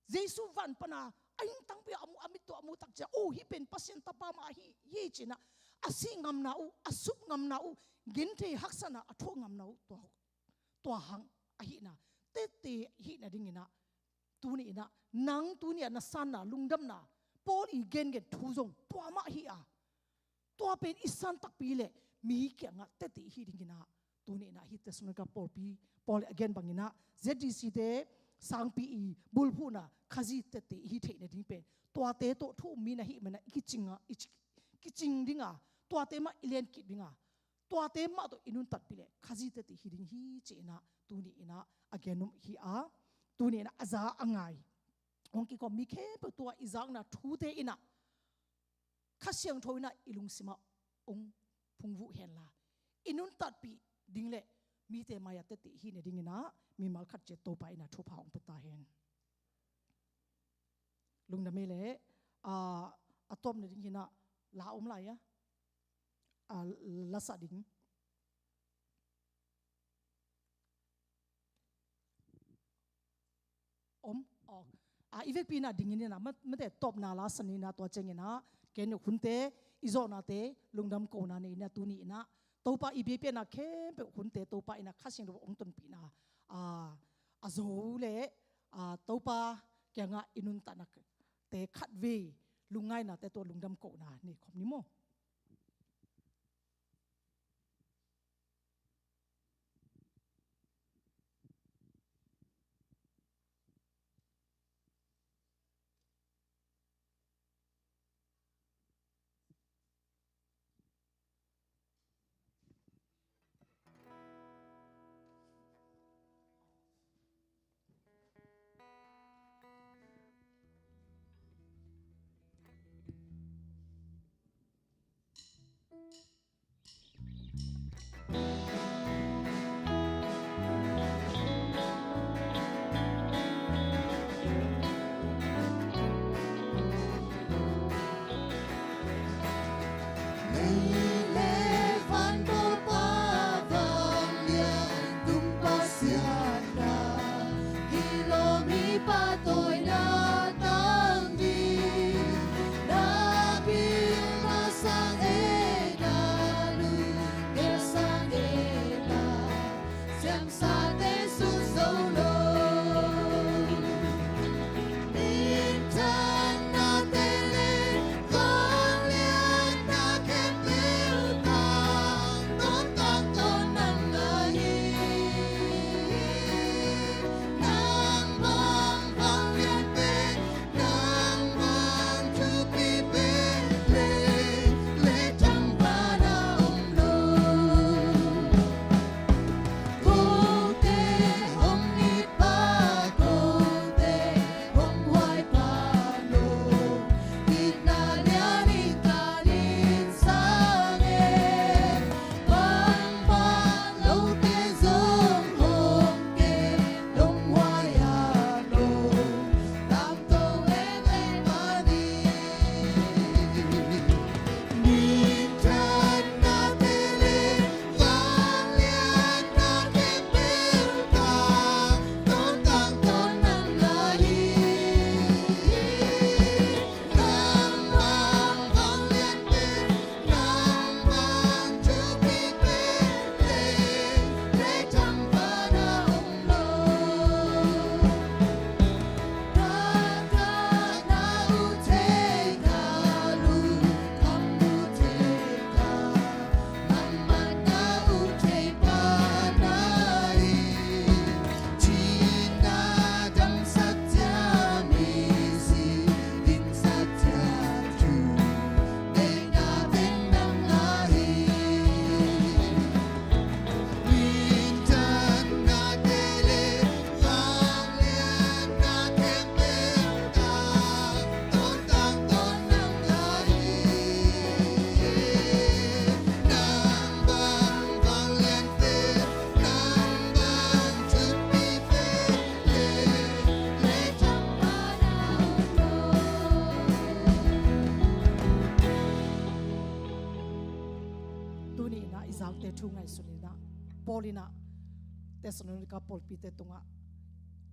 Jesu van pana aing tangpi amu amit to amu takcha hi pen pasien tapa ma hi china asi ngamna asup ngamna ginte haksana atho ngamna to hang ahina te hi na dingina tuni ina nang tuni na sana lungdam na Paul I gen thuzong to ma hi tua pen isan tak pi le mi ke nga te ti hi ding na tu ni na hi Thessalonica Paul again bangina ZDC te sang pi i bulphu na khazi te ti hi the na ding pen tua te to thu mi na hi mana kiching dinga tua te ma ilen ki dinga tua te ma to inun tat pi le khazi te ti hi ding hi che na tu ni ina again hi a tu ni na aza angai ong ki ko mi khe pe tua izang na thu te ina khasiang thoina ilung sima ong phungwu hen la inun tat pi ding le mi te maya te ti hi ne ding ina mi mal khat che to pa ina thu pha ong pata hen lung na me le atom ne ding ina la om la ya la sa ding om ok ivek pi na ding ina ma te top na la san ina to cheng ina ken yo khunte izo na te lungdam ko na ne na tu ni na topa ibe pe na khe pe khunte topa ina khasing ro ong ton pi na azo le topa kya nga inun ta na te khat ve lungai na te to lungdam ko na ni khom ni mo thu ngai sulina Paulina Thessalonica Paul pite tunga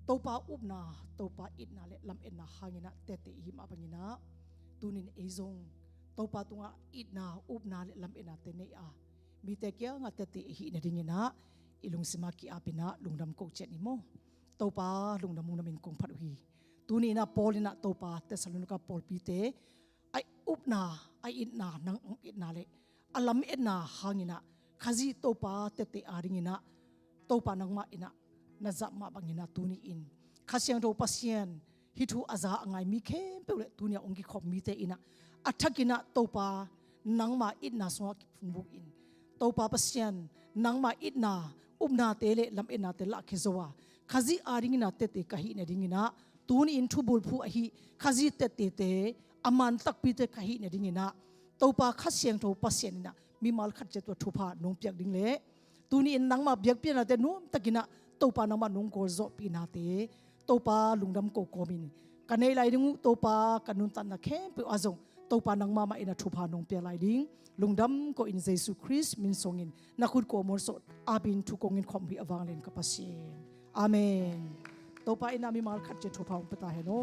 topa upna topa itna le lam enna hangina tete hima bangina tunin ezong topa tunga itna upna le lam enna tene a mite kya nga tete hi na dingina ilung sima ki apina lungdam ko chenimo topa lungdam namin kong pharuhi tunina Paulina topa Thessalonica Paul pite ai upna ai in na nang in na le alam in na hangina khazi to pa te te aringina to pa nang ma ina na za ma bangina tuni in khasyang ro pasien hi thu aza angai mi khem pe le tunia ongi khop mi te ina athakina to pa nang ma in na so phungbu in to pa pasien nang ma in na umna te le lam in na te la khizowa khazi aringina te te kahi ne dingina tuni in thu bul phu a hi khazi te te te aman tak pi te kahi ne dingina to pa khasyang ro pasien na mi mal khat che to thu pha nong piak ding le tuni in nang ma biak pi na te num takina to pa nang ma nong ko zo pi na te to pa lungdam ko komin kanei lai ding to pa kanun tan na khem pe azong to pa nang ma ina thu pha nong pe lai ding lungdam ko in Jesus Christ min songin na khut ko mon so abin thu kongin khom bi awang len ka pasien amen to pa ina mi mal khat che thu pha pata he no